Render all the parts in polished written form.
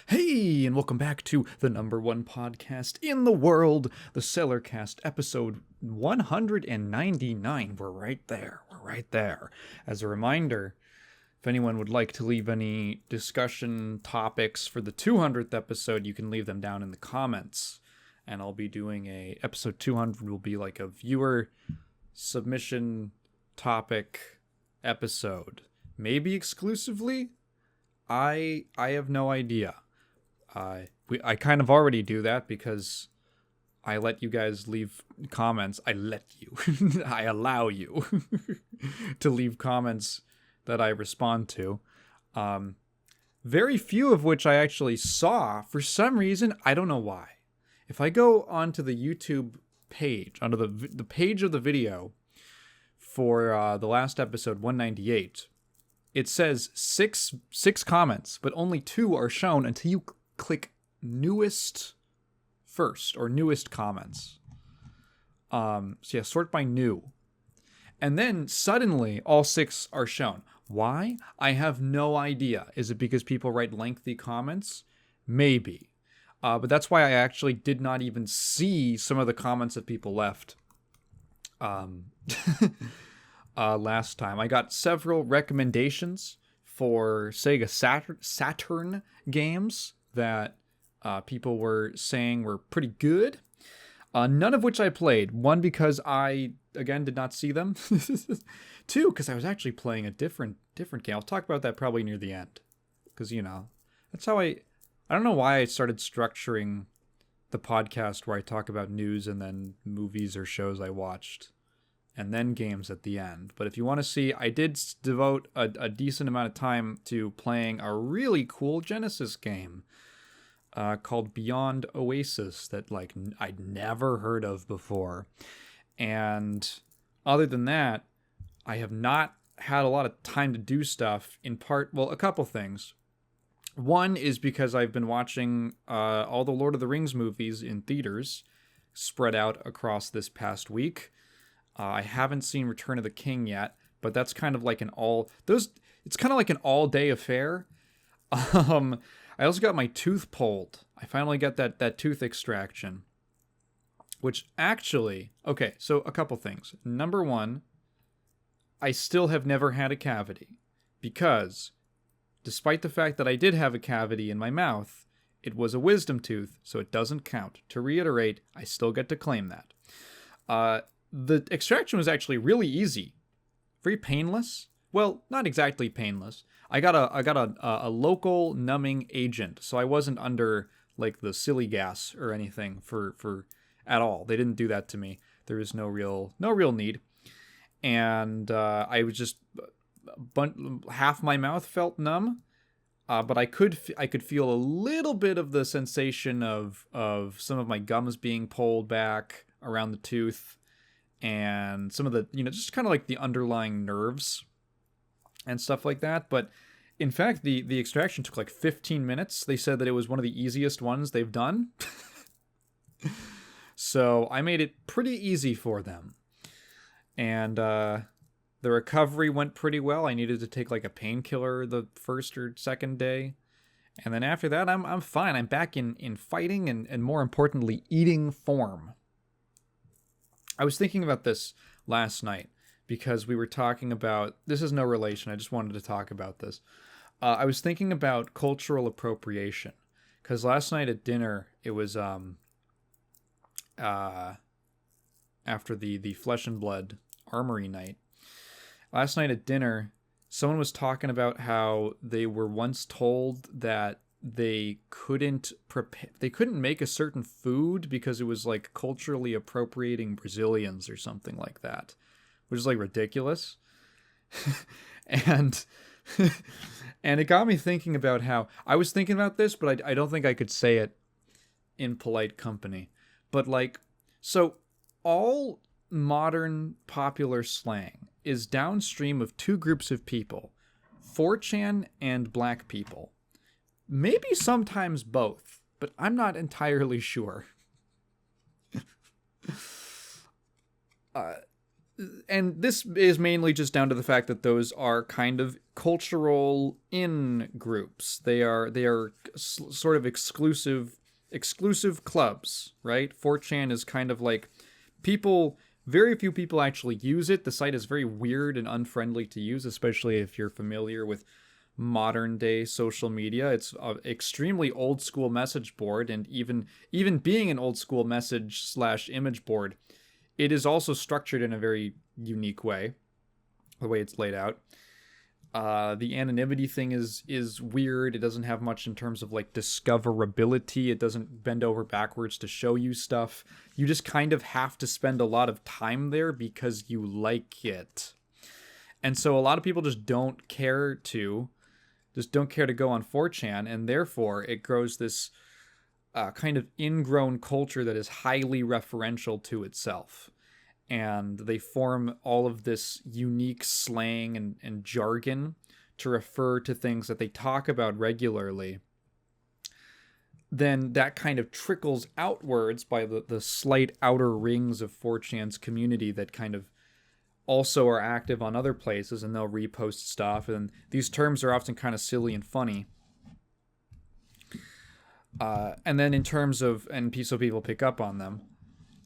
Hey, and welcome back to the number one podcast in the world, the Cellarcast, episode 199. We're right there. We're right there. As a reminder, if anyone would like to leave any discussion topics for the 200th episode, you can leave them down in the comments. And I'll be doing episode 200 will be like a viewer submission topic episode. Maybe exclusively? I have no idea. I kind of already do that because I let you guys leave comments. I let you. I allow you to leave comments that I respond to. Very few of which I actually saw. For some reason, I don't know why. If I go onto the YouTube page, onto the page of the video for the last episode, 198, it says six comments, but only 2 are shown until you click newest first, or newest comments. So yeah, sort by new. And then suddenly all 6 are shown. Why? I have no idea. Is it because people write lengthy comments? Maybe. But that's why I actually did not even see some of the comments that people left last time. I got several recommendations for Sega Saturn games that people were saying were pretty good. None of which I played. 1, because I, again, did not see them. 2, because I was actually playing a different game. I'll talk about that probably near the end. Because, that's how I don't know why I started structuring the podcast where I talk about news and then movies or shows I watched. And then games at the end. But if you want to see, I did devote a decent amount of time to playing a really cool Genesis game called Beyond Oasis that I'd never heard of before. And other than that, I have not had a lot of time to do stuff, in part, well, a couple things. One is because I've been watching all the Lord of the Rings movies in theaters spread out across this past week. I haven't seen Return of the King yet, but that's kind of like it's kind of like an all-day affair. I also got my tooth pulled. I finally got that tooth extraction. Which actually, okay, so a couple things. Number 1, I still have never had a cavity. Because, despite the fact that I did have a cavity in my mouth, it was a wisdom tooth, so it doesn't count. To reiterate, I still get to claim that. The extraction was actually really easy. Very painless. Well, not exactly painless. I got a local numbing agent, so I wasn't under the silly gas or anything for at all. They didn't do that to me. There was no real need. And I was just half my mouth felt numb. But I could feel a little bit of the sensation of some of my gums being pulled back around the tooth. And some of the, just kind of like the underlying nerves and stuff like that. But in fact, the extraction took 15 minutes. They said that it was one of the easiest ones they've done. So I made it pretty easy for them. And the recovery went pretty well. I needed to take a painkiller the first or second day. And then after that, I'm fine. I'm back in fighting and more importantly, eating form. I was thinking about this last night because we were talking about, this is no relation, I just wanted to talk about this. I was thinking about cultural appropriation because last night at dinner, it was after the Flesh and Blood Armory night. Last night at dinner, someone was talking about how they were once told that they couldn't make a certain food because it was culturally appropriating Brazilians or something like that, which is ridiculous. and it got me thinking about how I was thinking about this, but I don't think I could say it in polite company. But so all modern popular slang is downstream of 2 groups of people, 4chan and black people. Maybe sometimes both, but I'm not entirely sure. and this is mainly just down to the fact that those are kind of cultural in groups. They are sort of exclusive clubs, right? 4chan is kind of like people. Very few people actually use it. The site is very weird and unfriendly to use, especially if you're familiar with modern day social media. It's an extremely old school message board, and even being an old school message slash image board, it is also structured in a very unique way, the way it's laid out. The anonymity thing is weird. It doesn't have much in terms of like discoverability. It doesn't bend over backwards to show you stuff. You just kind of have to spend a lot of time there because you like it. And so a lot of people just don't care to go on 4chan, and therefore it grows this kind of ingrown culture that is highly referential to itself. And they form all of this unique slang and jargon to refer to things that they talk about regularly. Then that kind of trickles outwards by the slight outer rings of 4chan's community that kind of also are active on other places, and they'll repost stuff. And these terms are often kind of silly and funny. And then in terms of, and so people pick up on them.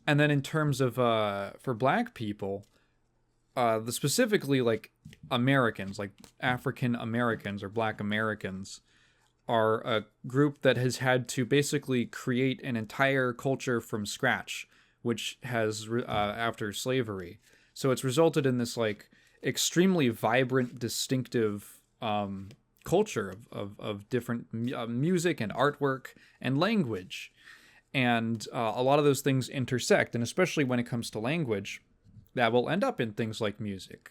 And then in terms of, for black people, specifically like Americans, like African Americans or black Americans, are a group that has had to basically create an entire culture from scratch, which has, after slavery. So it's resulted in this like extremely vibrant, distinctive culture of different music and artwork and language. And a lot of those things intersect, and especially when it comes to language, that will end up in things like music.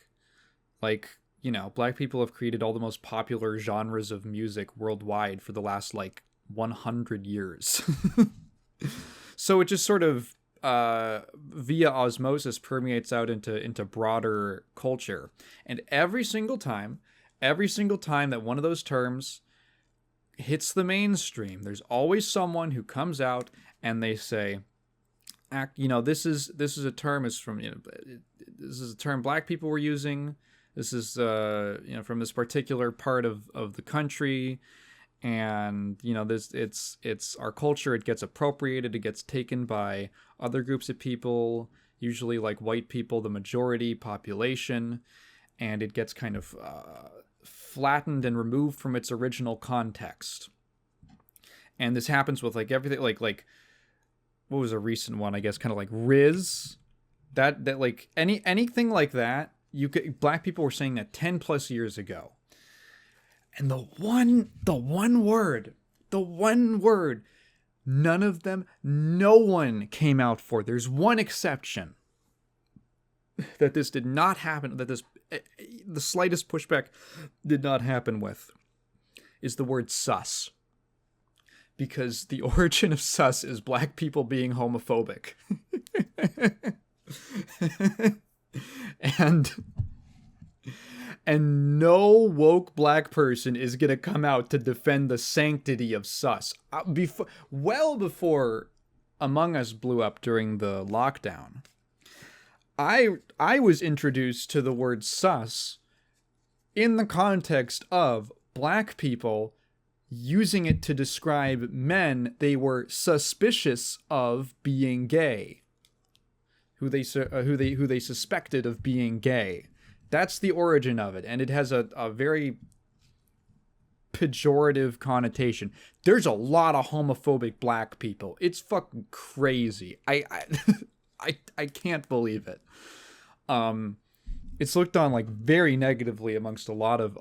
Like, you know, black people have created all the most popular genres of music worldwide for the last, like, 100 years. So it just sort of, via osmosis, permeates out into broader culture. And every single time that one of those terms hits the mainstream, there's always someone who comes out and they say, you know, this is a term, is from, you know, this is a term black people were using. This is, you know, from this particular part of the country. And, you know, it's our culture. It gets appropriated. It gets taken by other groups of people, usually like white people, the majority population. And it gets kind of flattened and removed from its original context. And this happens with like everything, like what was a recent one, I guess, kind of like Riz, that like anything like that. Black people were saying that 10 plus years ago. And the one word, no one came out for. There's one exception that this did not happen, that the slightest pushback did not happen with, is the word sus. Because the origin of sus is black people being homophobic. And no woke black person is going to come out to defend the sanctity of sus. Before Among Us blew up during the lockdown, I was introduced to the word sus in the context of black people using it to describe men they were suspicious of being gay, who they suspected of being gay. That's the origin of it, and it has a very pejorative connotation. There's a lot of homophobic black people. It's fucking crazy. I can't believe it. It's looked on like very negatively amongst a lot of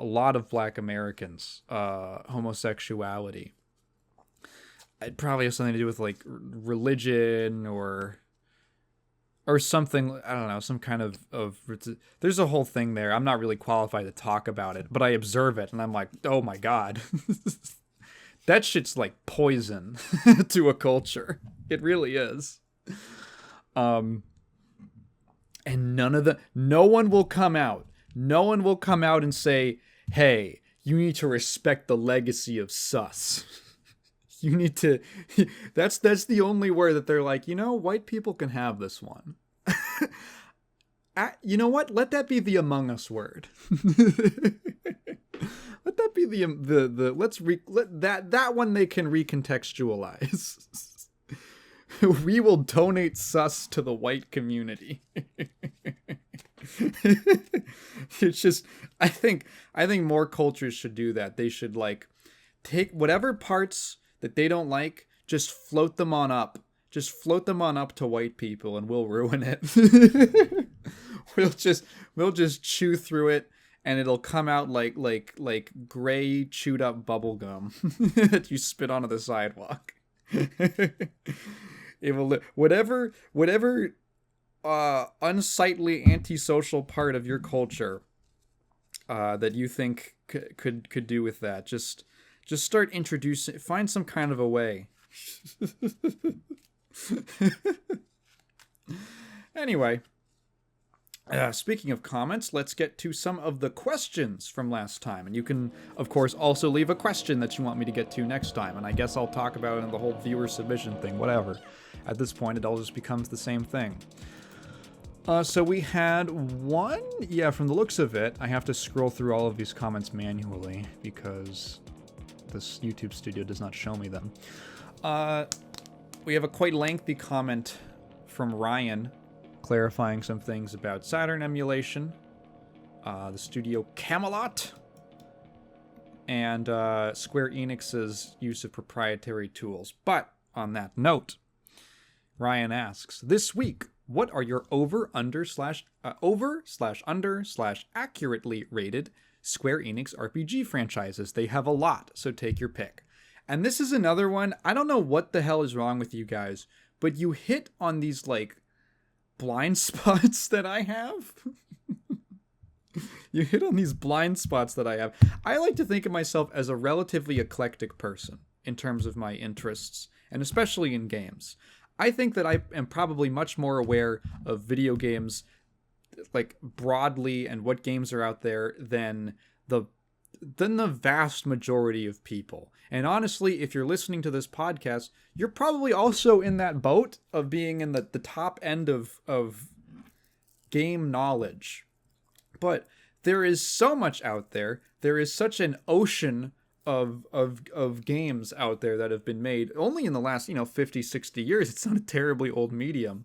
black Americans, homosexuality. It probably has something to do with like religion or something. I don't know, some kind of there's a whole thing there. I'm not really qualified to talk about it, but I observe it and I'm like, oh my God, that shit's like poison to a culture. It really is. And no one will come out and say, hey, you need to respect the legacy of sus. You need to, that's the only word that they're like, you know, white people can have this one. You know what? Let that be the Among Us word. Let that be the let that one they can recontextualize. We will donate sus to the white community. It's just I think more cultures should do that. They should like take whatever parts that they don't like, just float them on up. Just float them on up to white people and we'll ruin it. we'll just chew through it and it'll come out like gray chewed up bubble gum that you spit onto the sidewalk. It will whatever unsightly antisocial part of your culture that you think could do with that. Just start introducing, find some kind of a way. Anyway, speaking of comments, let's get to some of the questions from last time. And you can, of course, also leave a question that you want me to get to next time. And I guess I'll talk about it in the whole viewer submission thing, whatever. At this point, it all just becomes the same thing. So we had one, from the looks of it, I have to scroll through all of these comments manually because this YouTube studio does not show me them. We have a quite lengthy comment from Ryan clarifying some things about Saturn emulation, the studio Camelot, and Square Enix's use of proprietary tools. But on that note, Ryan asks, this week, what are your over/under/accurately rated Square Enix RPG franchises? They have a lot, so take your pick. And this is another one, I don't know what the hell is wrong with you guys, but you hit on these, like, blind spots that I have. You hit on these blind spots that I have. I like to think of myself as a relatively eclectic person in terms of my interests, and especially in games. I think that I am probably much more aware of video games, like, broadly and what games are out there than the vast majority of people. And honestly, if you're listening to this podcast, you're probably also in that boat of being in the top end of game knowledge. But there is so much out there. There is such an ocean of games out there that have been made only in the last, 50, 60 years. It's not a terribly old medium.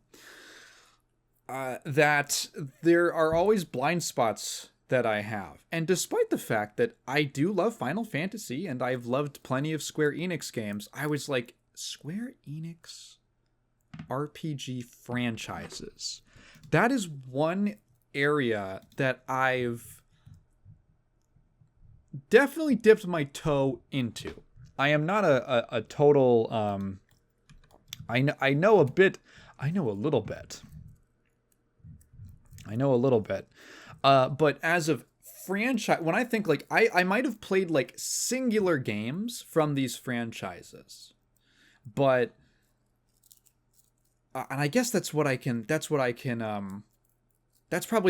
That there are always blind spots that I have. And despite the fact that I do love Final Fantasy and I've loved plenty of Square Enix games, I was like, Square Enix RPG franchises. That is one area that I've definitely dipped my toe into. I am not a total I know a little bit. But as of franchise, when I think, like, I might have played, like, singular games from these franchises, but and I guess that's probably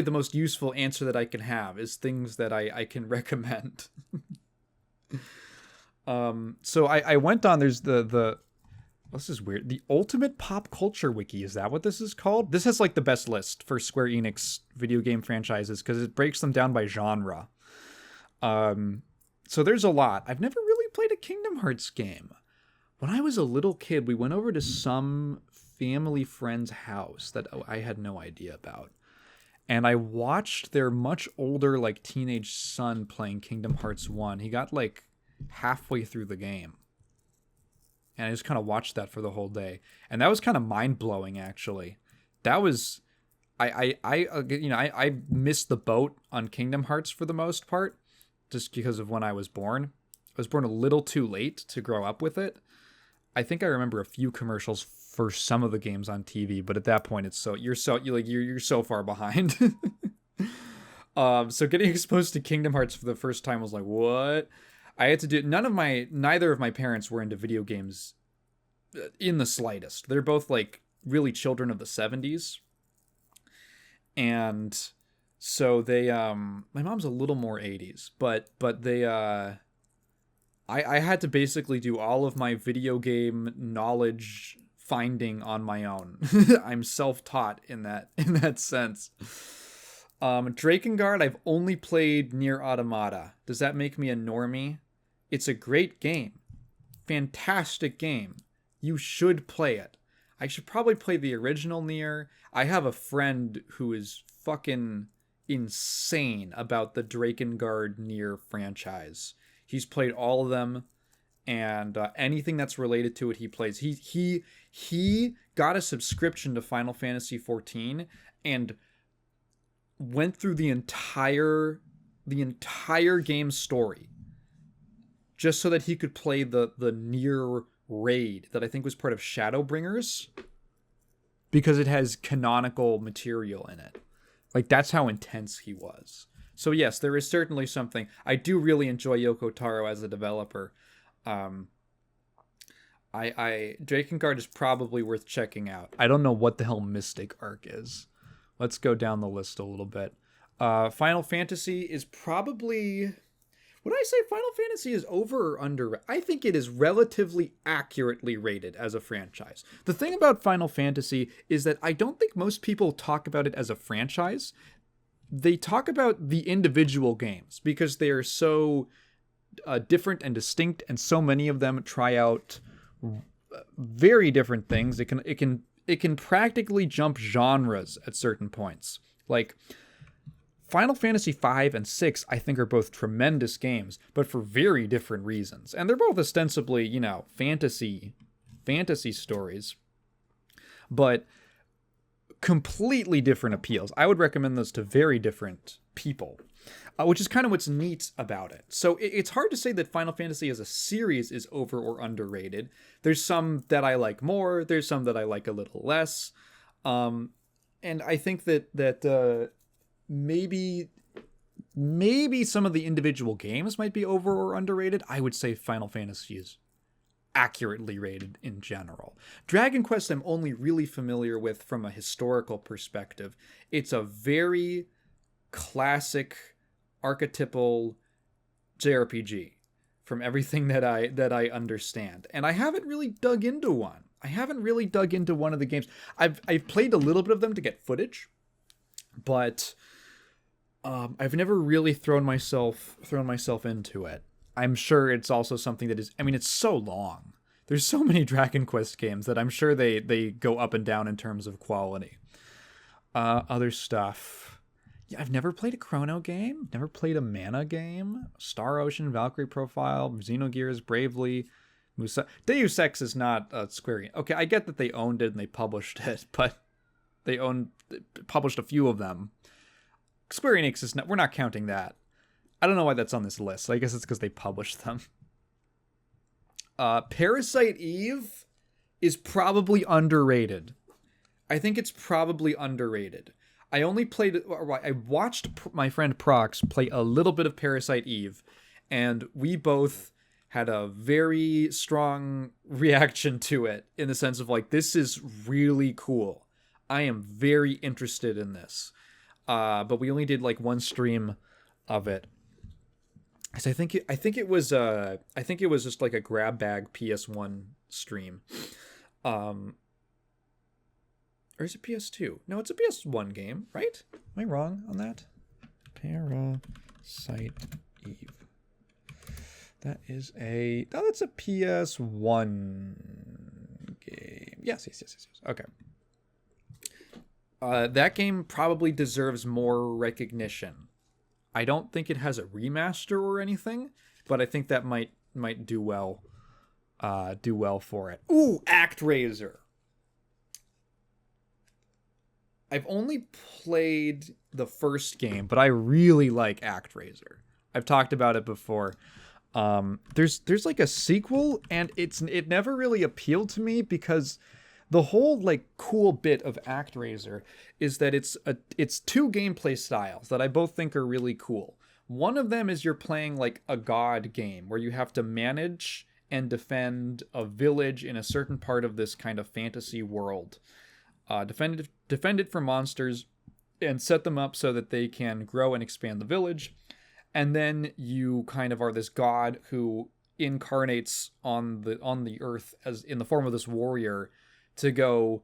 the most useful answer that I can have, is things that I can recommend. So I went on, there's this is weird. The Ultimate Pop Culture Wiki, is that what this is called? This has, like, the best list for Square Enix video game franchises because it breaks them down by genre. So there's a lot. I've never really played a Kingdom Hearts game. When I was a little kid, we went over to some family friend's house that I had no idea about. And I watched their much older, like, teenage son playing Kingdom Hearts 1. He got, like, halfway through the game. And I just kind of watched that for the whole day. And that was kind of mind-blowing, actually. That was... I missed the boat on Kingdom Hearts for the most part, just because of when I was born. I was born a little too late to grow up with it. I think I remember a few commercials for some of the games on TV, but at that point, you're so far behind. So getting exposed to Kingdom Hearts for the first time was like, what? I had to do... Neither of my parents were into video games in the slightest. They're both, like, really children of the 70s. And so they... my mom's a little more 80s, but they... I had to basically do all of my video game knowledge finding on my own. I'm self-taught in that sense. Drakengard, I've only played Nier Automata. Does that make me a normie? It's a great game. Fantastic game. You should play it. I should probably play the original Nier. I have a friend who is fucking insane about the Drakengard Nier franchise. He's played all of them, and anything that's related to it, he plays. He got a subscription to Final Fantasy 14 and went through the entire game story just so that he could play the Nier raid that I think was part of Shadowbringers, because it has canonical material in it. Like, that's how intense he was. So yes, there is certainly something. I do really enjoy Yoko Taro as a developer. Drakengard is probably worth checking out. I don't know what the hell Mystic Arc is. Let's go down the list a little bit. Final Fantasy is probably... Would I say Final Fantasy is over or under? I think it is relatively accurately rated as a franchise. The thing about Final Fantasy is that I don't think most people talk about it as a franchise. They talk about the individual games because they are so different and distinct, and so many of them try out very different things. It can practically jump genres at certain points. Like, Final Fantasy V and VI, I think, are both tremendous games, but for very different reasons. And they're both ostensibly, fantasy stories, but completely different appeals. I would recommend those to very different people, which is kind of what's neat about it. So it's hard to say that Final Fantasy as a series is over or underrated. There's some that I like more. There's some that I like a little less. And I think that maybe some of the individual games might be over or underrated. I would say Final Fantasy is accurately rated in general. Dragon Quest I'm only really familiar with from a historical perspective. It's a very classic, archetypal JRPG from everything that I understand. And I haven't really dug into one. Of the games. I've played a little bit of them to get footage, but I've never really thrown myself into it. I'm sure it's also something that is... I mean, it's so long. There's so many Dragon Quest games that I'm sure they go up and down in terms of quality. Other stuff. Yeah, I've never played a Chrono game. Never played a Mana game. Star Ocean, Valkyrie Profile, Xenogears, Bravely, Musa. Deus Ex is not Square Enix. Okay, I get that they owned it and they published it, but they published a few of them. Square Enix is not... We're not counting that. I don't know why that's on this list. I guess it's because they published them. Parasite Eve is probably underrated. I think it's probably underrated. I watched my friend Prox play a little bit of Parasite Eve, and we both had a very strong reaction to it in the sense of, like, this is really cool. I am very interested in this. But we only did like one stream of it. So I think it was just like a grab bag PS1 stream. Or is it PS2? No, it's a PS1 game, right? Am I wrong on that? Parasite Eve. That's a PS1 game. Yes. Okay. That game probably deserves more recognition. I don't think it has a remaster or anything, but I think that might do well for it. Ooh, ActRaiser. I've only played the first game, but I really like ActRaiser. I've talked about it before. There's like a sequel, and it never really appealed to me because the whole like cool bit of ActRaiser is that it's two gameplay styles that I both think are really cool. One of them is you're playing like a god game where you have to manage and defend a village in a certain part of this kind of fantasy world. Defend it from monsters and set them up so that they can grow and expand the village. And then you kind of are this god who incarnates on the earth as in the form of this warrior to go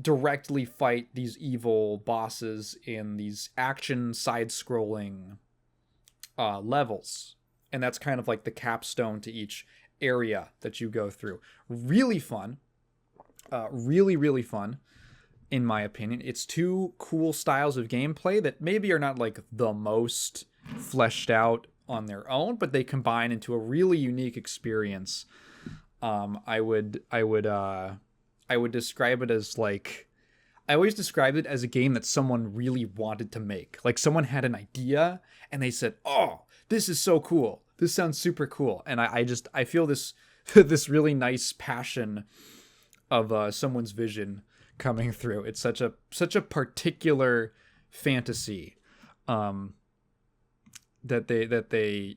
directly fight these evil bosses in these action side-scrolling levels. And that's kind of like the capstone to each area that you go through. Really fun. Really, really fun, in my opinion. It's two cool styles of gameplay that maybe are not like the most fleshed out on their own, but they combine into a really unique experience. I would describe it as like, I always described it as a game that someone really wanted to make. Like someone had an idea and they said, "Oh, this is so cool. This sounds super cool." And I feel this this really nice passion of someone's vision coming through. It's such a particular fantasy that they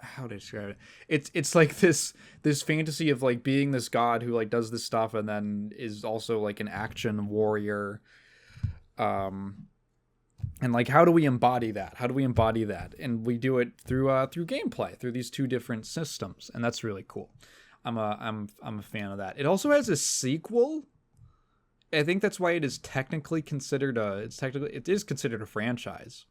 how to describe it? It's like this fantasy of like being this god who like does this stuff and then is also like an action warrior. And like, how do we embody that? And we do it through gameplay, through these two different systems, and that's really cool. I'm a fan of that. It also has a sequel. I think that's why it is technically considered it is considered a franchise.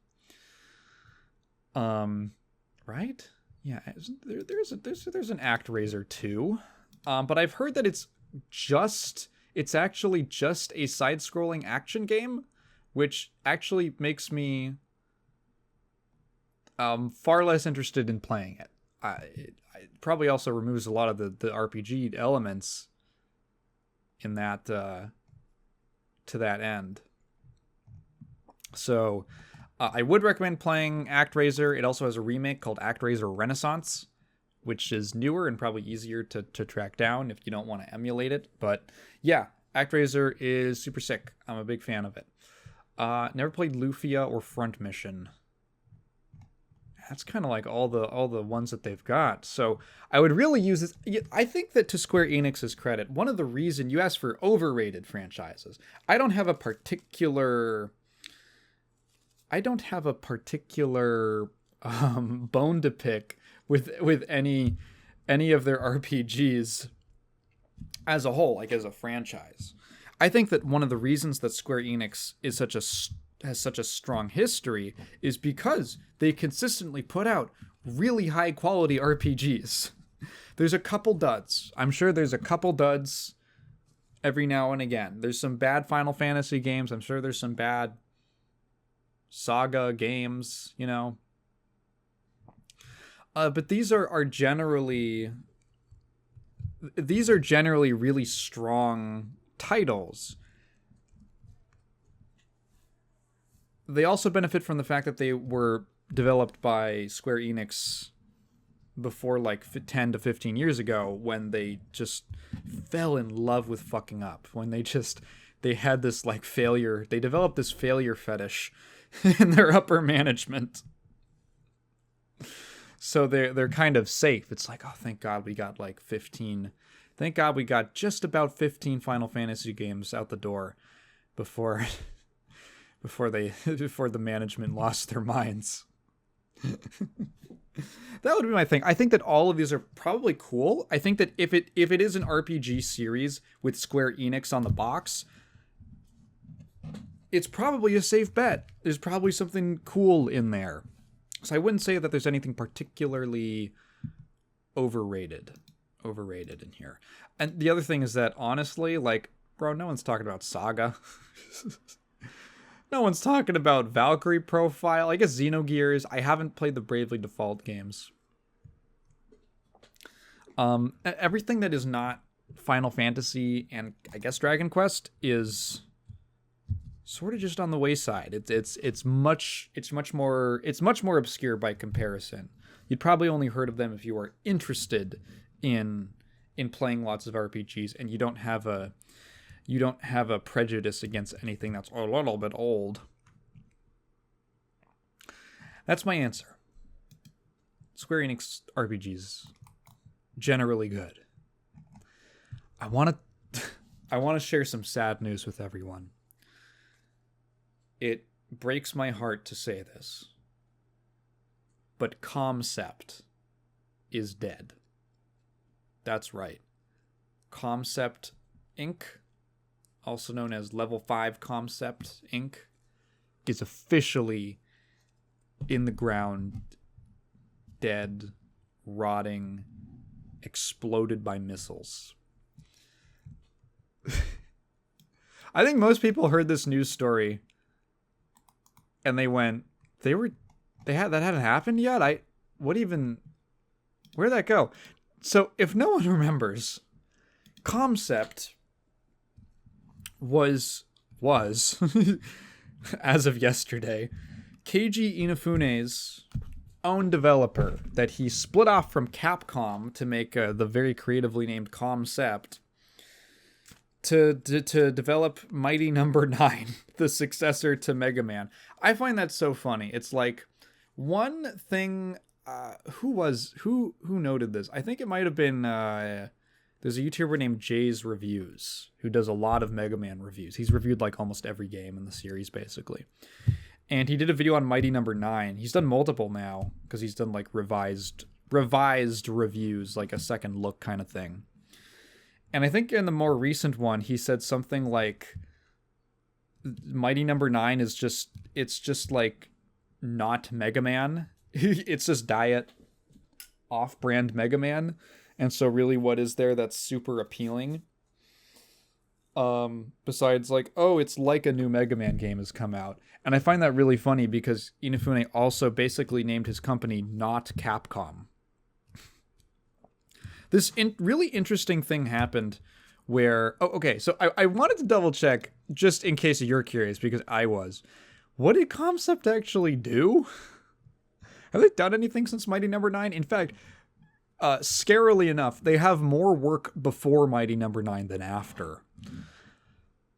Right? Yeah, there's an ActRaiser 2. But I've heard that it's actually just a side-scrolling action game, which actually makes me far less interested in playing it. It probably also removes a lot of the RPG elements in that to that end. So I would recommend playing ActRaiser. It also has a remake called ActRaiser Renaissance, which is newer and probably easier to track down if you don't want to emulate it. But yeah, ActRaiser is super sick. I'm a big fan of it. Never played Lufia or Front Mission. That's kind of like all the ones that they've got. So I would really use this. I think that to Square Enix's credit, one of the reason you asked for overrated franchises, I don't have a particular bone to pick with any of their RPGs as a whole, like as a franchise. I think that one of the reasons that Square Enix has such a strong history is because they consistently put out really high quality RPGs. There's a couple duds. I'm sure there's a couple duds every now and again. There's some bad Final Fantasy games. I'm sure there's some bad Saga games, you know. But these are generally really strong titles. They also benefit from the fact that they were developed by Square Enix before like 10 to 15 years ago, when they just fell in love with fucking up. When they had this like failure. They developed this failure fetish in their upper management. So they're kind of safe. It's like, oh, thank God we got like 15. Thank God we got just about 15 Final Fantasy games out the door before the management lost their minds. That would be my thing. I think that all of these are probably cool. I think that if it is an RPG series with Square Enix on the box, it's probably a safe bet. There's probably something cool in there. So I wouldn't say that there's anything particularly overrated in here. And the other thing is that, honestly, like, bro, no one's talking about Saga. No one's talking about Valkyrie Profile. I guess Xenogears. I haven't played the Bravely Default games. Everything that is not Final Fantasy and I guess Dragon Quest is sort of just on the wayside. It's much more obscure by comparison. You'd probably only heard of them if you were interested in playing lots of RPGs and you don't have a prejudice against anything that's a little bit old. That's my answer. Square Enix RPGs, generally good. I want to share some sad news with everyone. It breaks my heart to say this, but Comcept is dead. That's right. Comcept Inc., also known as Level 5 Comcept Inc., is officially in the ground, dead, rotting, exploded by missiles. I think most people heard this news story and they went, that hadn't happened yet? Where'd that go? So if no one remembers, Comcept was as of yesterday, Keiji Inafune's own developer that he split off from Capcom to make the very creatively named Comcept to develop Mighty Number 9, the successor to Mega Man. I find that so funny. It's like one thing. Who noted this? I think it might have been. There's a YouTuber named Jay's Reviews who does a lot of Mega Man reviews. He's reviewed like almost every game in the series, basically. And he did a video on Mighty Number 9. He's done multiple now because he's done like revised reviews, like a second look kind of thing. And I think in the more recent one, he said something like Mighty Number 9 is just like not Mega Man. It's just diet off-brand Mega Man. And so really what is there that's super appealing? Besides like, oh, it's like a new Mega Man game has come out. And I find that really funny because Inafune also basically named his company not Capcom. This really interesting thing happened where... Oh, okay, so I wanted to double check just in case you're curious because I was. What did Comcept actually do? Have they done anything since Mighty Number 9? In fact... scarily enough, they have more work before Mighty Number 9 than after.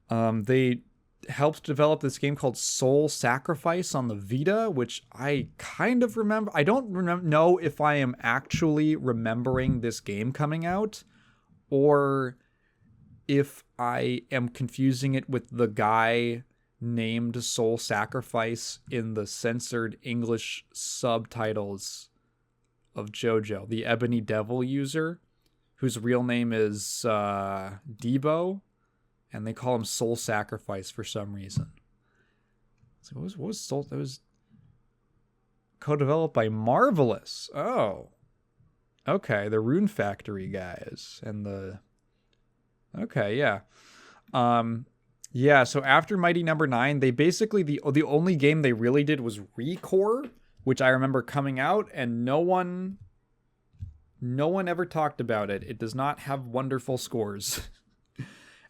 They helped develop this game called Soul Sacrifice on the Vita, which I kind of remember. I don't know if I am actually remembering this game coming out, or if I am confusing it with the guy named Soul Sacrifice in the censored English subtitles of JoJo, the Ebony Devil user, whose real name is Debo, and they call him Soul Sacrifice for some reason. So what was Soul? That was co-developed by Marvelous. Oh, okay, the Rune Factory guys and the. Okay, yeah, yeah. So after Mighty Number 9, they basically the only game they really did was Recore, which I remember coming out, and no one ever talked about it. It does not have wonderful scores.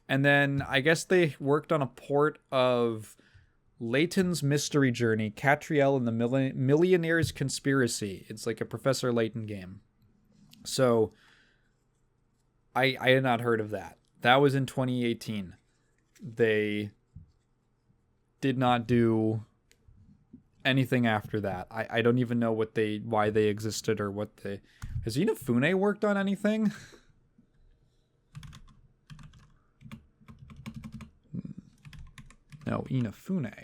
And then I guess they worked on a port of Layton's Mystery Journey, Catriel and the Millionaire's Conspiracy. It's like a Professor Layton game. So I had not heard of that. That was in 2018. They did not do anything after that. I don't even know why they existed or what they... Has Inafune worked on anything? No, Inafune.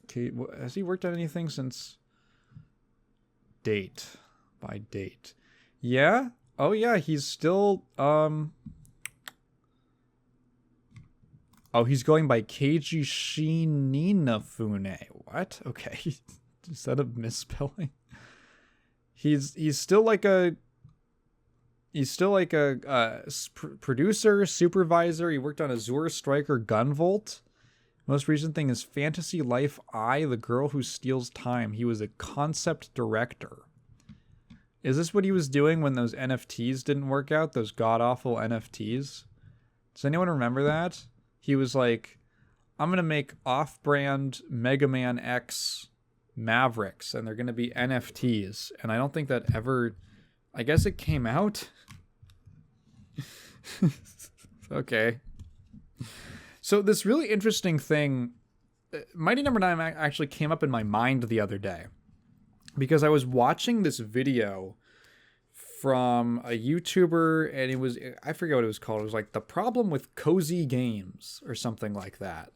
Okay, has he worked on anything since date? By date. Yeah? Oh yeah, he's still oh, he's going by Keiji Shinafune. What? Okay. Is that a misspelling? He's still like a producer, supervisor. He worked on Azure Striker Gunvolt. Most recent thing is Fantasy Life I, the girl who steals time. He was a concept director. Is this what he was doing when those NFTs didn't work out? Those god-awful NFTs? Does anyone remember that? He was like, I'm going to make off-brand Mega Man X Mavericks, and they're going to be NFTs. And I don't think that ever... I guess it came out. Okay. So this really interesting thing, Mighty Number 9 actually came up in my mind the other day. Because I was watching this video from a YouTuber, and it was, I forget what it was called. It was like The Problem with Cozy Games or something like that.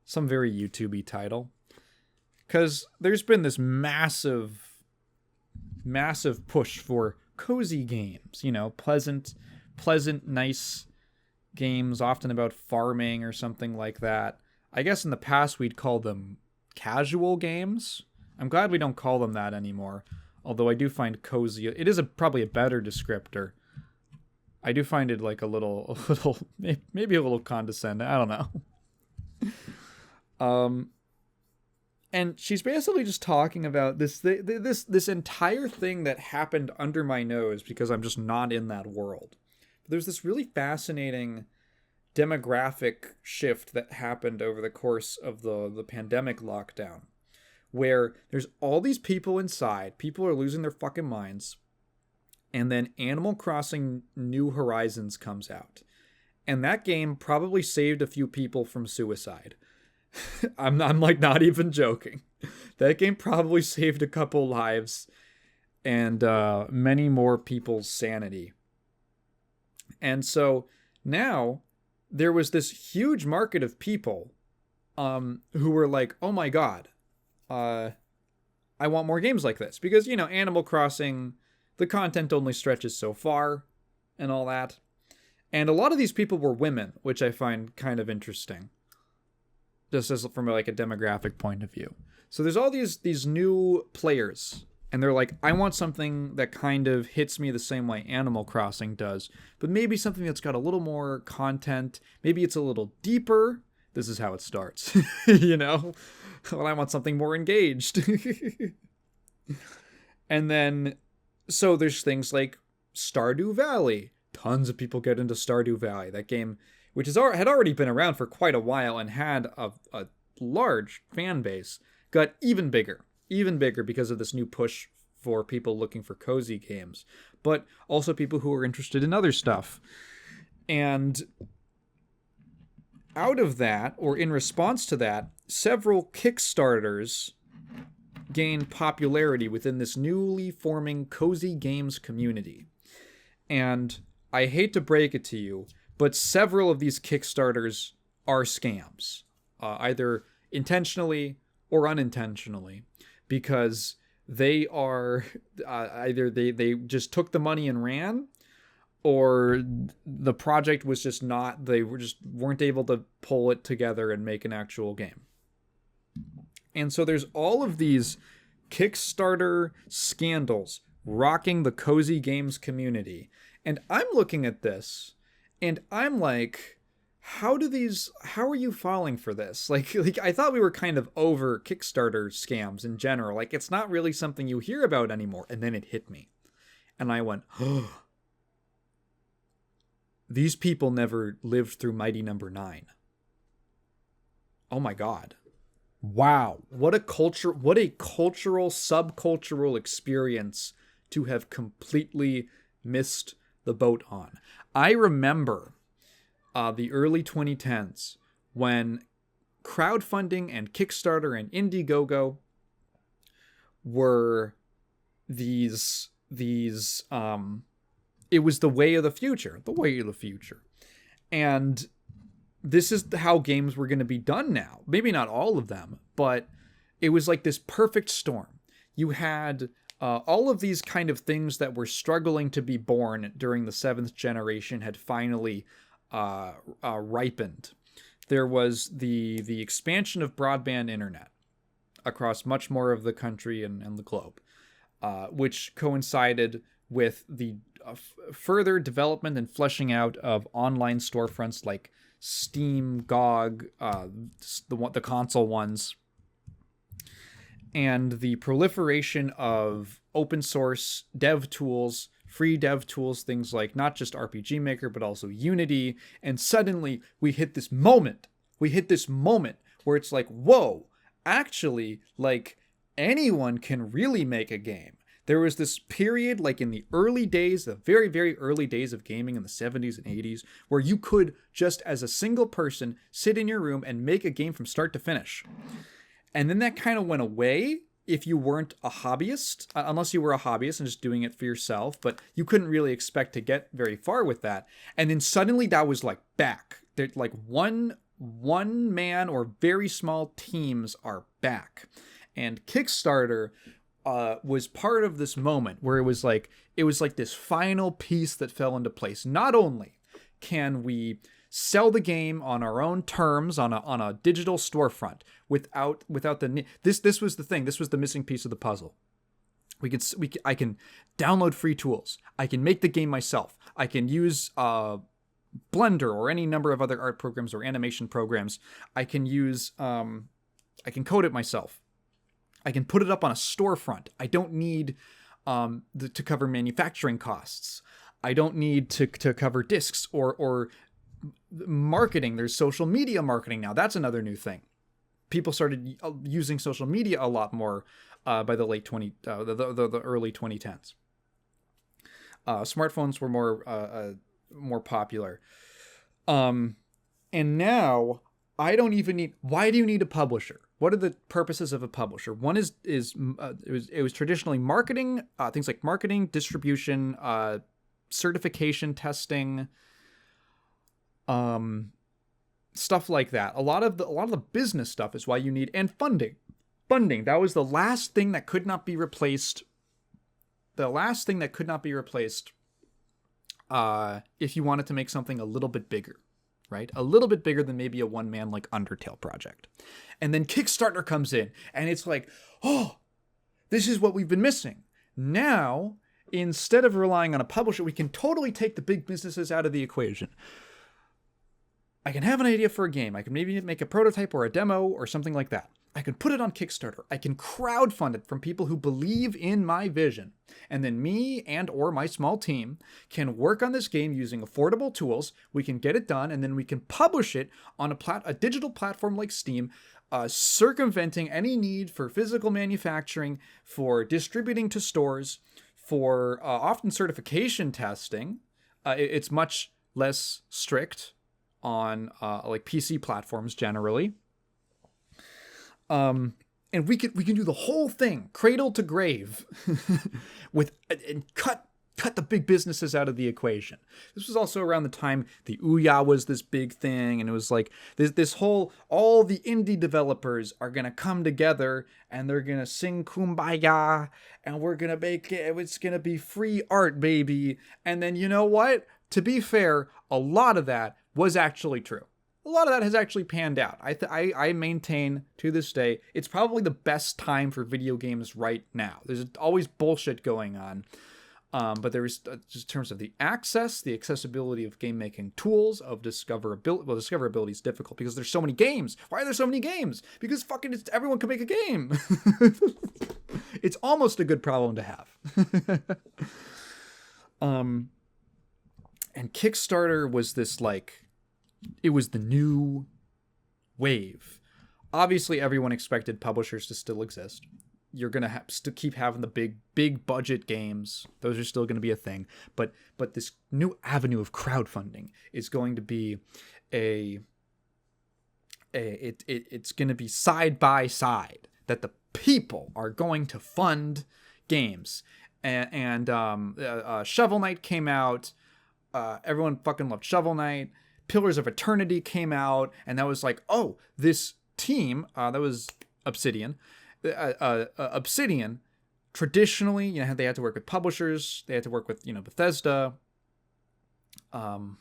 Some very YouTube-y title. Because there's been this massive push for cozy games, pleasant, nice games, often about farming or something like that. I guess in the past we'd call them casual games. I'm glad we don't call them that anymore. Although I do find cozy, it is probably a better descriptor. I do find it like a little, maybe a little condescending. I don't know. And she's basically just talking about this entire thing that happened under my nose because I'm just not in that world. There's this really fascinating demographic shift that happened over the course of the pandemic lockdown, where there's all these people inside, people are losing their fucking minds, and then Animal Crossing New Horizons comes out. And that game probably saved a few people from suicide. I'm like not even joking. That game probably saved a couple lives and many more people's sanity. And so now there was this huge market of people who were like, oh my god, I want more games like this. Because, Animal Crossing, the content only stretches so far and all that. And a lot of these people were women, which I find kind of interesting. Just as from like a demographic point of view. So there's all these new players, and they're like, I want something that kind of hits me the same way Animal Crossing does, but maybe something that's got a little more content. Maybe it's a little deeper. This is how it starts, Well, I want something more engaged. And then, so there's things like Stardew Valley. Tons of people get into Stardew Valley. That game, which had already been around for quite a while and had a large fan base, got even bigger because of this new push for people looking for cozy games, but also people who are interested in other stuff. And out of that, or in response to that, several Kickstarters gained popularity within this newly forming cozy games community. And I hate to break it to you, but several of these Kickstarters are scams, either intentionally or unintentionally, because they are either they just took the money and ran, or the project was just not, they weren't able to pull it together and make an actual game. And so there's all of these Kickstarter scandals rocking the cozy games community. And I'm looking at this and I'm like, how are you falling for this? Like I thought we were kind of over Kickstarter scams in general. Like, it's not really something you hear about anymore. And then it hit me. And I went, oh, these people never lived through Mighty Number 9. Oh my God. Wow. What a cultural, subcultural experience to have completely missed the boat on. I remember the early 2010s when crowdfunding and Kickstarter and Indiegogo were these it was the way of the future. And this is how games were going to be done now. Maybe not all of them, but it was like this perfect storm. You had all of these kind of things that were struggling to be born during the 7th generation had finally ripened. There was the expansion of broadband internet across much more of the country and the globe, which coincided with the further development and fleshing out of online storefronts like Steam, GOG, the console ones, and the proliferation of open source dev tools, free dev tools, things like not just RPG Maker, but also Unity. And suddenly we hit this moment where it's like, whoa, actually, like, anyone can really make a game. There was this period, like in the early days, the very, very early days of gaming in the 70s and 80s, where you could just as a single person sit in your room and make a game from start to finish. And then that kind of went away if you weren't a hobbyist, unless you were a hobbyist and just doing it for yourself, but you couldn't really expect to get very far with that. And then suddenly that was like back. They're like one man or very small teams are back. And Kickstarter was part of this moment where it was like this final piece that fell into place. Not only can we sell the game on our own terms on a digital storefront without the this was the thing. This was the missing piece of the puzzle. I can download free tools. I can make the game myself. I can use Blender or any number of other art programs or animation programs. I can use I can code it myself. I can put it up on a storefront. I don't need to cover manufacturing costs. I don't need to cover discs or marketing. There's social media marketing now. That's another new thing. People started using social media a lot more by the the early 2010s. Smartphones were more popular. And now I don't even need. Why do you need a publisher? What are the purposes of a publisher? One is it was traditionally marketing, things like marketing, distribution, certification, testing, stuff like that. A lot of the business stuff is why you need, and funding. Funding, that was the last thing that could not be replaced. The last thing that could not be replaced if you wanted to make something a little bit bigger. Right? A little bit bigger than maybe a one-man like Undertale project. And then Kickstarter comes in and it's like, oh, this is what we've been missing. Now, instead of relying on a publisher, we can totally take the big businesses out of the equation. I can have an idea for a game. I can maybe make a prototype or a demo or something like that. I can put it on Kickstarter. I can crowdfund it from people who believe in my vision. And then me and or my small team can work on this game using affordable tools. We can get it done, and then we can publish it on a digital platform like Steam, circumventing any need for physical manufacturing, for distributing to stores, for often certification testing. It's much less strict on like PC platforms generally. And we can do the whole thing, cradle to grave, and cut the big businesses out of the equation. This was also around the time the Ouya was this big thing, and it was like this whole, all the indie developers are gonna come together and they're gonna sing Kumbaya, and we're gonna make it. It's gonna be free art, baby. And then you know what? To be fair, a lot of that was actually true. A lot of that has actually panned out. I maintain to this day, it's probably the best time for video games right now. There's always bullshit going on. But there is, just in terms of the accessibility of game making tools, of discoverability. Well, discoverability is difficult because there's so many games. Why are there so many games? Because fucking everyone can make a game. It's almost a good problem to have. And Kickstarter was this like, it was the new wave. Obviously, everyone expected publishers to still exist. You're going to have to keep having the big budget games. Those are still going to be a thing. But this new avenue of crowdfunding is going to be it's going to be side by side, that the people are going to fund games. And Shovel Knight came out. Everyone fucking loved Shovel Knight. Pillars of Eternity came out, and that was like, oh, this team, that was Obsidian. Obsidian, traditionally, you know, they had to work with publishers, they had to work with, you know, Bethesda, the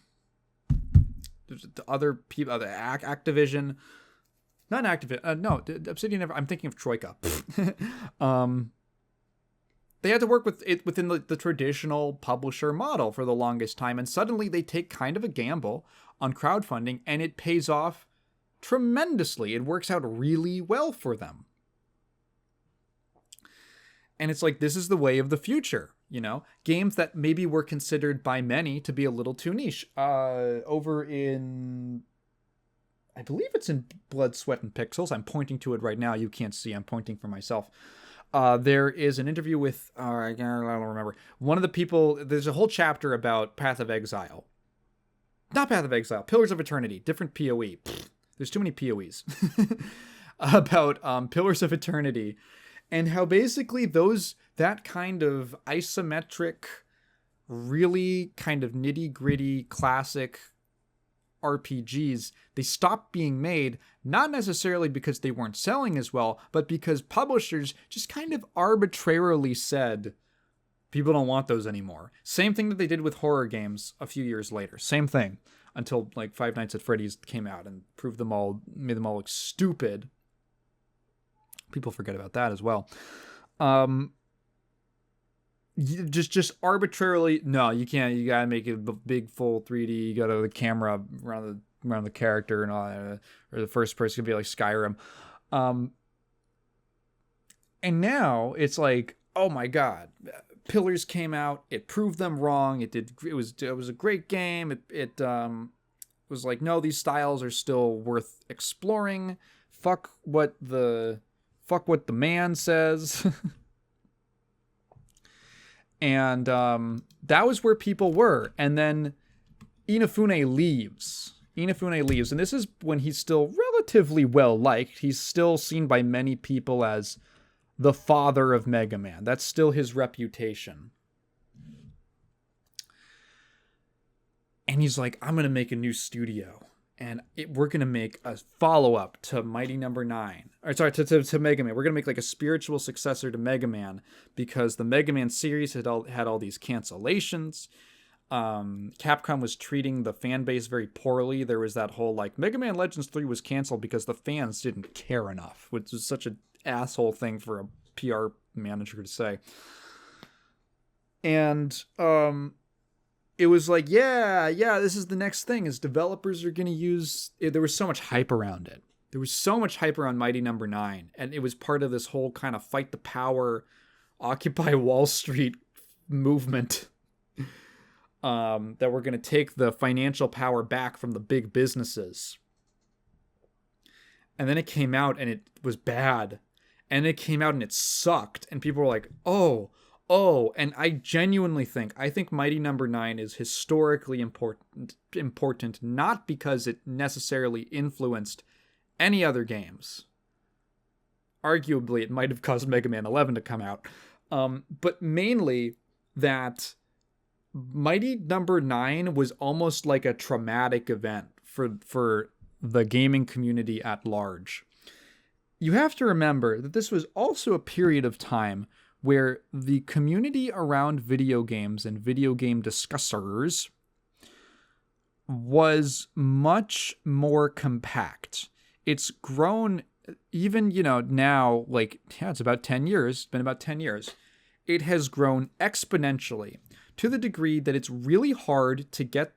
other people, Activision, not Activision, no, Obsidian never, I'm thinking of Troika. They had to work with it within the traditional publisher model for the longest time, and suddenly they take kind of a gamble on crowdfunding, and it pays off tremendously. It works out really well for them. And it's like, this is the way of the future, you know? Games that maybe were considered by many to be a little too niche. Over in, I believe it's in Blood, Sweat, and Pixels. I'm pointing to it right now. You can't see. I'm pointing for myself. There is an interview with, I don't remember, one of the people. There's a whole chapter about Path of Exile. Not Path of Exile, Pillars of Eternity, different PoE. There's too many PoEs. About Pillars of Eternity, and how basically that kind of isometric, really kind of nitty-gritty classic RPGs, they stopped being made, not necessarily because they weren't selling as well, but because publishers just kind of arbitrarily said, people don't want those anymore. Same thing that they did with horror games a few years later. Same thing until like Five Nights at Freddy's came out and made them all look stupid. People forget about that as well. Just arbitrarily, no, you can't. You gotta make it big, full 3D. You gotta have the camera around the character and all that, or the first person could be like Skyrim. And now it's like, oh my god, Pillars came out. It proved them wrong. It was a great game. It was like, no, these styles are still worth exploring. Fuck what the man says. And that was where people were. And then Inafune leaves. And this is when he's still relatively well liked. He's still seen by many people as the father of Mega Man. That's still his reputation. And he's like, I'm going to make a new studio. And we're going to make a follow-up to Mighty Number 9. Or sorry, to Mega Man. We're going to make like a spiritual successor to Mega Man, because the Mega Man series had all these cancellations. Capcom was treating the fan base very poorly. There was that whole like, Mega Man Legends 3 was canceled because the fans didn't care enough, which was such an asshole thing for a PR manager to say. And it was like, yeah, this is the next thing, is developers are going to use it. There was so much hype around it. There was so much hype around Mighty Number 9, and it was part of this whole kind of fight the power, Occupy Wall Street movement, that we're going to take the financial power back from the big businesses. And then it came out and it was bad. And it came out and it sucked. And people were like, oh, and I genuinely think Mighty Number 9 is historically important, not because it necessarily influenced any other games. Arguably, it might have caused Mega Man 11 to come out. But mainly that Mighty Number 9 was almost like a traumatic event for the gaming community at large. You have to remember that this was also a period of time where the community around video games and video game discussers was much more compact. It's grown even, now, like, it's about 10 years. It's been about 10 years. It has grown exponentially to the degree that it's really hard to get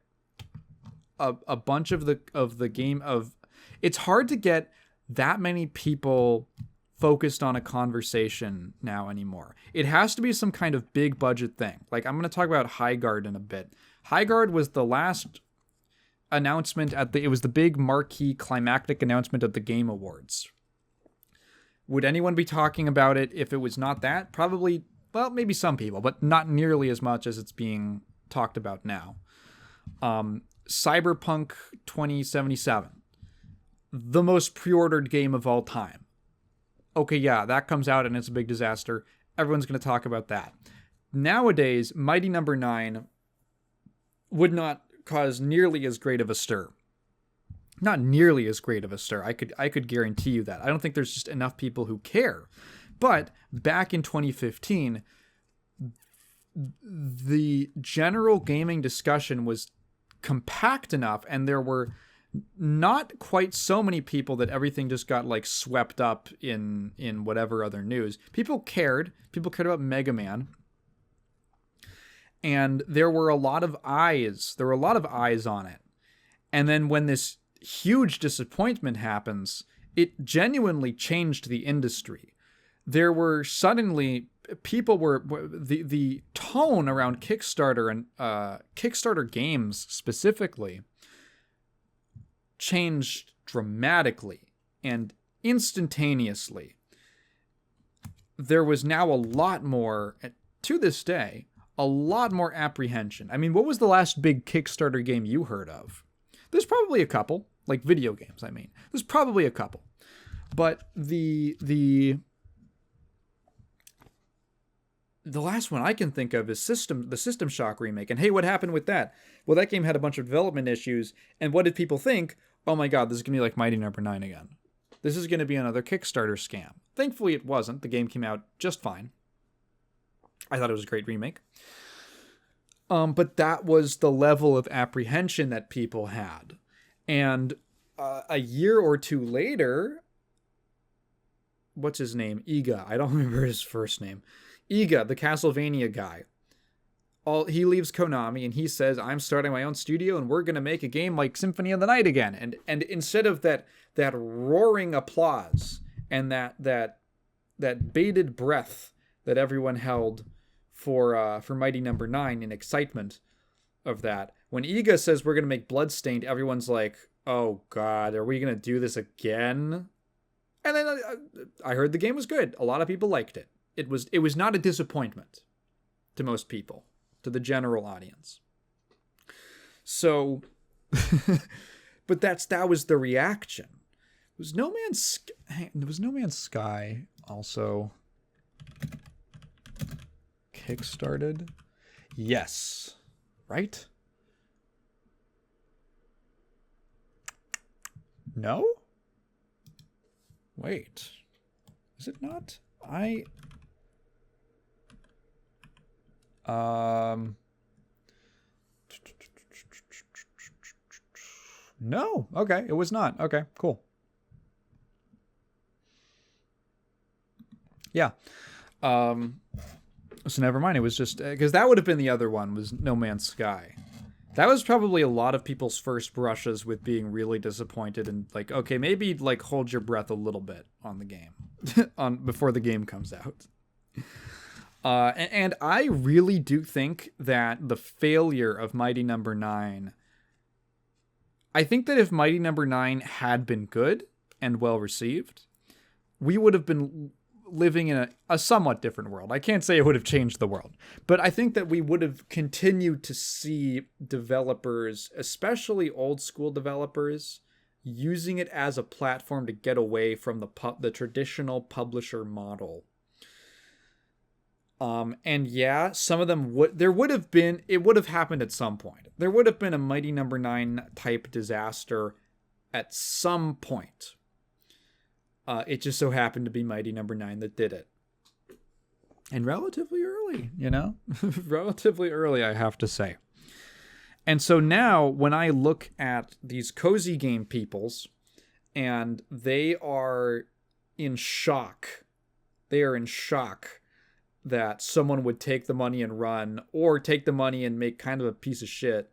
a bunch of the game of... It's hard to get that many people focused on a conversation now anymore. It has to be some kind of big budget thing. Like, I'm going to talk about Highguard in a bit. Highguard was the last announcement it was the big marquee climactic announcement of the Game Awards. Would anyone be talking about it if it was not that? Probably, well, maybe some people, but not nearly as much as it's being talked about now. Cyberpunk 2077. The most pre-ordered game of all time. Okay, yeah, that comes out and it's a big disaster. Everyone's going to talk about that. Nowadays, Mighty Number 9 would not cause nearly as great of a stir. Not nearly as great of a stir. I could guarantee you that. I don't think there's just enough people who care. But back in 2015, the general gaming discussion was compact enough, and there were not quite so many people that everything just got like swept up in whatever other news. People cared about Mega Man, and there were a lot of eyes on it. And then when this huge disappointment happens, it genuinely changed the industry. There were suddenly the tone around Kickstarter and Kickstarter games specifically changed dramatically and instantaneously. There was now a lot more, to this day, a lot more apprehension. I mean, what was the last big Kickstarter game you heard of? There's probably a couple, like video games, I mean. There's probably a couple. But the the last one I can think of is the System Shock remake. And hey, what happened with that? Well, that game had a bunch of development issues. And what did people think? Oh my god, this is going to be like Mighty Number 9 again. This is going to be another Kickstarter scam. Thankfully, it wasn't. The game came out just fine. I thought it was a great remake. But that was the level of apprehension that people had. And a year or two later, what's his name? Iga. I don't remember his first name. Iga, the Castlevania guy. He leaves Konami and he says, I'm starting my own studio and we're going to make a game like Symphony of the Night again. And instead of that roaring applause and that bated breath that everyone held for Mighty Number 9 in excitement of that, when Iga says we're going to make Bloodstained, everyone's like, oh god, are we going to do this again? And then I heard the game was good. A lot of people liked it. It was not a disappointment to most people, to the general audience. So, but that was the reaction. Was No Man's Sky also kickstarted? Yes, right? No? Wait. Is it not? No. Okay, it was not. Okay, cool. Yeah. So never mind. It was just because that would have been the other one, was No Man's Sky. That was probably a lot of people's first brushes with being really disappointed and like, okay, maybe like hold your breath a little bit on the game before the game comes out. And I really do think that the failure of Mighty Number 9, I think that if Mighty Number 9 had been good and well received, we would have been living in a somewhat different world. I can't say it would have changed the world, but I think that we would have continued to see developers, especially old school developers, using it as a platform to get away from the traditional publisher model. And yeah, some of them it would have happened at some point. There would have been a Mighty Number 9 type disaster at some point. It just so happened to be Mighty Number 9 that did it. And relatively early, relatively early, I have to say. And so now when I look at these cozy game peoples and they are in shock, that someone would take the money and run, or take the money and make kind of a piece of shit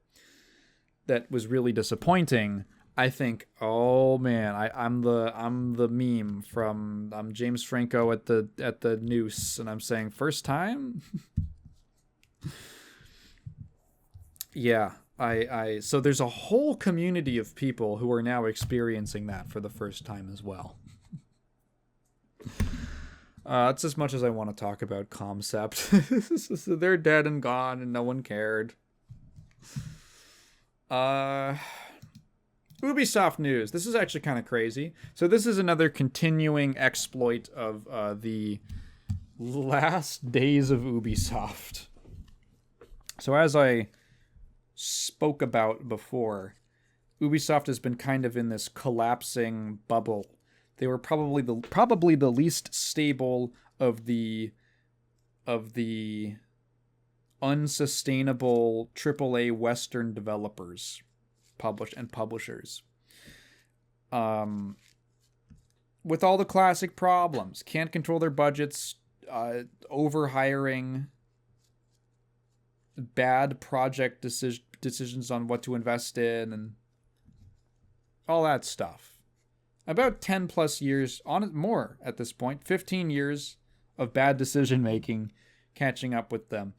that was really disappointing, I think, oh man, I'm the meme from I'm James Franco at the noose, and I'm saying first time. Yeah, so there's a whole community of people who are now experiencing that for the first time as well. That's as much as I want to talk about Comcept. They're dead and gone and no one cared. Ubisoft news. This is actually kind of crazy. So this is another continuing exploit of the last days of Ubisoft. So as I spoke about before, Ubisoft has been kind of in this collapsing bubble. They were probably the least stable of the unsustainable AAA Western developers, publishers. With all the classic problems, can't control their budgets, overhiring, bad project decisions on what to invest in, and all that stuff. About 10 plus years, more at this point, 15 years of bad decision making catching up with them.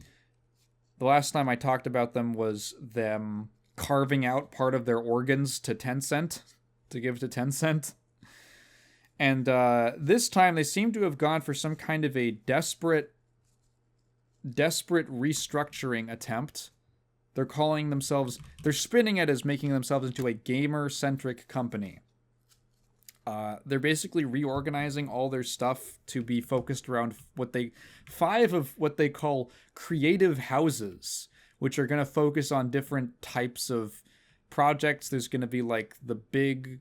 The last time I talked about them was them carving out part of their organs to Tencent, to give to Tencent. And this time they seem to have gone for some kind of a desperate restructuring attempt. They're spinning it as making themselves into a gamer-centric company. They're basically reorganizing all their stuff to be focused around five of what they call creative houses, which are going to focus on different types of projects. There's going to be like the big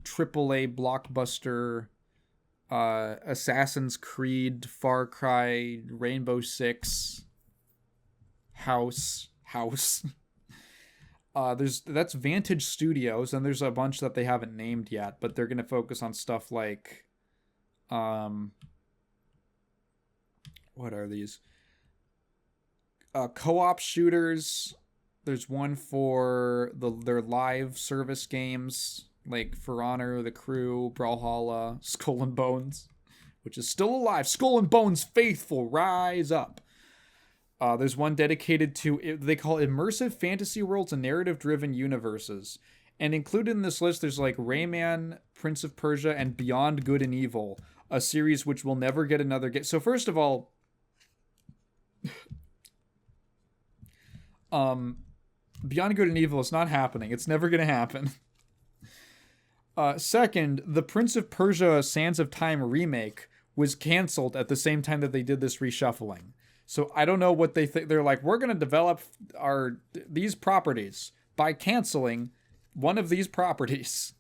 AAA blockbuster Assassin's Creed, Far Cry, Rainbow Six, House. That's Vantage Studios, and there's a bunch that they haven't named yet, but they're gonna focus on stuff like, what are these? Co-op shooters. There's one for their live service games, like For Honor, The Crew, Brawlhalla, Skull and Bones, which is still alive. Skull and Bones faithful, rise up. There's one dedicated to, they call immersive fantasy worlds and narrative-driven universes. And included in this list, there's like Rayman, Prince of Persia, and Beyond Good and Evil, a series which will never get another game. So first of all, Beyond Good and Evil is not happening. It's never going to happen. Second, the Prince of Persia Sands of Time remake was canceled at the same time that they did this reshuffling. So I don't know what they think. They're like, we're going to develop these properties by canceling one of these properties.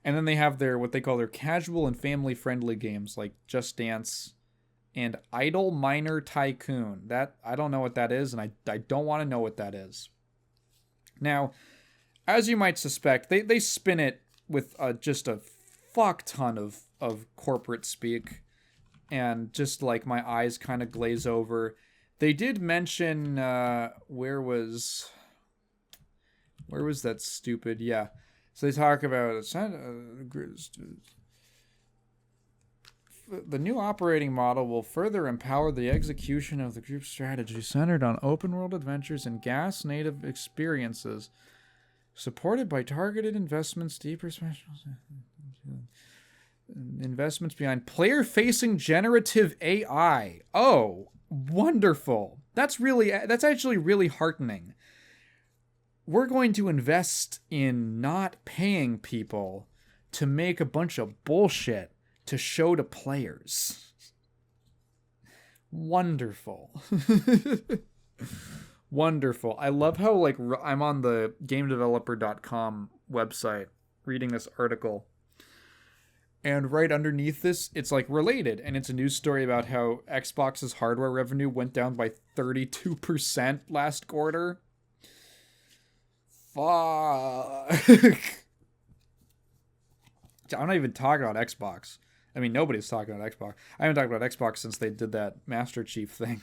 And then they have what they call their casual and family-friendly games like Just Dance and Idle Miner Tycoon. That I don't know what that is, and I don't want to know what that is. Now, as you might suspect, they spin it with just a fuck ton of corporate speak, and just like my eyes kind of glaze over. They did mention where was that stupid? Yeah, so they talk about the new operating model will further empower the execution of the group's strategy centered on open world adventures and gas native experiences, supported by targeted investments, deeper specials, investments behind player-facing generative AI. Oh, wonderful. That's actually really heartening. We're going to invest in not paying people to make a bunch of bullshit to show to players. Wonderful. Wonderful. I love how like I'm on the GameDeveloper.com website reading this article, and right underneath this, it's like related, and it's a news story about how Xbox's hardware revenue went down by 32% last quarter. Fuck. I'm not even talking about Xbox. I mean, nobody's talking about Xbox. I haven't talked about Xbox since they did that Master Chief thing.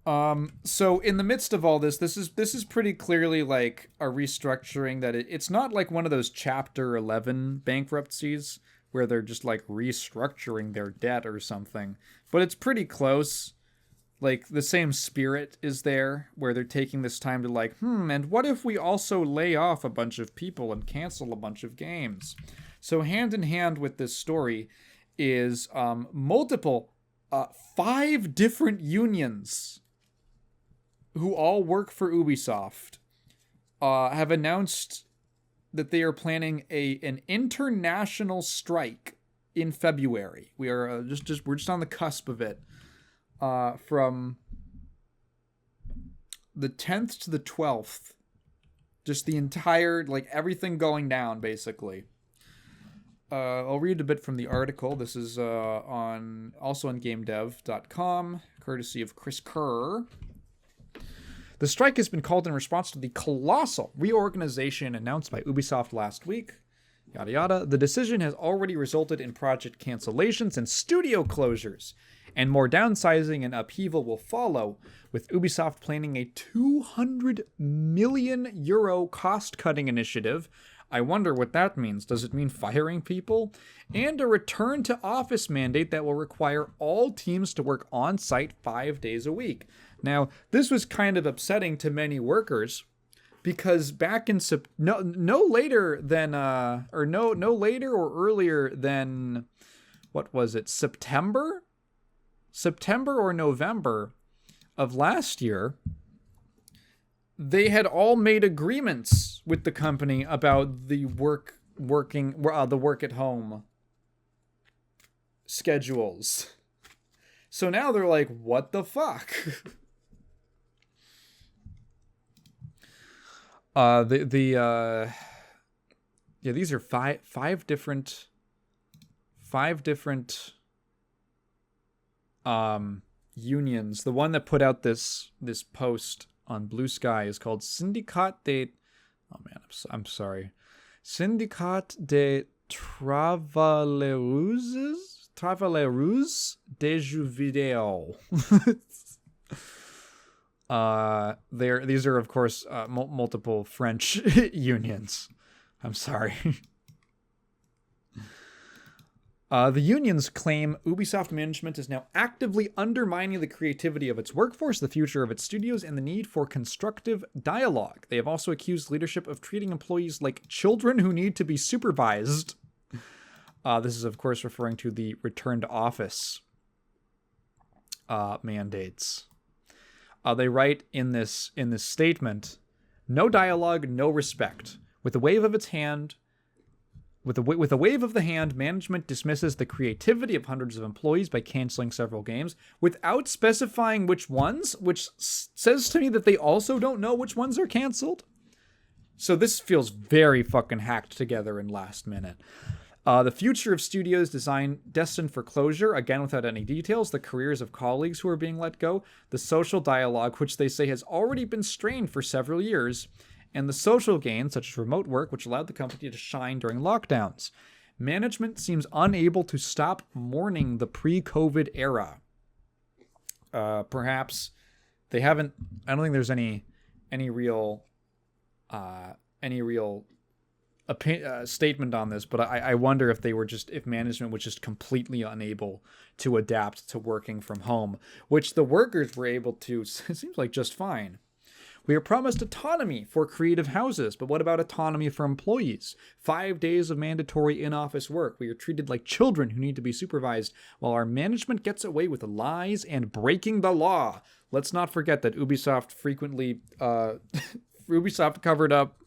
So in the midst of all this is pretty clearly like a restructuring that it's not like one of those Chapter 11 bankruptcies where they're just like restructuring their debt or something, but it's pretty close. Like the same spirit is there where they're taking this time to like, and what if we also lay off a bunch of people and cancel a bunch of games? So hand in hand with this story is multiple 5 different unions who all work for Ubisoft have announced that they are planning an international strike in February. We are we're just on the cusp of it. From the 10th to the 12th, just the entire, like everything going down basically. I'll read a bit from the article. This is also on GameDev.com, courtesy of Chris Kerr. The strike has been called in response to the colossal reorganization announced by Ubisoft last week. Yada yada. The decision has already resulted in project cancellations and studio closures, and more downsizing and upheaval will follow, with Ubisoft planning a €200 million cost-cutting initiative. I wonder what that means. Does it mean firing people? And a return-to-office mandate that will require all teams to work on-site 5 days a week. Now, this was kind of upsetting to many workers, because back in no later or earlier than, what was it, September or November of last year, they had all made agreements with the company about the work the work at home schedules. So now they're like, what the fuck? These are five different unions. The one that put out this post on Blue Sky is called Syndicat de... Oh man, I'm sorry. Syndicat de Travailleurs de Jeux Vidéo. These are of course multiple French unions. I'm sorry. The unions claim Ubisoft management is now actively undermining the creativity of its workforce, the future of its studios, and the need for constructive dialogue. They have also accused leadership of treating employees like children who need to be supervised. This is, of course, referring to the return to office mandates. They write in this statement, "No dialogue, no respect. With a wave of the hand, management dismisses the creativity of hundreds of employees by canceling several games without specifying which ones, which says to me that they also don't know which ones are canceled." So this feels very fucking hacked together in last minute. The future of studios destined for closure, again without any details, the careers of colleagues who are being let go, the social dialogue, which they say has already been strained for several years, and the social gains, such as remote work, which allowed the company to shine during lockdowns. Management seems unable to stop mourning the pre-COVID era. Perhaps they haven't... I don't think there's any real statement on this, but I wonder if if management was just completely unable to adapt to working from home, which the workers were able to, it seems like, just fine. We are promised autonomy for creative houses, but what about autonomy for employees? 5 days of mandatory in-office work. We are treated like children who need to be supervised, while our management gets away with lies and breaking the law. Let's not forget that Ubisoft frequently... Ubisoft covered up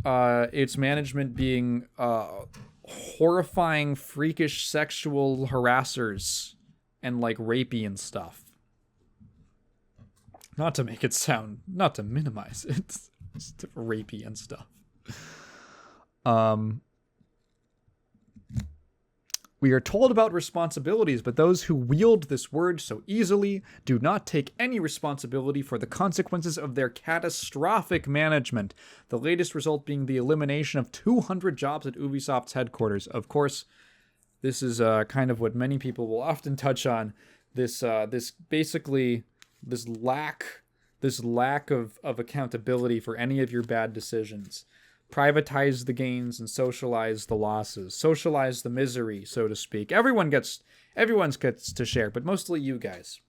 its management being horrifying, freakish sexual harassers and, like, rapey and stuff. Not to minimize it. It's rapey and stuff. We are told about responsibilities, but those who wield this word so easily do not take any responsibility for the consequences of their catastrophic management. The latest result being the elimination of 200 jobs at Ubisoft's headquarters. Of course, this is kind of what many people will often touch on. This lack of accountability for any of your bad decisions. Privatize the gains and socialize the losses. Socialize the misery, so to speak. Everyone gets to share, but mostly you guys.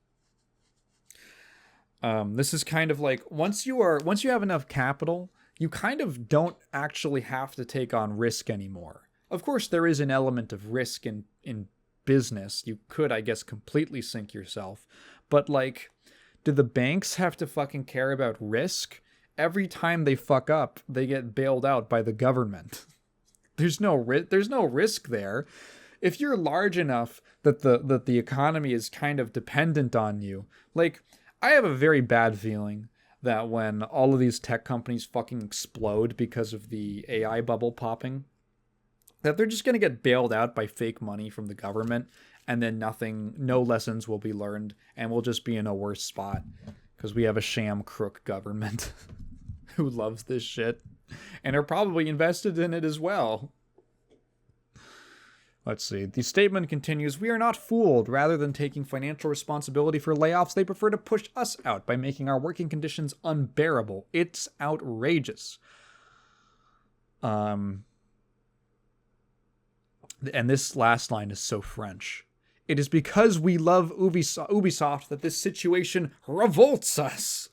This is kind of like once you have enough capital, you kind of don't actually have to take on risk anymore. Of course, there is an element of risk in business. You could, I guess, completely sink yourself, but like, do the banks have to fucking care about risk? Every time they fuck up, they get bailed out by the government. There's no risk there. If you're large enough that the economy is kind of dependent on you, like, I have a very bad feeling that when all of these tech companies fucking explode because of the AI bubble popping, that they're just gonna get bailed out by fake money from the government, and then no lessons will be learned, and we'll just be in a worse spot because we have a sham crook government who loves this shit and are probably invested in it as well. Let's see. The statement continues, "We are not fooled. Rather than taking financial responsibility for layoffs, they prefer to push us out by making our working conditions unbearable. It's outrageous." And this last line is so French. "It is because we love Ubisoft that this situation revolts us."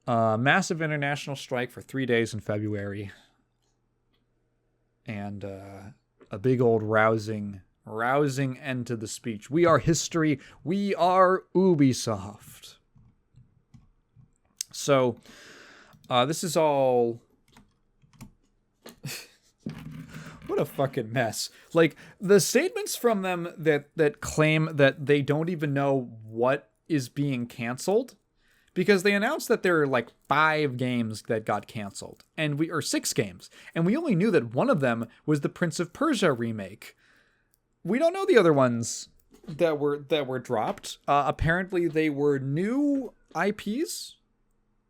Massive international strike for 3 days in February. And a big old rousing end to the speech. "We are history. We are Ubisoft." So this is all What a fucking mess. Like, the statements from them that claim that they don't even know what is being canceled, because they announced that there are like 5 games that got canceled, or 6 games, and we only knew that one of them was the Prince of Persia remake. We don't know the other ones that were dropped. Apparently they were new IPs.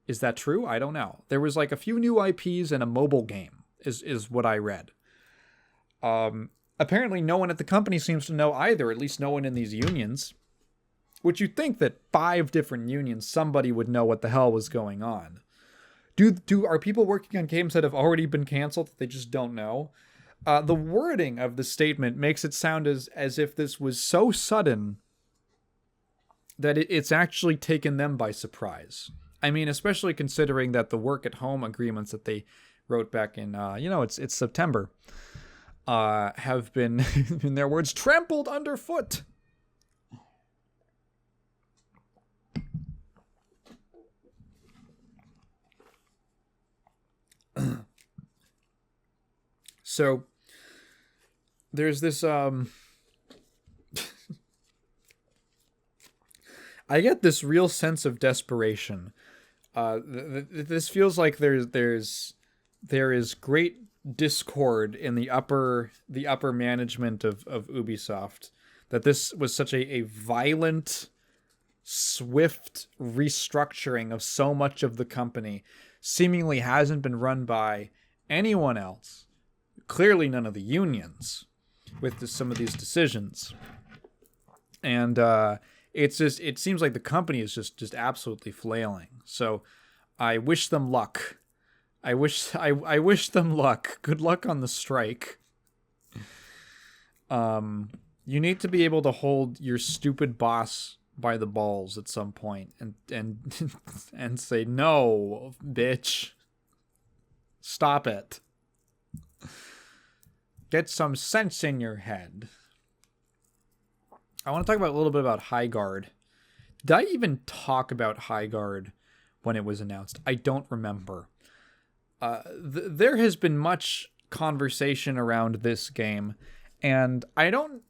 Is that true? I don't know. There was like a few new IPs and a mobile game is what I read. Apparently no one at the company seems to know either, at least no one in these unions. Which you'd think that 5 different unions, somebody would know what the hell was going on. Are people working on games that have already been canceled that they just don't know? The wording of the statement makes it sound as if this was so sudden that it's actually taken them by surprise. I mean, especially considering that the work at home agreements that they wrote back in, it's September, have been, in their words, trampled underfoot. So there's this I get this real sense of desperation. This feels like there is great discord in the upper management of Ubisoft, that this was such a violent, swift restructuring of so much of the company seemingly hasn't been run by anyone else. Clearly none of the unions with some of these decisions. And it seems like the company is just absolutely flailing. So I wish them luck. I wish them luck. Good luck on the strike. You need to be able to hold your stupid boss by the balls at some point and say, no, bitch. Stop it. Get some sense in your head. I want to talk a little bit about Highguard. Did I even talk about Highguard when it was announced? I don't remember. There has been much conversation around this game, and I don't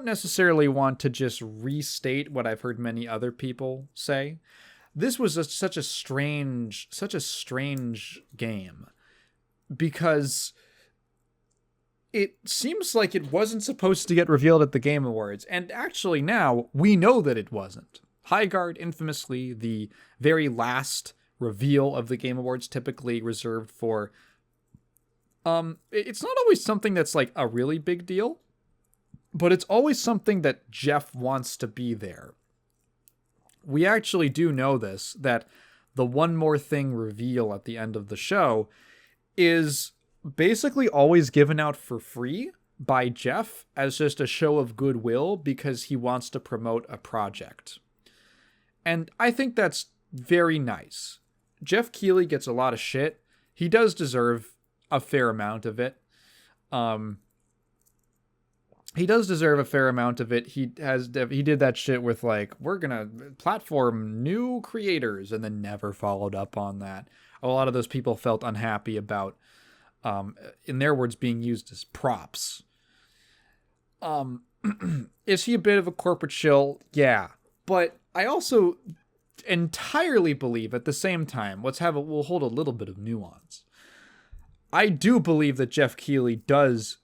necessarily want to just restate what I've heard many other people say. This was such a strange game, because it seems like it wasn't supposed to get revealed at the Game Awards, and actually now we know that it wasn't. Highguard, infamously the very last reveal of the Game Awards, typically reserved for it's not always something that's like a really big deal, but it's always something that Jeff wants to be there. We actually do know this, that the One More Thing reveal at the end of the show is basically always given out for free by Jeff as just a show of goodwill because he wants to promote a project. And I think that's very nice. Jeff Keighley gets a lot of shit. He does deserve a fair amount of it. He does deserve a fair amount of it. He did that shit with like, we're gonna platform new creators, and then never followed up on that. A lot of those people felt unhappy about, in their words, being used as props. Is he a bit of a corporate shill? Yeah. But I also entirely believe at the same time, we'll hold a little bit of nuance. I do believe that Jeff Keighley does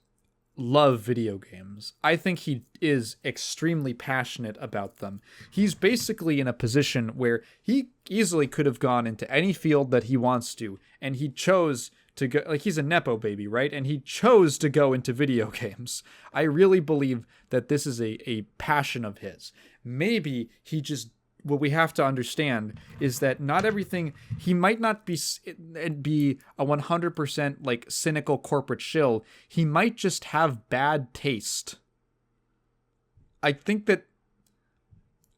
love video games. I think he is extremely passionate about them. He's basically in a position where he easily could have gone into any field that he wants to, and he chose to go, like, he's a Nepo baby, right? And he chose to go into video games. I really believe that this is a passion of his. Maybe he just, what we have to understand is that not everything, he might not be a 100% like cynical corporate shill. He might just have bad taste. I think that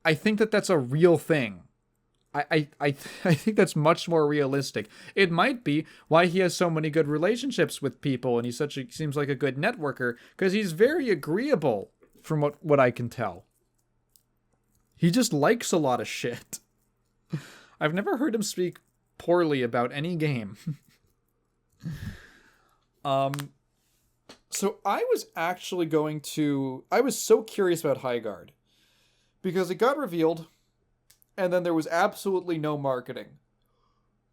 that's a real thing. I think that's much more realistic. It might be why he has so many good relationships with people, and seems like a good networker, because he's very agreeable from what I can tell. He just likes a lot of shit. I've never heard him speak poorly about any game. So I was actually I was so curious about Highguard because it got revealed and then there was absolutely no marketing.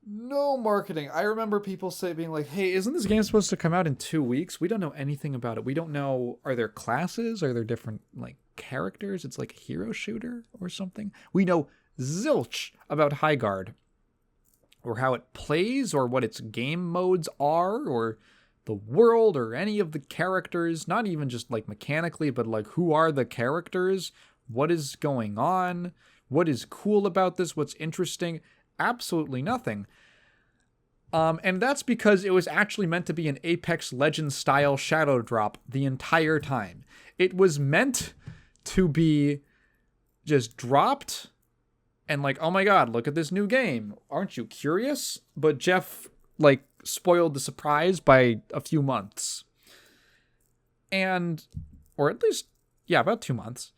No marketing. I remember people being like, "Hey, isn't this game supposed to come out in 2 weeks? We don't know anything about it. We don't know. Are there classes? Are there different like characters? It's like a hero shooter or something. We know zilch about Highguard, or how it plays, or what its game modes are, or the world, or any of the characters. Not even just like mechanically, but like who are the characters? What is going on? What is cool about this? What's interesting?" Absolutely nothing. And that's because it was actually meant to be an Apex Legends style shadow drop the entire time. It was meant to be just dropped and like, oh my god, look at this new game. Aren't you curious? But Jeff like spoiled the surprise by a few months. And, or at least, yeah, about 2 months,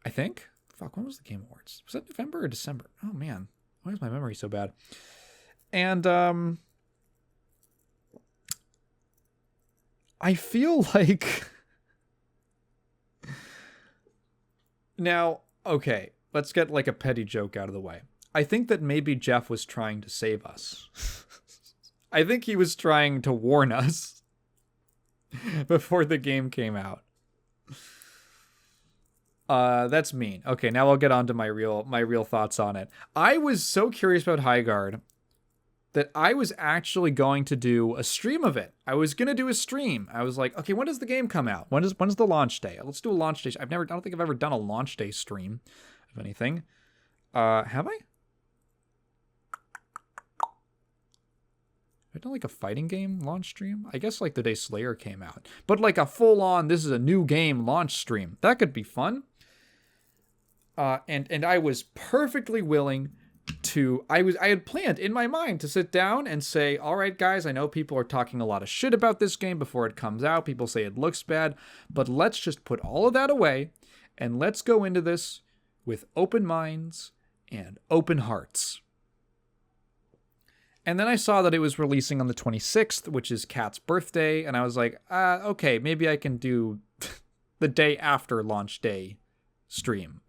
I think. Fuck, when was the Game Awards? Was that November or December? Oh man. Why is my memory so bad? And I feel like now, okay, let's get like a petty joke out of the way. I think that maybe Jeff was trying to save us. I think he was trying to warn us before the game came out. That's mean. Okay, now I'll get on to my real thoughts on it. I was so curious about Highguard that I was actually going to do a stream of it. I was gonna do a stream. I was like, okay, when does the game come out? When's the launch day? Let's do a launch day. I don't think I've ever done a launch day stream of anything. Have I? I've done like a fighting game launch stream? I guess like the day Slayer came out. But like a full-on, this is a new game launch stream. That could be fun. And I was perfectly willing to, I had planned in my mind to sit down and say, all right, guys, I know people are talking a lot of shit about this game before it comes out. People say it looks bad, but let's just put all of that away and let's go into this with open minds and open hearts. And then I saw that it was releasing on the 26th, which is Kat's birthday, and I was like, okay, maybe I can do the day after launch day stream.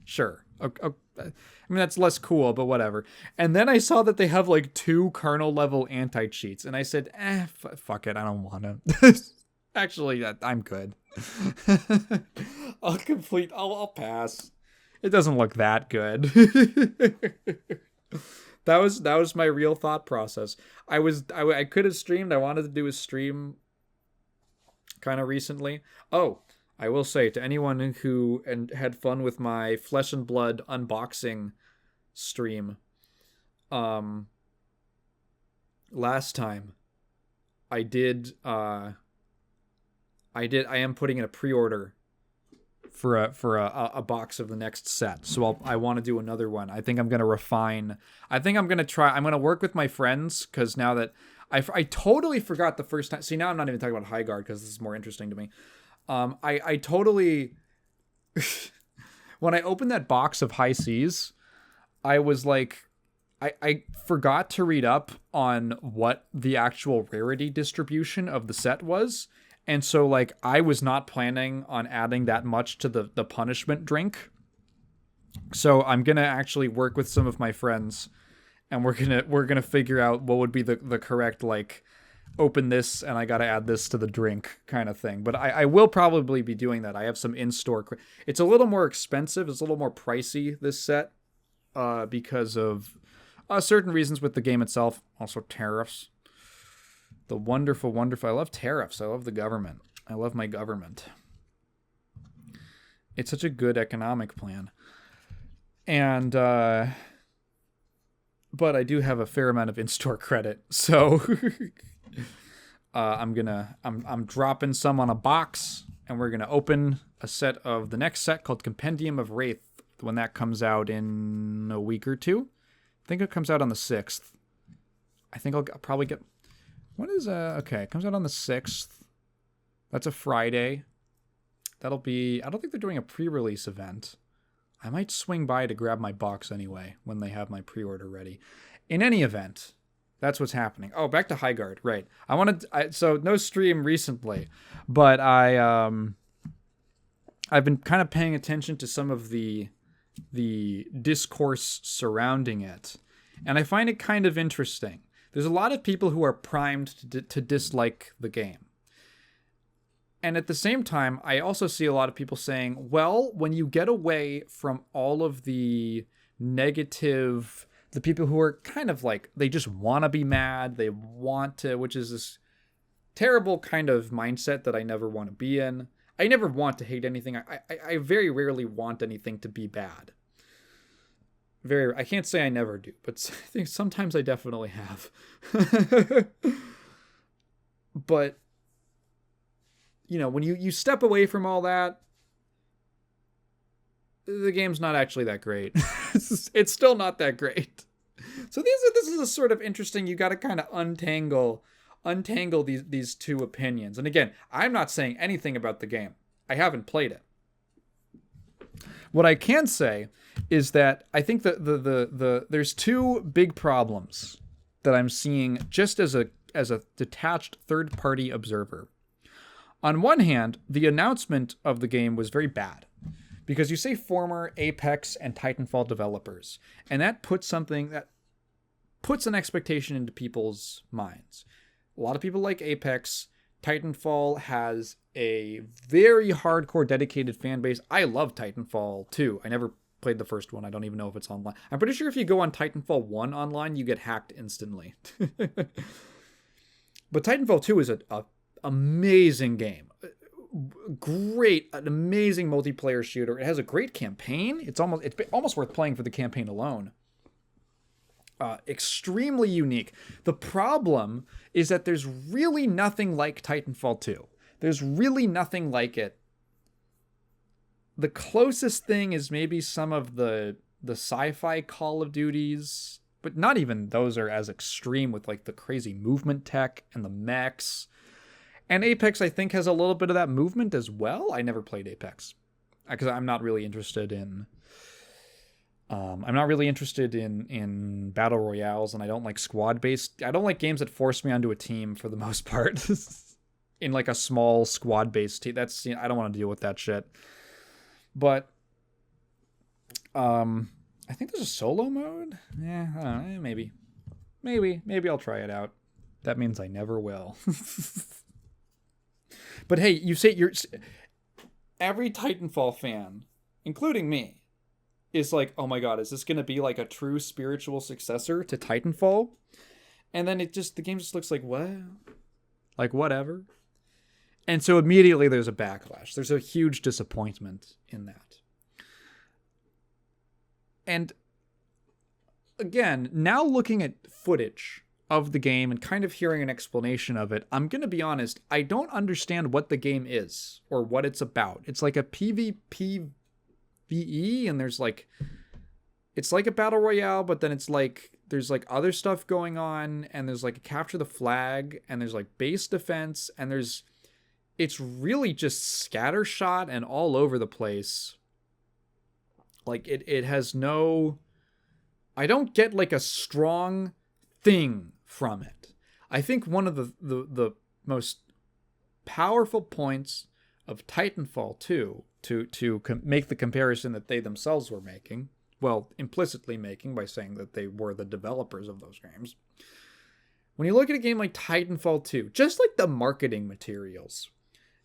Sure. Okay. I mean, that's less cool, but whatever. And then I saw that they have like 2 kernel level anti-cheats, and I said, fuck it, I don't want to. Actually, I'm good. I'll pass. It doesn't look that good. That was my real thought process. I could have streamed. I wanted to do a stream kind of recently. Oh, I will say to anyone who had fun with my Flesh and Blood unboxing stream, last time I am putting in a pre-order for a box of the next set. So I want to do another one. I think I'm going to refine. I'm going to work with my friends, because now that I totally forgot the first time. See, now I'm not even talking about Highguard because this is more interesting to me. I totally, when I opened that box of High Seas, I was like, I forgot to read up on what the actual rarity distribution of the set was. And so, like, I was not planning on adding that much to the punishment drink. So I'm going to actually work with some of my friends, and we're going to figure out what would be the correct, like, open this and I got to add this to the drink kind of thing. But I will probably be doing that. I have some in-store. It's a little more expensive. It's a little more pricey, this set, because of certain reasons with the game itself. Also tariffs. The wonderful, wonderful. I love tariffs. I love the government. I love my government. It's such a good economic plan. And, but I do have a fair amount of in-store credit. So, I'm dropping some on a box, and we're going to open a set of the next set called Compendium of Wraith when that comes out in a week or two. I think it comes out on the 6th. I think I'll probably get... What is okay, it comes out on the 6th. That's a Friday. That'll be... I don't think they're doing a pre-release event. I might swing by to grab my box anyway when they have my pre-order ready. In any event, That's what's happening. Oh, back to Highguard. Right. So no stream recently, but I've been kind of paying attention to some of the discourse surrounding it, and I find it kind of interesting. There's a lot of people who are primed to dislike the game. And at the same time, I also see a lot of people saying, well, when you get away from all of the negative, the people who are kind of like, they just want to be mad, they want to, which is this terrible kind of mindset that I never want to be in. I never want to hate anything. I very rarely want anything to be bad. I can't say I never do, but I think sometimes I definitely have. But, you know, when you step away from all that, the game's not actually that great. It's still not that great. So this is a sort of interesting, you got to kind of untangle these two opinions. And again, I'm not saying anything about the game. I haven't played it. What I can say is that I think that there's two big problems that I'm seeing just as a detached third-party observer. On one hand, the announcement of the game was very bad, because you say former Apex and Titanfall developers, and that puts an expectation into people's minds. A lot of people like Apex. Titanfall has a very hardcore, dedicated fan base. I love Titanfall 2. I never played the first one. I don't even know if it's online. I'm pretty sure if you go on Titanfall 1 online, you get hacked instantly. But Titanfall 2 is an amazing game. An amazing multiplayer shooter. It has a great campaign. It's almost worth playing for the campaign alone. Extremely unique. The problem is that there's really nothing like Titanfall 2. There's really nothing like it. The closest thing is maybe some of the sci-fi Call of Duties, but not even those are as extreme with like the crazy movement tech and the mechs. And Apex, I think, has a little bit of that movement as well. I never played Apex because I'm not really interested in battle royales, and I don't like squad-based. I don't like games that force me onto a team for the most part. In like a small squad-based team, I don't want to deal with that shit. But I think there's a solo mode. Yeah, I don't know, maybe I'll try it out. That means I never will. But hey, you say every Titanfall fan, including me, is like, oh my god, is this going to be like a true spiritual successor to Titanfall? And then the game just looks like, what? Like, whatever. And so immediately there's a backlash. There's a huge disappointment in that. And again, now looking at footage of the game and kind of hearing an explanation of it, I'm going to be honest, I don't understand what the game is or what it's about. It's like a PvP VE, and there's like, it's like a battle royale, but then it's like there's like other stuff going on, and there's like a capture the flag, and there's like base defense, and it's really just scattershot and all over the place. Like it has no, I don't get like a strong thing from it. I think one of the most powerful points of Titanfall 2 to make the comparison that they themselves were making, well, implicitly making by saying that they were the developers of those games. When you look at a game like Titanfall 2, just like the marketing materials,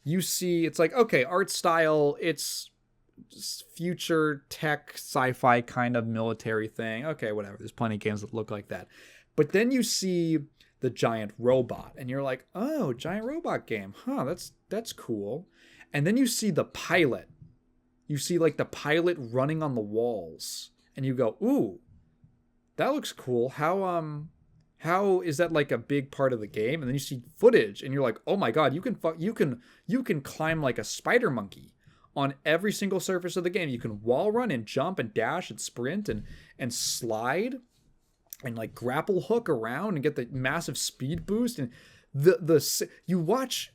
you see it's like, okay, art style, it's future tech sci-fi kind of military thing. Okay, whatever. There's plenty of games that look like that. But then you see the giant robot and you're like, oh, giant robot game. Huh, that's cool. And then you see the pilot. You see like the pilot running on the walls and you go, ooh, that looks cool. How is that like a big part of the game? And then you see footage and you're like, oh my god, you can climb like a spider monkey on every single surface of the game. You can wall run and jump and dash and sprint and slide and like grapple hook around and get the massive speed boost. And you watch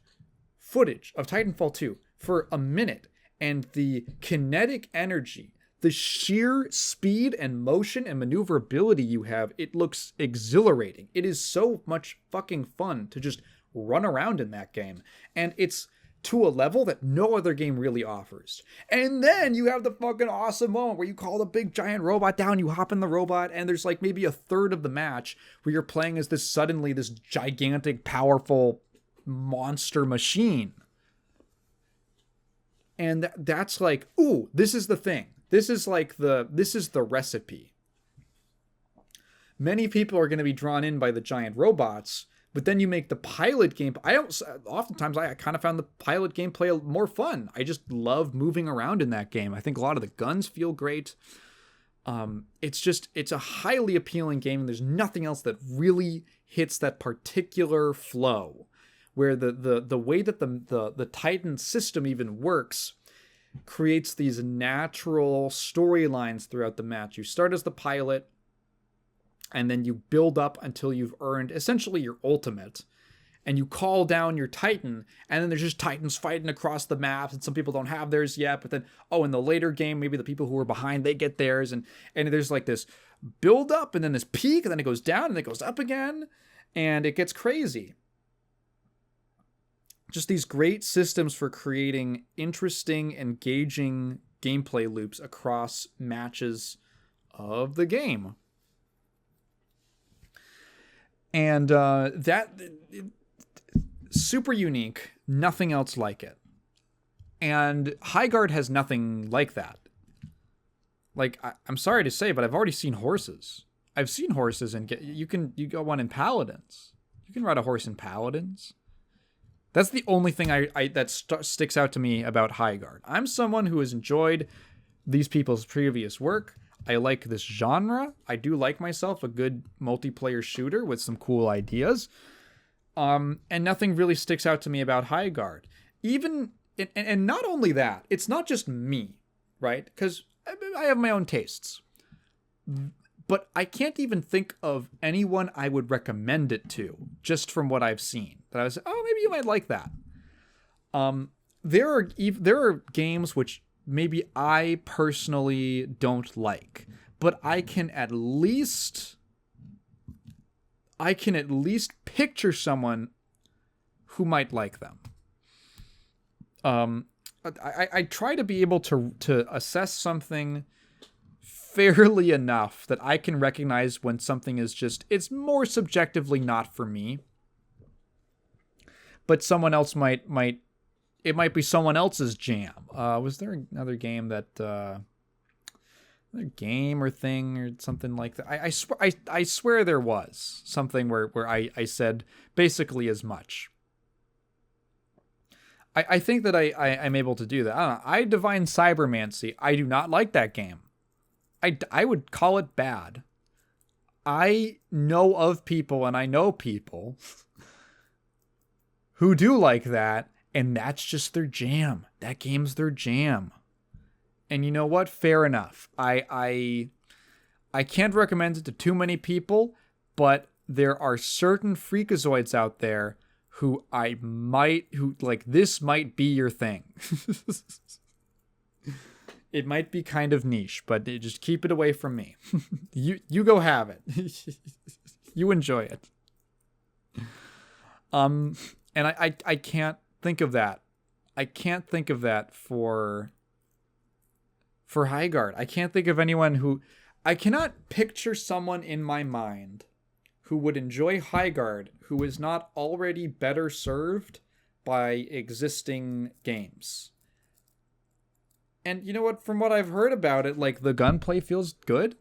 footage of Titanfall 2 for a minute, and the kinetic energy, the sheer speed and motion and maneuverability you have, it looks exhilarating. It is so much fucking fun to just run around in that game. And it's to a level that no other game really offers. And then you have the fucking awesome moment where you call the big giant robot down, you hop in the robot, and there's like maybe a third of the match where you're playing as this gigantic, powerful monster machine. And that's like, ooh, this is the thing. This is the recipe. Many people are going to be drawn in by the giant robots, but then you make the pilot game. Oftentimes I kind of found the pilot gameplay more fun. I just love moving around in that game. I think a lot of the guns feel great. It's a highly appealing game, and there's nothing else that really hits that particular flow, where the way that the Titan system even works creates these natural storylines throughout the match. You start as the pilot, and then you build up until you've earned essentially your ultimate, and you call down your Titan, and then there's just Titans fighting across the map, and some people don't have theirs yet, but then, in the later game, maybe the people who are behind, they get theirs, and there's like this build up, and then this peak, and then it goes down, and it goes up again, and it gets crazy. Just these great systems for creating interesting, engaging gameplay loops across matches of the game. And super unique, nothing else like it. And Highguard has nothing like that. Like, I'm sorry to say, but I've already seen horses. I've seen horses, and you go one in Paladins. You can ride a horse in Paladins. That's the only thing that sticks out to me about Highguard. I'm someone who has enjoyed these people's previous work. I like this genre. I do like myself a good multiplayer shooter with some cool ideas. And nothing really sticks out to me about Highguard. And not only that, it's not just me, right? Because I have my own tastes. But I can't even think of anyone I would recommend it to, just from what I've seen. That I was, maybe you might like that. There are games which maybe I personally don't like, but I can at least picture someone who might like them. I try to be able to assess something fairly enough that I can recognize when something is it's more subjectively not for me. But someone else might it might be someone else's jam. Was there another game that another game or thing or something like that? I swear there was something where I said basically as much. I think that I'm able to do that. I don't know. I Divine Cybermancy. I do not like that game. I would call it bad. I know of people, and I know people who do like that, and that's just their jam. That game's their jam. And you know what? Fair enough. I can't recommend it to too many people, but there are certain freakazoids out there who this might be your thing. It might be kind of niche, but just keep it away from me. You go have it. You enjoy it. And I can't think of that. I can't think of that for Highguard. I can't think of anyone I cannot picture someone in my mind who would enjoy Highguard who is not already better served by existing games. And you know what? From what I've heard about it, like, the gunplay feels good.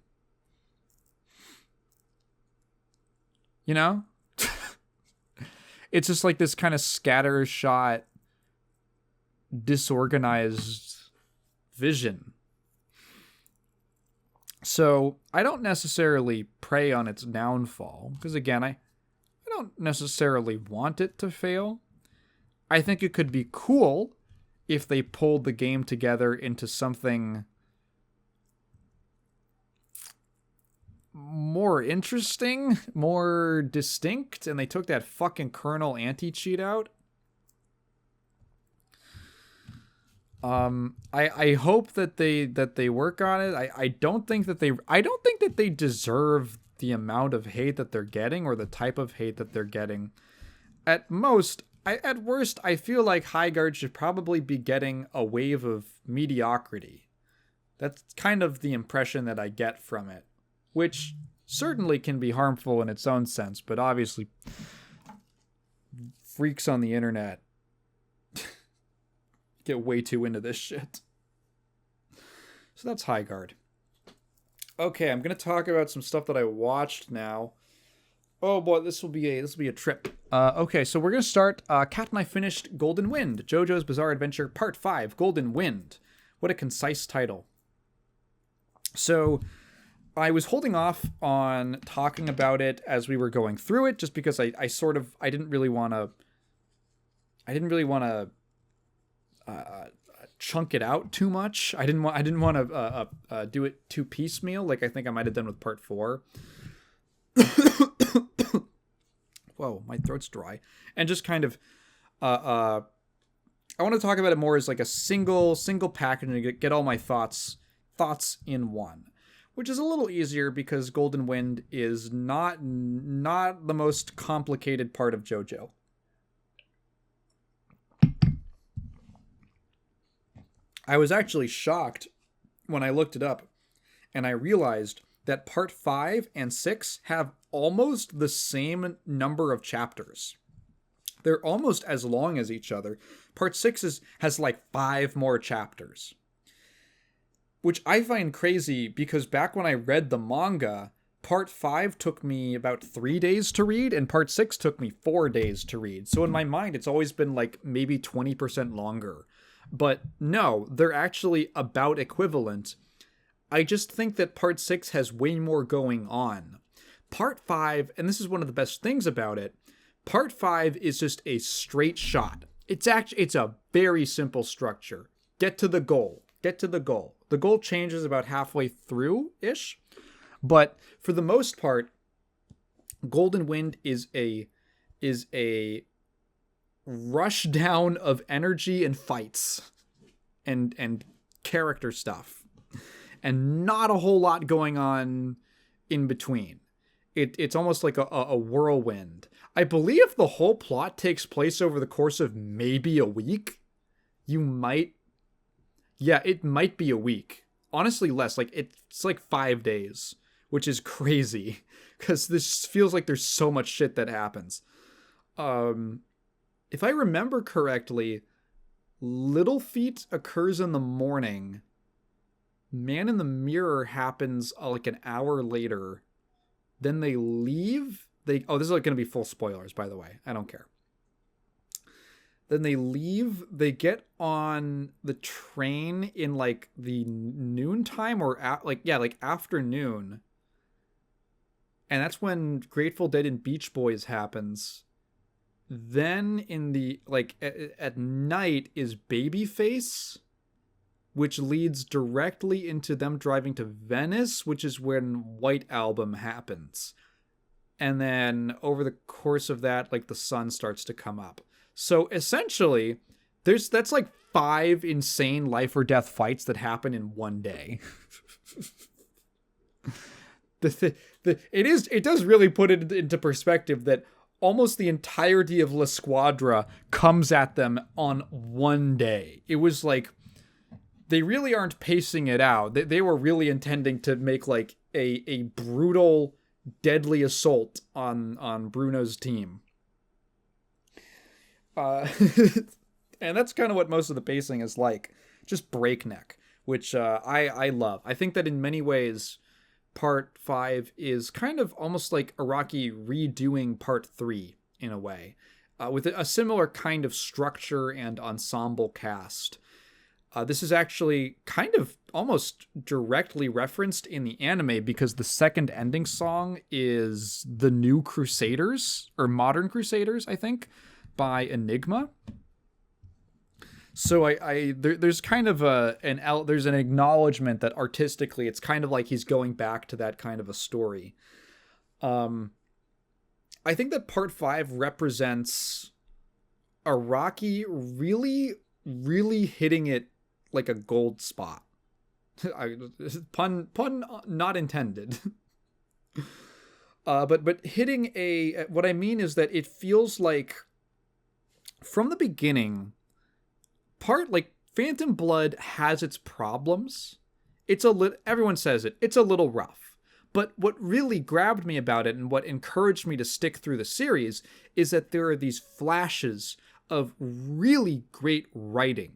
You know? It's just like this kind of scattershot, disorganized vision. So I don't necessarily prey on its downfall, because again, I don't necessarily want it to fail. I think it could be cool if they pulled the game together into something more interesting, more distinct, and they took that fucking kernel anti-cheat out. I hope that they work on it. I don't think that they deserve the amount of hate that they're getting or the type of hate that they're getting. At worst, I feel like Highguard should probably be getting a wave of mediocrity. That's kind of the impression that I get from it, which certainly can be harmful in its own sense, but obviously freaks on the internet get way too into this shit. So that's Highguard. Okay, I'm gonna talk about some stuff that I watched now. Oh boy, this will be a trip. Okay, so we're gonna start. Kat and I finished Golden Wind, JoJo's Bizarre Adventure Part 5, Golden Wind. What a concise title. So I was holding off on talking about it as we were going through it, just because I didn't really want to chunk it out too much. I didn't want to do it too piecemeal, like I think I might have done with Part 4. Whoa, my throat's dry. And just kind of, I want to talk about it more as like a single package and get all my thoughts in one, which is a little easier because Golden Wind is not the most complicated part of JoJo. I was actually shocked when I looked it up and I realized that Part 5 and 6 have almost the same number of chapters. They're almost as long as each other. Part 6 has like 5 more chapters, which I find crazy because back when I read the manga, Part 5 took me about 3 days to read and Part 6 took me 4 days to read. So in my mind, it's always been like maybe 20% longer. But no, they're actually about equivalent. I just think that Part 6 has way more going on. Part 5, and this is one of the best things about it, Part 5 is just a straight shot. It's a very simple structure. Get to the goal. The goal changes about halfway through-ish. But for the most part, Golden Wind is a rush down of energy and fights and character stuff and not a whole lot going on in between. It's almost like a whirlwind. I believe the whole plot takes place over the course of maybe a week. It might be a week. Honestly, less. Like it's like 5 days, which is crazy because this feels like there's so much shit that happens. If I remember correctly, Little Feet occurs in the morning. Man in the Mirror happens like an hour later. Then they leave. This is like going to be full spoilers, by the way. I don't care. Then they leave. They get on the train in like the noontime or like afternoon. And that's when Grateful Dead and Beach Boys happens. Then in the at night is Babyface, which leads directly into them driving to Venice, which is when White Album happens. And then over the course of that, like the sun starts to come up. So essentially, that's like 5 insane life or death fights that happen in one day. It does really put it into perspective that almost the entirety of La Squadra comes at them on one day. It was like, they really aren't pacing it out. They were really intending to make like a brutal, deadly assault on Bruno's team. And that's kind of what most of the pacing is like. Just breakneck, which I love. I think that in many ways, Part 5 is kind of almost like Araki redoing Part 3 in a way, with a similar kind of structure and ensemble cast. This is actually kind of almost directly referenced in the anime because the second ending song is The New Crusaders, or Modern Crusaders, I think, by Enigma. So there's kind of there's an acknowledgement that artistically it's kind of like he's going back to that kind of a story. I think that Part 5 represents Araki really, really hitting it like a gold spot. Pun not intended. But hitting what I mean is that it feels like from the beginning, Phantom Blood has its problems. Everyone says it's a little rough. But what really grabbed me about it and what encouraged me to stick through the series is that there are these flashes of really great writing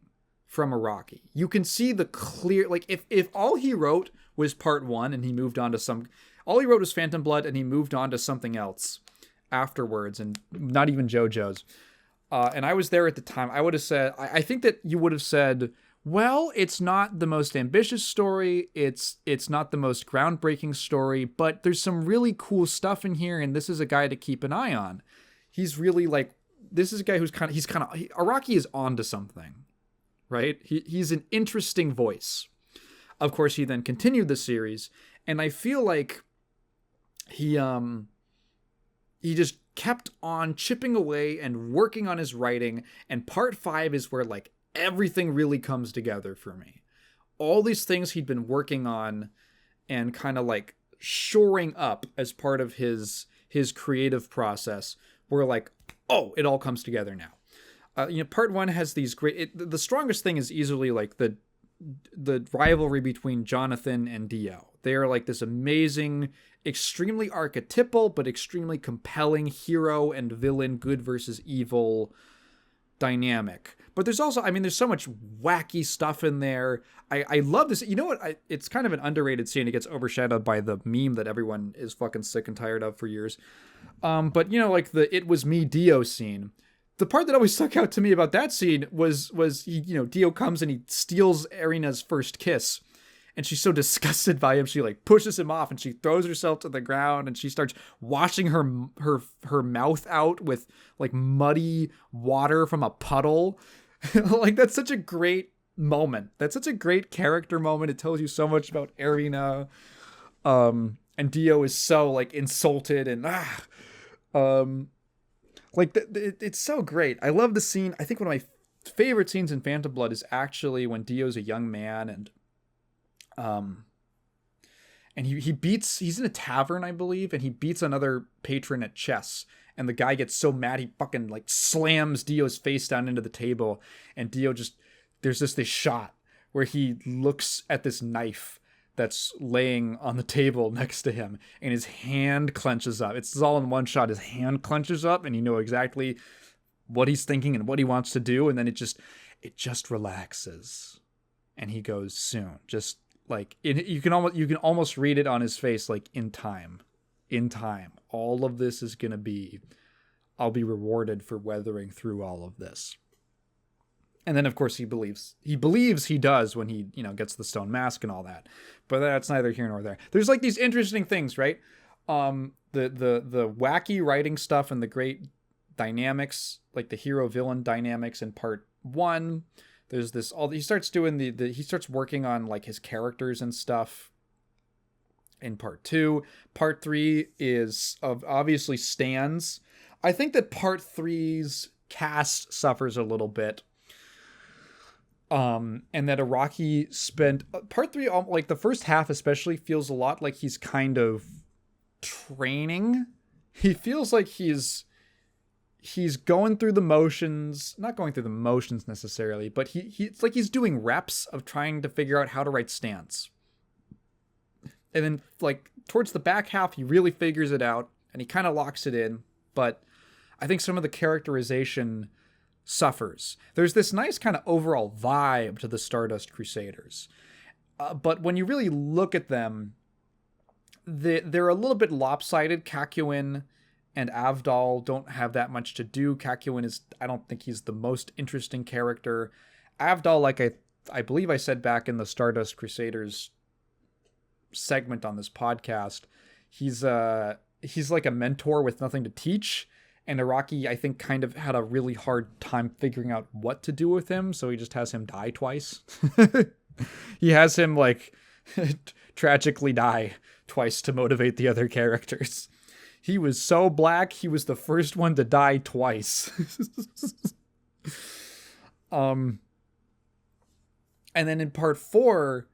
from Araki. You can see the clear, like if all he wrote was part 1 and he moved on to all he wrote was Phantom Blood and he moved on to something else afterwards, and not even JoJo's. And I was there at the time. I would have said, I think that you would have said, well, it's not the most ambitious story. It's not the most groundbreaking story, but there's some really cool stuff in here. And this is a guy to keep an eye on. He's really this is a guy Araki is onto something, right? He's an interesting voice. Of course, he then continued the series, and I feel like he just kept on chipping away and working on his writing, and part 5 is where everything really comes together for me. All these things he'd been working on and kind of shoring up as part of his creative process were oh, it all comes together now. Part 1 has these great... the strongest thing is easily the rivalry between Jonathan and Dio. They are this amazing, extremely archetypal, but extremely compelling hero and villain, good versus evil dynamic. But there's also, there's so much wacky stuff in there. I love this. You know what? It's kind of an underrated scene. It gets overshadowed by the meme that everyone is fucking sick and tired of for years. But the "It Was Me Dio" scene. The part that always stuck out to me about that scene was Dio comes and he steals Erina's first kiss, and she's so disgusted by him, she pushes him off and she throws herself to the ground and she starts washing her mouth out with muddy water from a puddle. That's such a great moment. That's such a great character moment. It tells you so much about Erina. And Dio is so insulted and it's so great. I love the scene. I think one of my favorite scenes in Phantom Blood is actually when Dio's a young man and he's in a tavern, I believe, and he beats another patron at chess. And the guy gets so mad, he fucking slams Dio's face down into the table. And Dio there's this shot where he looks at this knife that's laying on the table next to him, and his hand clenches up. It's all in one shot. His hand clenches up, and you know exactly what he's thinking and what he wants to do. And then it just relaxes, and he goes soon. Just you can almost read it on his face, in time, all of this is gonna be. I'll be rewarded for weathering through all of this. And then, of course, he believes he does when he, gets the stone mask and all that. But that's neither here nor there. There's these interesting things, right? The wacky writing stuff and the great dynamics, the hero villain dynamics in part 1. There's this he starts doing he starts working on his characters and stuff in part 2. Part 3 is obviously stands. I think that part 3's cast suffers a little bit. And that Araki spent part 3, the first half especially, feels a lot like he's kind of training. He feels like he's going through the motions, not going through the motions necessarily, but it's like he's doing reps of trying to figure out how to write stance. And then towards the back half, he really figures it out and he kind of locks it in. But I think some of the characterization suffers. There's this nice kind of overall vibe to the Stardust Crusaders. But when you really look at them, they're a little bit lopsided. Kakyoin and Avdol don't have that much to do. Kakyoin I don't think he's the most interesting character. Avdol, I believe I said back in the Stardust Crusaders segment on this podcast, he's like a mentor with nothing to teach. And Araki, I think, kind of had a really hard time figuring out what to do with him, so he just has him die twice. He has him, tragically die twice to motivate the other characters. He was so black, he was the first one to die twice. And And then in part 4,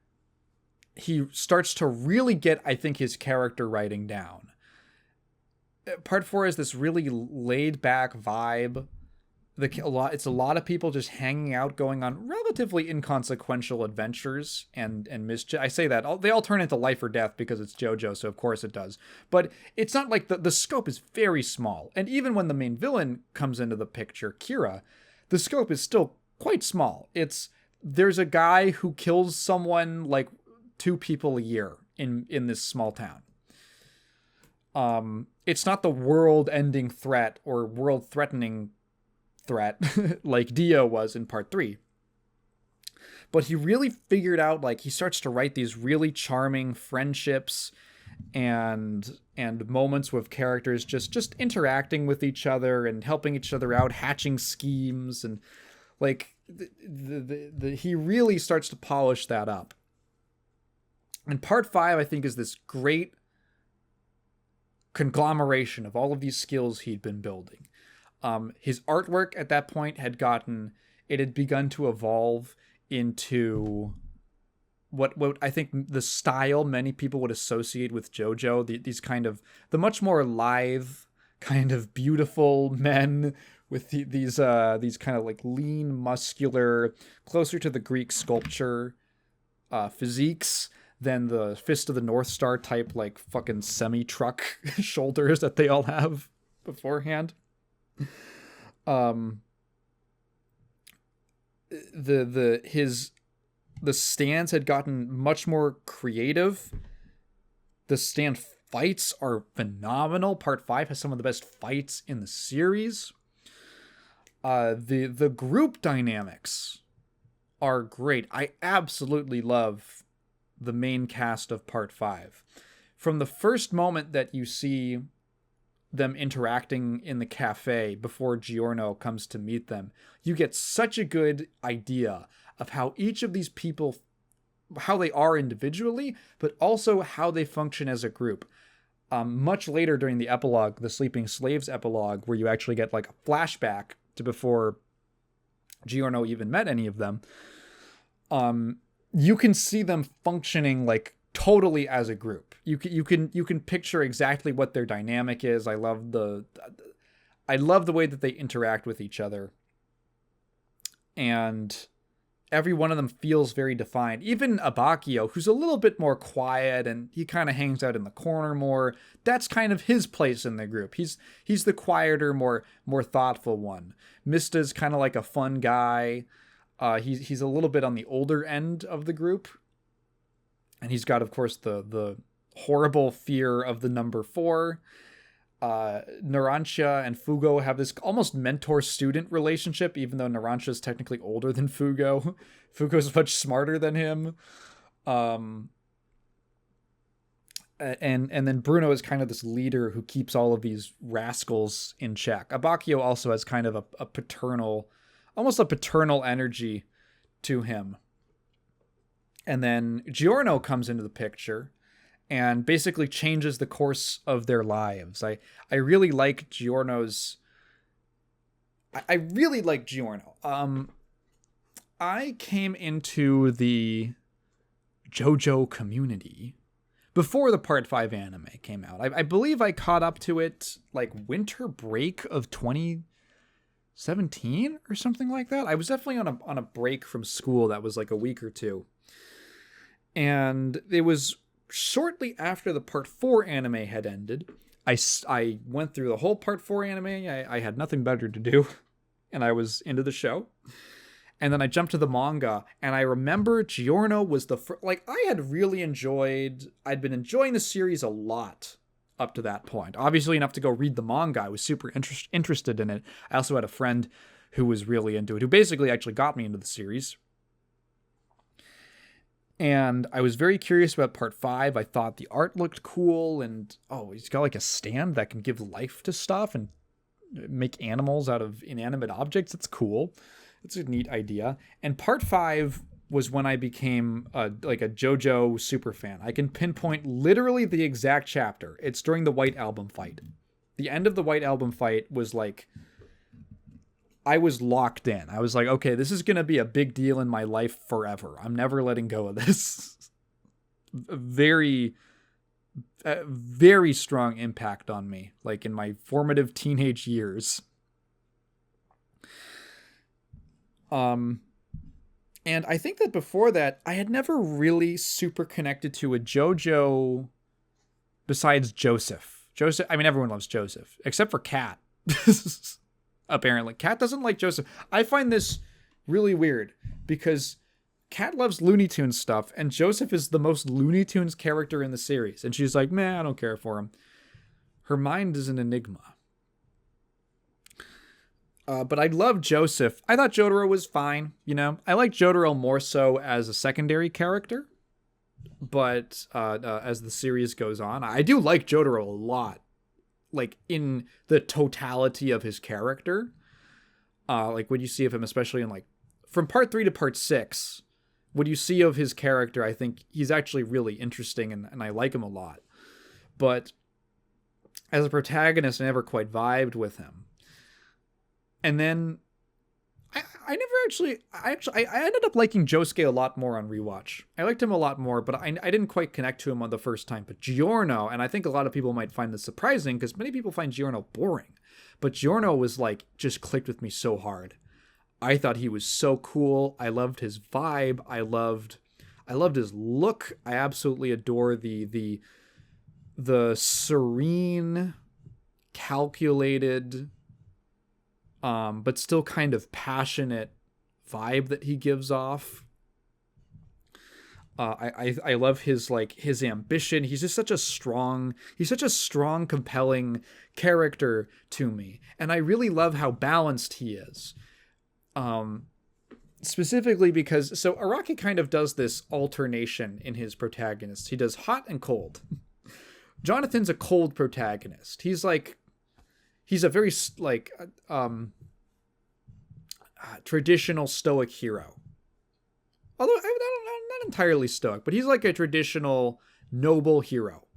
he starts to really get, I think, his character writing down. Part 4 is this really laid back vibe. It's a lot of people just hanging out, going on relatively inconsequential adventures and mischief. I say that they all turn into life or death because it's JoJo, so of course it does. But it's not like the scope is very small. And even when the main villain comes into the picture, Kira, the scope is still quite small. There's a guy who kills someone like 2 people a year in this small town. It's not the world-ending threat or world-threatening threat like Dio was in part 3. But he really figured out, like, he starts to write these really charming friendships and moments with characters just interacting with each other and helping each other out, hatching schemes, and like he really starts to polish that up. And part 5, I think, is this great conglomeration of all of these skills he'd been building. His artwork at that point had begun to evolve into what I think the style many people would associate with JoJo, these kind of, the much more lithe, kind of beautiful men with these kind of like lean, muscular, closer to the Greek sculpture physiques than the Fist of the North Star type, like fucking semi-truck shoulders that they all have beforehand. The stands had gotten much more creative. The stand fights are phenomenal. Part 5 has some of the best fights in the series. The group dynamics are great. I absolutely love the main cast of part 5. From the first moment that you see them interacting in the cafe before Giorno comes to meet them, you get such a good idea of how each of these people, how they are individually, but also how they function as a group. Much later during the epilogue, the Sleeping Slaves epilogue, where you actually get like a flashback to before Giorno even met any of them, you can see them functioning like totally as a group. You can picture exactly what their dynamic is. I love the way that they interact with each other, and every one of them feels very defined. Even Abacchio, who's a little bit more quiet and he kind of hangs out in the corner more, that's kind of his place in the group. He's the quieter, more thoughtful one. Mista's kind of like a fun guy. He's a little bit on the older end of the group. And he's got, of course, the horrible fear of the number 4. Narancia and Fugo have this almost mentor-student relationship, even though Narancia is technically older than Fugo. Fugo's much smarter than him. And then Bruno is kind of this leader who keeps all of these rascals in check. Abacchio also has kind of a paternal, almost a paternal energy to him. And then Giorno comes into the picture and basically changes the course of their lives. I really like Giorno's... I really like Giorno. I came into the JoJo community before the Part 5 anime came out. I believe I caught up to it like winter break of 2017 or something like that. I was definitely on a break from school that was like a week or two. And it was shortly after the Part 4 anime had ended. I went through the whole Part 4 anime. I had nothing better to do, and I was into the show. And then I jumped to the manga, and I remember Giorno was the first... Like, I'd been enjoying the series a lot up to that point. Obviously enough to go read the manga. I was super interested in it. I also had a friend who was really into it, who basically actually got me into the series. And I was very curious about Part 5. I thought the art looked cool, and he's got like a stand that can give life to stuff and make animals out of inanimate objects. It's cool. It's a neat idea. And Part 5 was when I became a JoJo super fan. I can pinpoint literally the exact chapter. It's during the White Album fight. The end of the White Album fight was like I was locked in. I was like, okay, this is going to be a big deal in my life forever. I'm never letting go of this. Very, very strong impact on me, like in my formative teenage years. And I think that before that, I had never really super connected to a JoJo besides Joseph. Joseph, I mean, everyone loves Joseph, except for Kat. Apparently. Kat doesn't like Joseph. I find this really weird because Kat loves Looney Tunes stuff, and Joseph is the most Looney Tunes character in the series. And she's like, man, I don't care for him. Her mind is an enigma. But I love Joseph. I thought Jotaro was fine, you know? I like Jotaro more so as a secondary character. But as the series goes on, I do like Jotaro a lot. Like, in the totality of his character. Like, what you see of him, especially in, like, from part 3 to part 6, what you see of his character, I think he's actually really interesting, and I like him a lot. But as a protagonist, I never quite vibed with him. And then I ended up liking Josuke a lot more on rewatch. I liked him a lot more, but I didn't quite connect to him on the first time. But Giorno, and I think a lot of people might find this surprising because many people find Giorno boring. But Giorno was like, just clicked with me so hard. I thought he was so cool. I loved his vibe. I loved his look. I absolutely adore the serene, calculated, but still kind of passionate vibe that he gives off. I love his ambition. He's just such a strong, compelling character to me. And I really love how balanced he is. Specifically because, so Araki kind of does this alternation in his protagonists. He does hot and cold. Jonathan's a cold protagonist. He's a very traditional stoic hero. Although not entirely stoic, but he's like a traditional noble hero.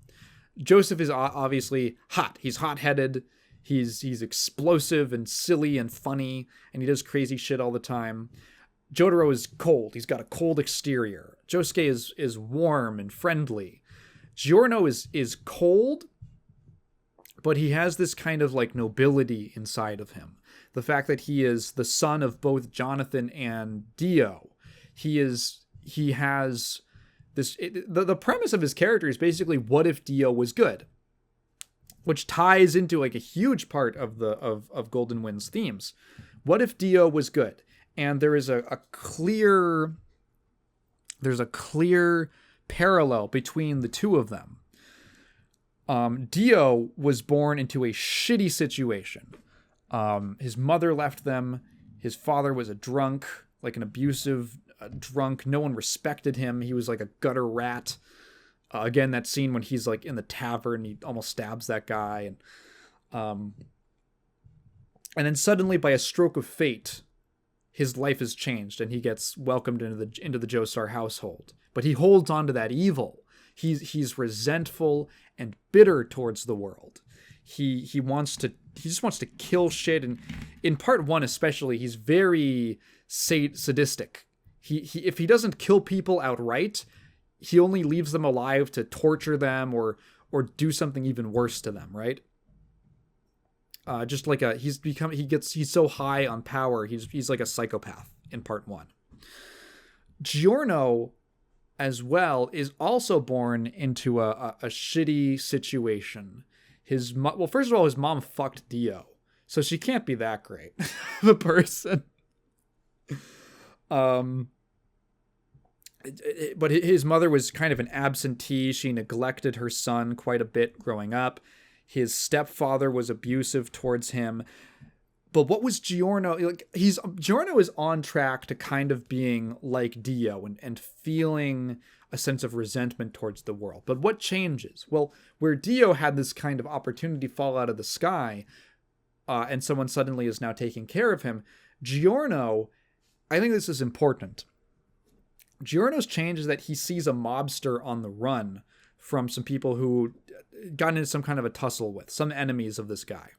Joseph is obviously hot. He's hot-headed. He's explosive and silly and funny, and he does crazy shit all the time. Jotaro is cold. He's got a cold exterior. Josuke is warm and friendly. Giorno is cold, but he has this kind of like nobility inside of him. The fact that he is the son of both Jonathan and Dio. He has this, the premise of his character is basically, what if Dio was good? Which ties into like a huge part of Golden Wind's themes. What if Dio was good? And there is a clear parallel between the two of them. Dio was born into a shitty situation. His mother left them. His father was a drunk, like an abusive drunk. No one respected him. He was like a gutter rat. Again, that scene when he's like in the tavern, he almost stabs that guy. And then suddenly, by a stroke of fate, his life is changed and he gets welcomed into the Joestar household. But he holds on to that evil. He's resentful and bitter towards the world. He just wants to kill shit. And in part 1 especially, he's very sadistic. If he doesn't kill people outright, he only leaves them alive to torture them or do something even worse to them, right? Just like he's so high on power, he's like a psychopath in part 1. Giorno, as well, is also born into a shitty situation. Well, first of all, his mom fucked Dio, so she can't be that great of a person. But his mother was kind of an absentee. She neglected her son quite a bit growing up. His stepfather was abusive towards him. But what was Giorno? Giorno is on track to kind of being like Dio and feeling a sense of resentment towards the world. But what changes? Well, where Dio had this kind of opportunity fall out of the sky, and someone suddenly is now taking care of him, Giorno, I think this is important. Giorno's change is that he sees a mobster on the run from some people who got into some kind of a tussle with, some enemies of this guy.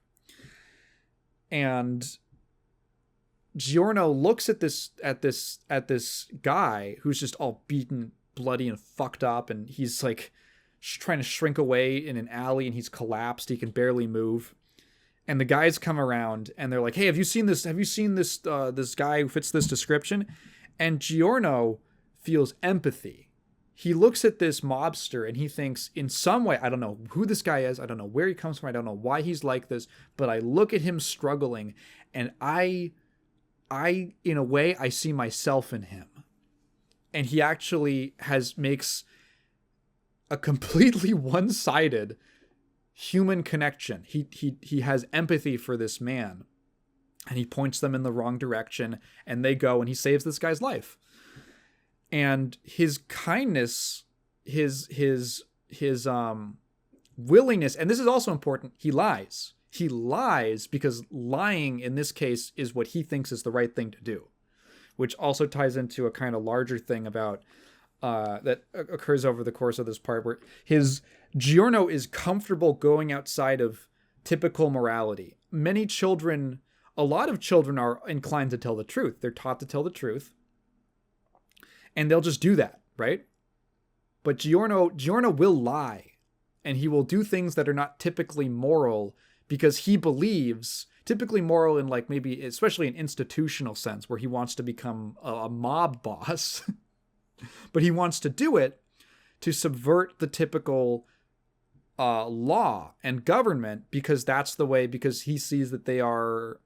And Giorno looks at this guy who's just all beaten, bloody, and fucked up, and he's like trying to shrink away in an alley, and he's collapsed. He can barely move. And the guys come around, and they're like, "Hey, have you seen this? Have you seen this this guy who fits this description?" And Giorno feels empathy. He looks at this mobster, and he thinks, in some way, I don't know who this guy is, I don't know where he comes from, I don't know why he's like this, but I look at him struggling, and I in a way, I see myself in him. And he actually makes a completely one-sided human connection. He has empathy for this man, and he points them in the wrong direction, and they go, and he saves this guy's life. And his kindness, his willingness, and this is also important, he lies. He lies because lying in this case is what he thinks is the right thing to do, which also ties into a kind of larger thing about that occurs over the course of this part, where Giorno is comfortable going outside of typical morality. A lot of children are inclined to tell the truth. They're taught to tell the truth, and they'll just do that, right? But Giorno will lie, and he will do things that are not typically moral, because he believes, typically moral in like maybe, especially an institutional sense, where he wants to become a mob boss, but he wants to do it to subvert the typical law and government, because that's the way, because he sees that they are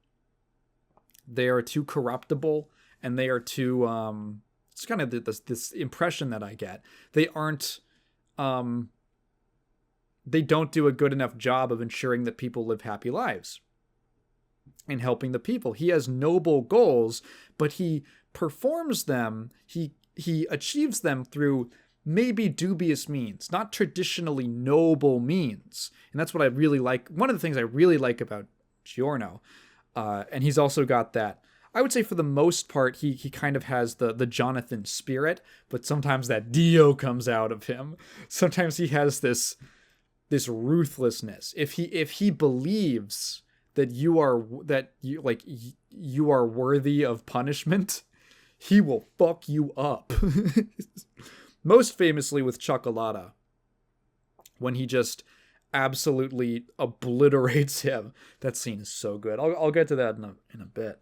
too corruptible, and they are too, it's kind of this impression that I get. They aren't, they don't do a good enough job of ensuring that people live happy lives and helping the people. He has noble goals, but he performs them. He achieves them through maybe dubious means, not traditionally noble means. And that's what I really like. One of the things I really like about Giorno, and he's also got that, I would say for the most part, he kind of has the Jonathan spirit, but sometimes that Dio comes out of him. Sometimes he has this ruthlessness. If he believes that you are worthy of punishment, he will fuck you up. Most famously with Chocolata, when he just absolutely obliterates him. That scene is so good. I'll get to that in a bit.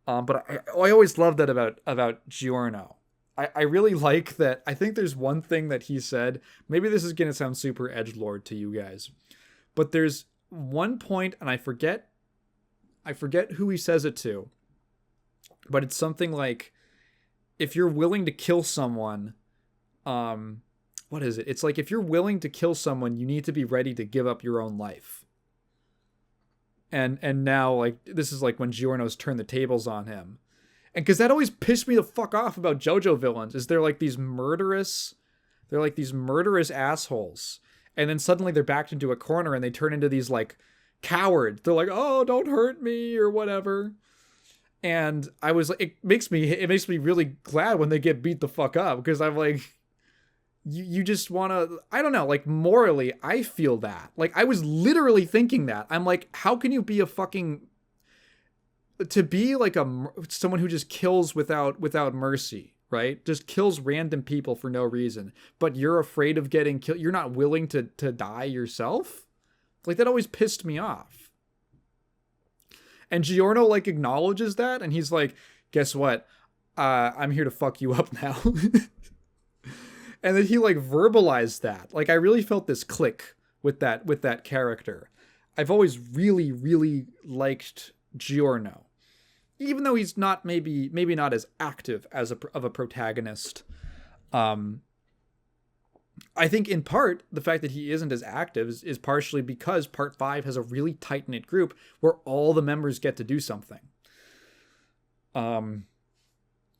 But I always love that about Giorno. I really like that. I think there's one thing that he said. Maybe this is going to sound super edgelord to you guys, but there's one point, and I forget who he says it to, but it's something like, if you're willing to kill someone, what is it? It's like, if you're willing to kill someone, you need to be ready to give up your own life. And now, like, this is like when Giorno's turned the tables on him. And because that always pissed me the fuck off about JoJo villains, is they're like these murderous assholes. And then suddenly they're backed into a corner and they turn into these like cowards. They're like, oh, don't hurt me or whatever. And I was like, it makes me really glad when they get beat the fuck up, because I'm like, you just want to, I don't know, like morally, I feel that. Like, I was literally thinking that. I'm like, how can you be to be like someone who just kills without mercy, right? Just kills random people for no reason, but you're afraid of getting killed. You're not willing to die yourself. Like, that always pissed me off. And Giorno like acknowledges that, and he's like, guess what? I'm here to fuck you up now. And then he like verbalized that. Like, I really felt this click with that character. I've always really, really liked Giorno, even though he's not maybe not as active as of a protagonist. I think in part the fact that he isn't as active is partially because Part 5 has a really tight-knit group where all the members get to do something.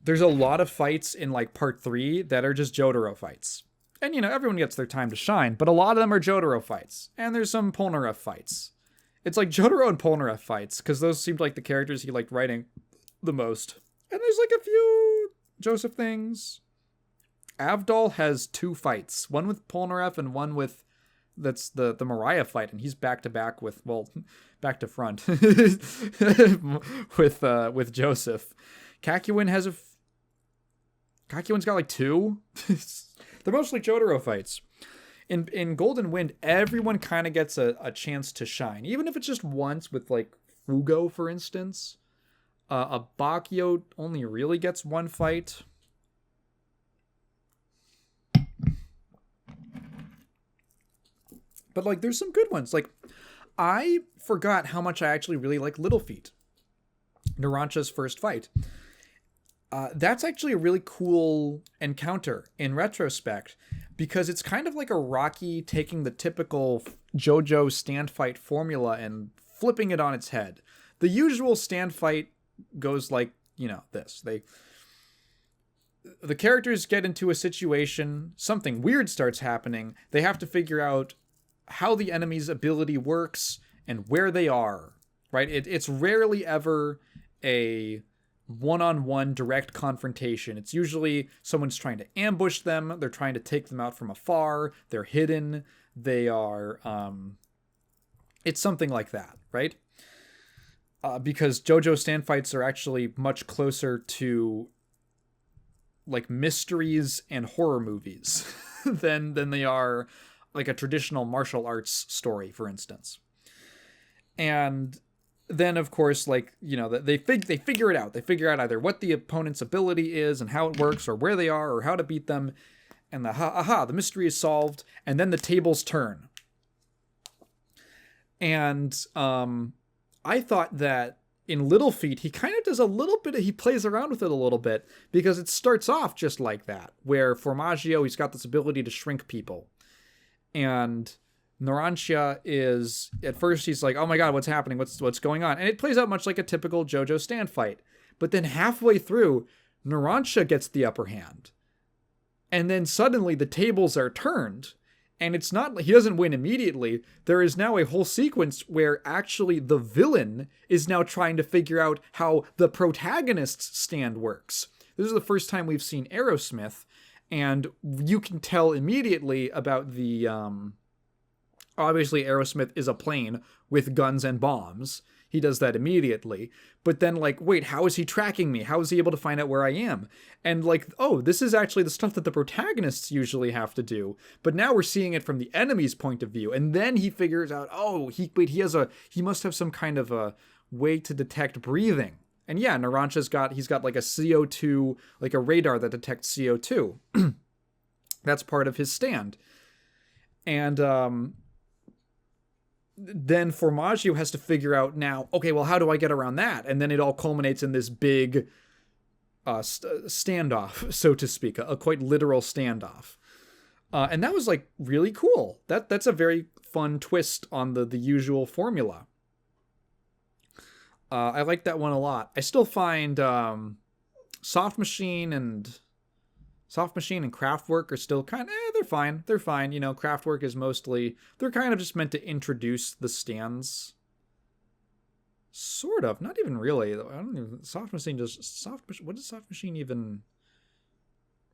There's a lot of fights in like Part 3 that are just Jotaro fights. And, you know, everyone gets their time to shine, but a lot of them are Jotaro fights. And there's some Polnareff fights. It's like Jotaro and Polnareff fights, because those seemed like the characters he liked writing the most. And there's like a few Joseph things. Avdol has 2 fights. One with Polnareff and one with that's the Mariah fight, and he's back to back with, well, back to front with Joseph. Kakuin's got like 2. They're mostly Jotaro fights. In Golden Wind, everyone kind of gets a chance to shine, even if it's just once with like Fugo, for instance. A Bakio only really gets 1 fight. But like, there's some good ones. Like, I forgot how much I actually really like Little Feet, Narancia's first fight. That's actually a really cool encounter in retrospect, because it's kind of like a Rocky taking the typical JoJo stand fight formula and flipping it on its head. The usual stand fight goes like, this. The characters get into a situation, something weird starts happening, they have to figure out how the enemy's ability works and where they are, right? It's rarely ever a one-on-one direct confrontation. It's usually someone's trying to ambush them, they're trying to take them out from afar, they're hidden, they are it's something like that, right? Because JoJo stand fights are actually much closer to like mysteries and horror movies than they are like a traditional martial arts story, for instance. And then, of course, like, they figure it out. They figure out either what the opponent's ability is and how it works, or where they are, or how to beat them. And the mystery is solved. And then the tables turn. And I thought that in Little Feet, he kind of does he plays around with it a little bit, because it starts off just like that, where Formaggio, he's got this ability to shrink people. And Narancia is, at first he's like, oh my god, what's happening? What's going on? And it plays out much like a typical JoJo stand fight. But then halfway through, Narancia gets the upper hand. And then suddenly the tables are turned. And it's not like he doesn't win immediately. There is now a whole sequence where actually the villain is now trying to figure out how the protagonist's stand works. This is the first time we've seen Aerosmith. And you can tell immediately about the obviously Aerosmith is a plane with guns and bombs. He does that immediately. But then, like, wait, how is he tracking me? How is he able to find out where I am? And like, oh, this is actually the stuff that the protagonists usually have to do. But now we're seeing it from the enemy's point of view. And then he figures out, oh, he must have some kind of a way to detect breathing. And yeah, Narancia's got like a CO2, like a radar that detects CO2. That's part of his stand. And then Formaggio has to figure out now, okay, well, how do I get around that? And then it all culminates in this big standoff, so to speak, a quite literal standoff. And that was like really cool. That's a very fun twist on the usual formula. I like that one a lot. I still find Soft Machine and Kraftwerk are still kind of, they're fine. They're fine. Kraftwerk is mostly, they're kind of just meant to introduce the stands. Sort of. Not even really. What does Soft Machine even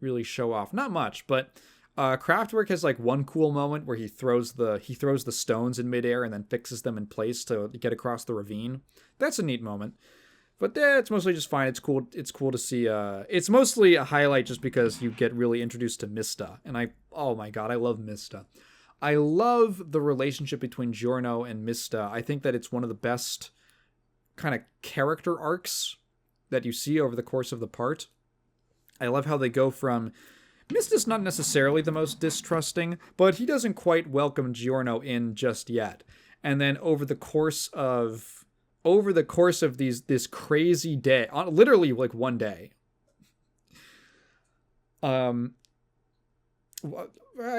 really show off? Not much, but Kraftwerk has like one cool moment where he throws the stones in midair and then fixes them in place to get across the ravine. That's a neat moment. But it's mostly just fine. It's cool. It's cool to see. It's mostly a highlight just because you get really introduced to Mista. And oh my god, I love Mista. I love the relationship between Giorno and Mista. I think that it's one of the best kind of character arcs that you see over the course of the part. I love how they go from, Mista's not necessarily the most distrusting, but he doesn't quite welcome Giorno in just yet. And then over the course of this crazy day, literally like one day, I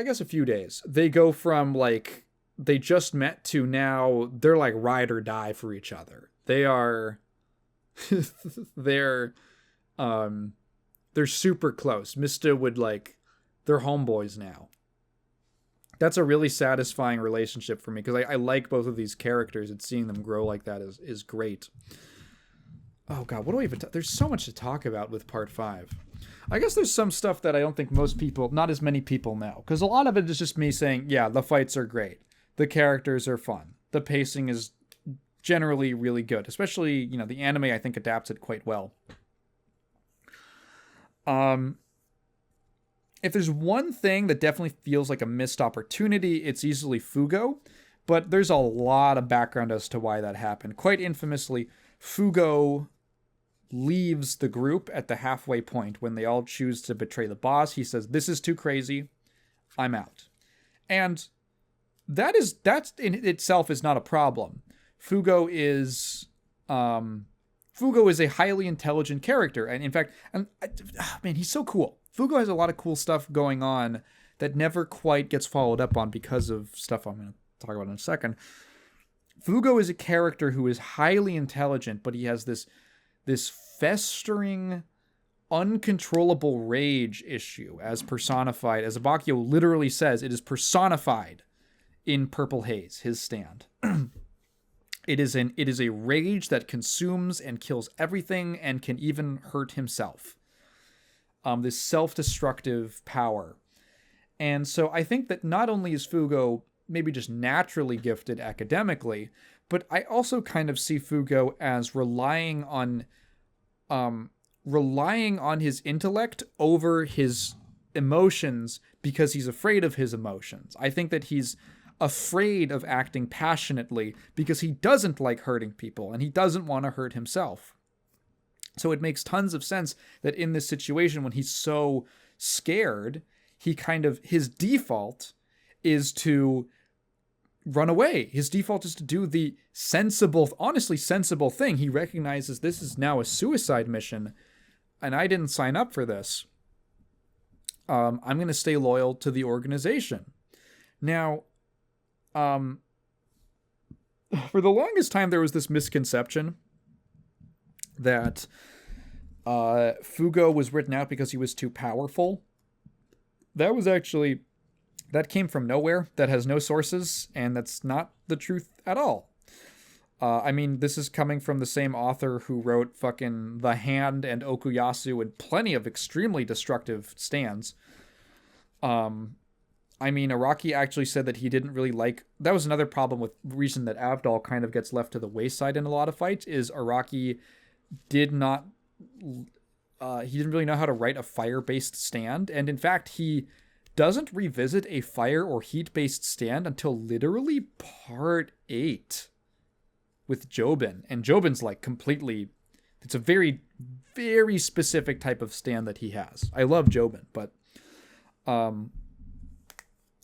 guess a few days, they go from like they just met to now they're like ride or die for each other. They are they're super close. Mista would like, they're homeboys now. That's a really satisfying relationship for me because I like both of these characters, and seeing them grow like that is great. Oh god, what do we even there's so much to talk about with part 5. I guess there's some stuff that I don't think not as many people know. Because a lot of it is just me saying, yeah, the fights are great. The characters are fun. The pacing is generally really good. Especially, the anime, I think, adapts it quite well. If there's one thing that definitely feels like a missed opportunity, it's easily Fugo. But there's a lot of background as to why that happened. Quite infamously, Fugo leaves the group at the halfway point when they all choose to betray the boss. He says, "This is too crazy. I'm out." And that in itself is not a problem. Fugo is a highly intelligent character, and in fact, man, he's so cool. Fugo has a lot of cool stuff going on that never quite gets followed up on because of stuff I'm going to talk about in a second. Fugo is a character who is highly intelligent, but he has this festering, uncontrollable rage issue as personified, as Abakio literally says, it is personified in Purple Haze, his stand. It is a rage that consumes and kills everything and can even hurt himself. This self-destructive power. And so I think that not only is Fugo maybe just naturally gifted academically, but I also kind of see Fugo as relying on his intellect over his emotions because he's afraid of his emotions. I think that he's afraid of acting passionately because he doesn't like hurting people and he doesn't want to hurt himself. So it makes tons of sense that in this situation, when he's so scared, his default is to run away. His default is to do the honestly sensible thing. He recognizes this is now a suicide mission and I didn't sign up for this. I'm going to stay loyal to the organization. Now, for the longest time, there was this misconception that Fugo was written out because he was too powerful. That came from nowhere. That has no sources, and that's not the truth at all. This is coming from the same author who wrote fucking The Hand and Okuyasu and plenty of extremely destructive stands. Araki actually said that he didn't really like... That was another reason that Avdol kind of gets left to the wayside in a lot of fights, is Araki he didn't really know how to write a fire-based stand, and in fact, he doesn't revisit a fire or heat-based stand until literally part 8 with Jobin. And Jobin's completely... It's a very, very specific type of stand that he has. I love Jobin, but...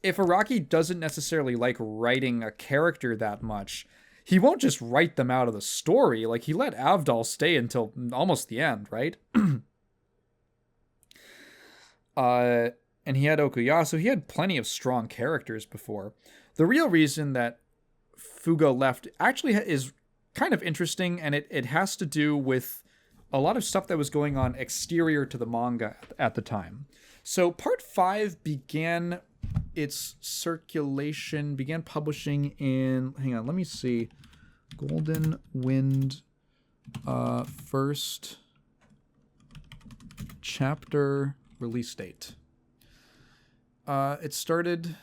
if Araki doesn't necessarily like writing a character that much, he won't just write them out of the story. He let Avdol stay until almost the end, right? And he had Okuyasu. He had plenty of strong characters before. The real reason that Fugo left actually is kind of interesting, and it has to do with a lot of stuff that was going on exterior to the manga at the time. So part 5 began publishing in, hang on, let me see, Golden Wind, first chapter release date. It started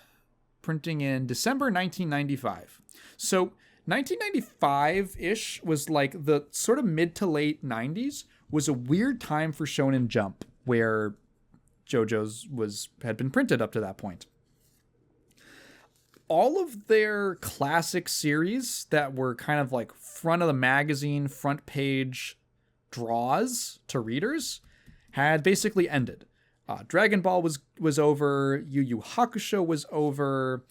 printing in December 1995. So 1995-ish was the sort of mid to late 90s was a weird time for Shonen Jump, where JoJo's had been printed up to that point. All of their classic series that were kind of front of the magazine, front page draws to readers had basically ended. Dragon Ball was over. Yu Yu Hakusho was over.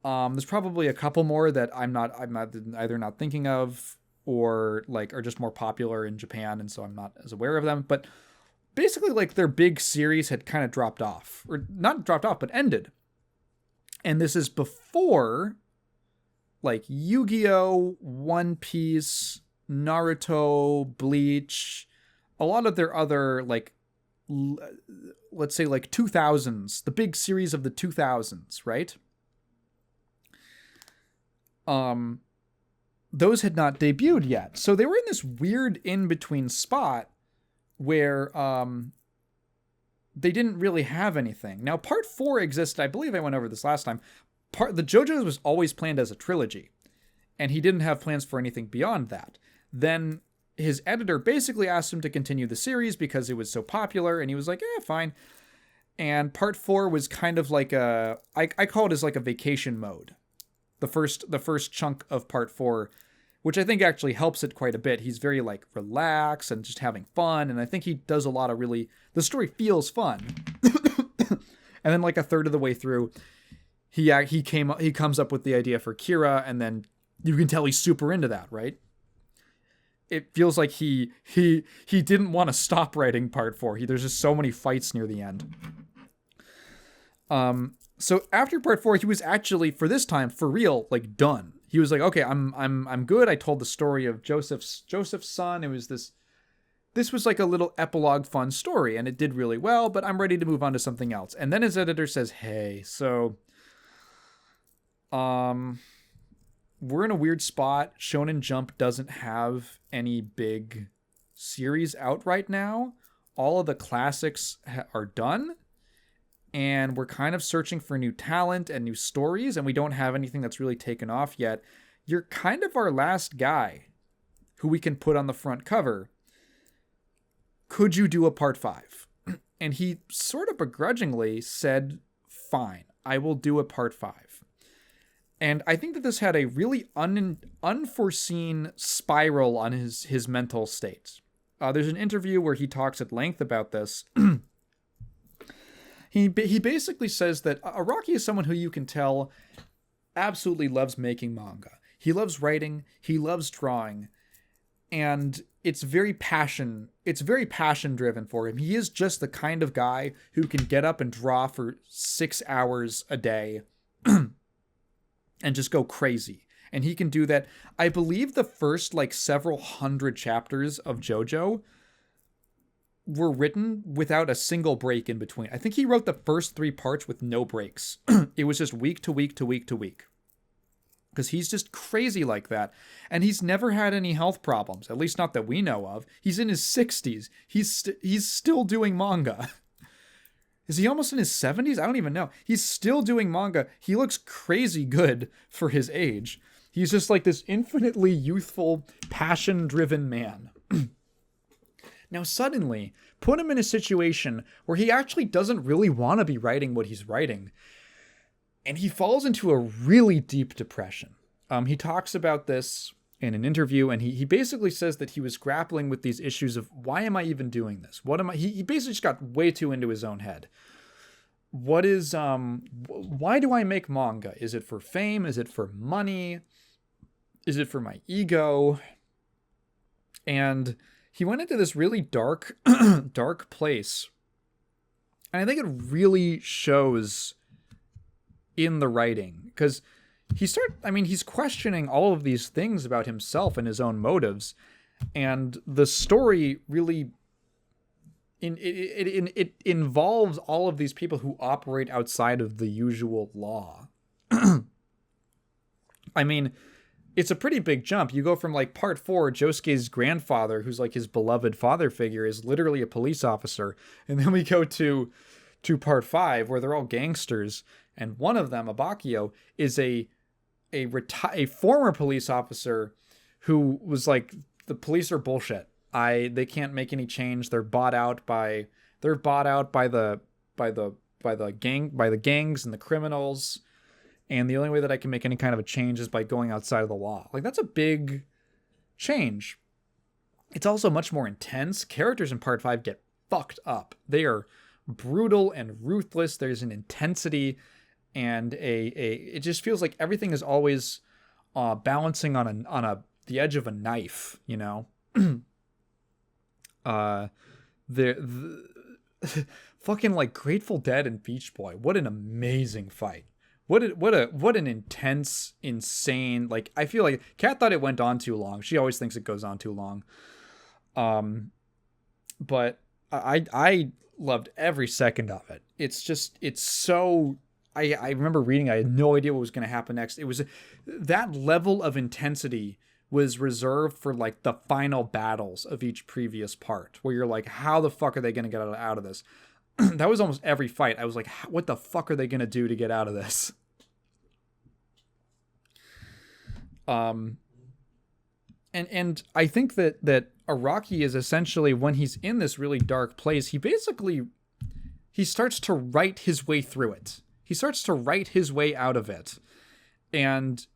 There's probably a couple more that I'm either not thinking of or are just more popular in Japan, and so I'm not as aware of them. But basically, their big series had kind of dropped off, or not dropped off, but ended. And this is before, Yu-Gi-Oh!, One Piece, Naruto, Bleach, a lot of their other, let's say, 2000s, the big series of the 2000s, right? Those had not debuted yet. So they were in this weird in-between spot where they didn't really have anything. Now, part 4 existed. I believe I went over this last time. The JoJo's was always planned as a trilogy, and he didn't have plans for anything beyond that. Then his editor basically asked him to continue the series because it was so popular, and he was like, fine. And part 4 was kind of like I call it as like a vacation mode. The first chunk of part 4, which I think actually helps it quite a bit. He's very like relaxed and just having fun, and I think he does a lot of the story feels fun. And then like a third of the way through, he comes up with the idea for Kira, and then you can tell he's super into that, right? It feels like he didn't want to stop writing part 4. There's just so many fights near the end. So after part 4, he was actually, for this time, for real, like done. He was like, okay, I'm good. I told the story of Joseph's son. It was this was like a little epilogue fun story, and it did really well, but I'm ready to move on to something else. And then his editor says, hey, so we're in a weird spot. Shonen Jump doesn't have any big series out right now. All of the classics are done, and we're kind of searching for new talent and new stories, and we don't have anything that's really taken off yet. You're kind of our last guy who we can put on the front cover. Could you do a part 5? And he sort of begrudgingly said, fine, I will do a part 5. And I think that this had a really unforeseen spiral on his mental state. There's an interview where he talks at length about this. He basically says that Araki is someone who you can tell absolutely loves making manga. He loves writing, he loves drawing, and it's very passion driven for him. He is just the kind of guy who can get up and draw for 6 hours a day and just go crazy. And he can do that. I believe the first like several hundred chapters of JoJo were written without a single break in between. I think he wrote the first 3 parts with no breaks. It was just week to week to week to week. Because he's just crazy like that. And he's never had any health problems, at least not that we know of. He's in his 60s. He's still doing manga. Is he almost in his 70s? I don't even know. He's still doing manga. He looks crazy good for his age. He's just like this infinitely youthful, passion-driven man. Now suddenly, put him in a situation where he actually doesn't really want to be writing what he's writing. And he falls into a really deep depression. He talks about this in an interview, and he basically says that he was grappling with these issues of, why am I even doing this? He basically just got way too into his own head. Why do I make manga? Is it for fame? Is it for money? Is it for my ego? And he went into this really dark, dark place. And I think it really shows in the writing, because he's questioning all of these things about himself and his own motives, and the story really it involves all of these people who operate outside of the usual law. I mean, it's a pretty big jump. You go from like part 4, Josuke's grandfather, who's like his beloved father figure, is literally a police officer, and then we go to part 5 where they're all gangsters. And one of them, Abakio, is a former police officer who was like, the police are bullshit. They can't make any change. They're bought out by the gangs and the criminals. And the only way that I can make any kind of a change is by going outside of the law. Like, that's a big change. It's also much more intense. Characters in part 5 get fucked up. They are brutal and ruthless. There's an intensity and it just feels like everything is always balancing on the edge of a knife, you know. The fucking like Grateful Dead and Beach Boy. What an amazing fight. What an intense, insane, like, I feel like Kat thought it went on too long. She always thinks it goes on too long. But I loved every second of it. It's so, I remember reading, I had no idea what was going to happen next. It was, that level of intensity was reserved for like the final battles of each previous part, where you're like, how the fuck are they going to get out of this? that was almost every fight. I was like, what the fuck are they going to do to get out of this? And I think that Araki is essentially, when he's in this really dark place, he starts to write his way through it. He starts to write his way out of it. And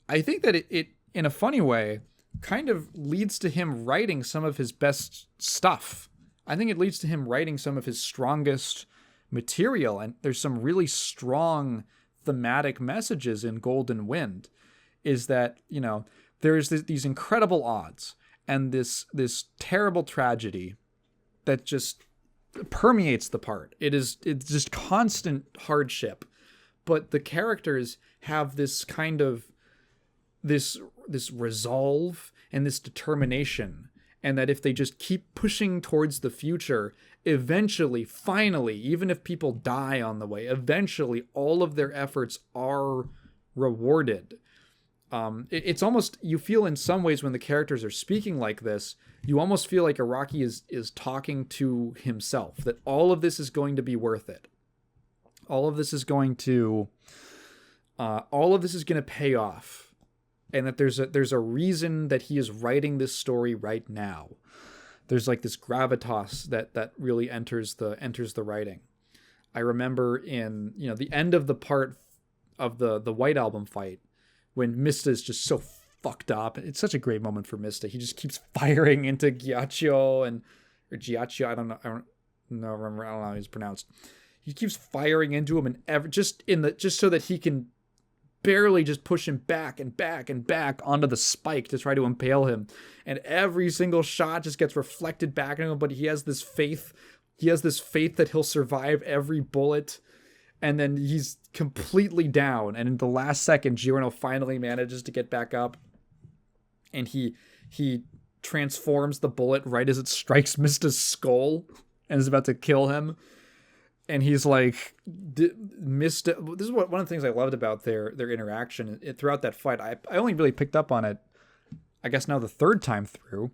I think that it in a funny way, kind of leads to him writing some of his best stuff. I think it leads to him writing some of his strongest material. And there's some really strong thematic messages in Golden Wind. Is that, there's these incredible odds and this terrible tragedy that just permeates the part. It's just constant hardship, but the characters have this kind of this resolve and this determination, and that if they just keep pushing towards the future, eventually, finally, even if people die on the way, eventually all of their efforts are rewarded. It's almost, you feel in some ways when the characters are speaking like this, you almost feel like Araki is talking to himself, that all of this is going to be worth it. All of this is going to pay off. And that there's a reason that he is writing this story right now. There's like this gravitas that really enters the writing. I remember in, the end of the part of the White Album fight, when Mista is just so fucked up. It's such a great moment for Mista. He just keeps firing into Ghiaccio or Ghiaccio. I don't know how he's pronounced. He keeps firing into him, and just so that he can barely just push him back and back and back onto the spike to try to impale him. And every single shot just gets reflected back at him, but he has this faith. He has this faith that he'll survive every bullet. And then he's completely down. And in the last second, Giorno finally manages to get back up. And he transforms the bullet right as it strikes Mista's skull and is about to kill him. And he's like, Mista. This is one of the things I loved about their interaction throughout that fight. I only really picked up on it, I guess now the third time through.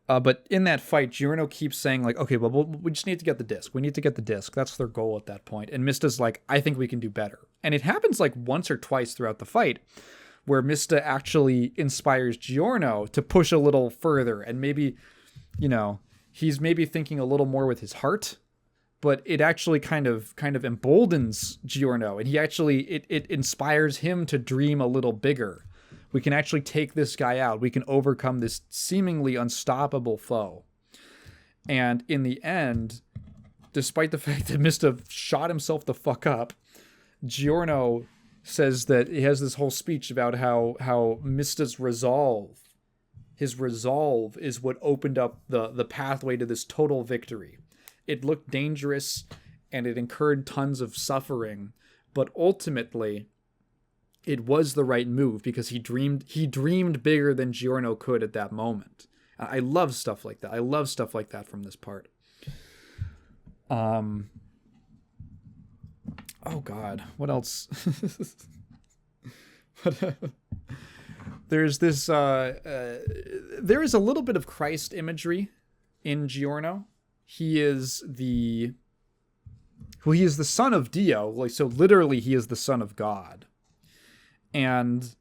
But in that fight, Giorno keeps saying, like, okay, well, we just need to get the disc. We need to get the disc. That's their goal at that point. And Mista's like, I think we can do better. And it happens like once or twice throughout the fight where Mista actually inspires Giorno to push a little further. And maybe, he's maybe thinking a little more with his heart, but it actually kind of emboldens Giorno. And he actually, it inspires him to dream a little bigger. We can actually take this guy out. We can overcome this seemingly unstoppable foe. And in the end, despite the fact that Mista shot himself the fuck up, Giorno says that he has this whole speech about how Mista's resolve, his resolve is what opened up the pathway to this total victory. It looked dangerous and it incurred tons of suffering, but ultimately it was the right move because he dreamed bigger than Giorno could at that moment. I love stuff like that. I love stuff like that from this part. Oh God, what else? There's this. There is a little bit of Christ imagery in Giorno. He is the son of Dio. Like, so literally, he is the son of God. And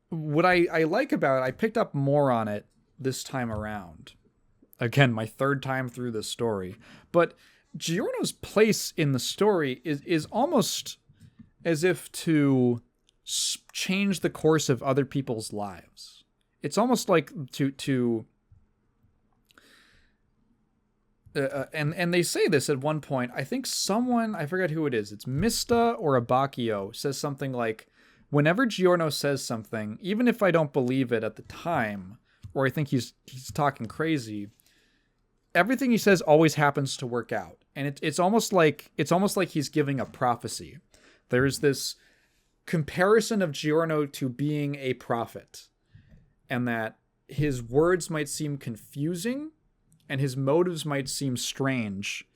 what I like about it, I picked up more on it this time around. Again, my third time through this story. But Giorno's place in the story is almost as if to change the course of other people's lives. It's almost like and they say this at one point. I think someone, I forget who it is, it's Mista or Abacchio, says something like, whenever Giorno says something, even if I don't believe it at the time, or I think he's talking crazy, everything he says always happens to work out. And it's almost like he's giving a prophecy. There's this comparison of Giorno to being a prophet, and that his words might seem confusing and his motives might seem strange,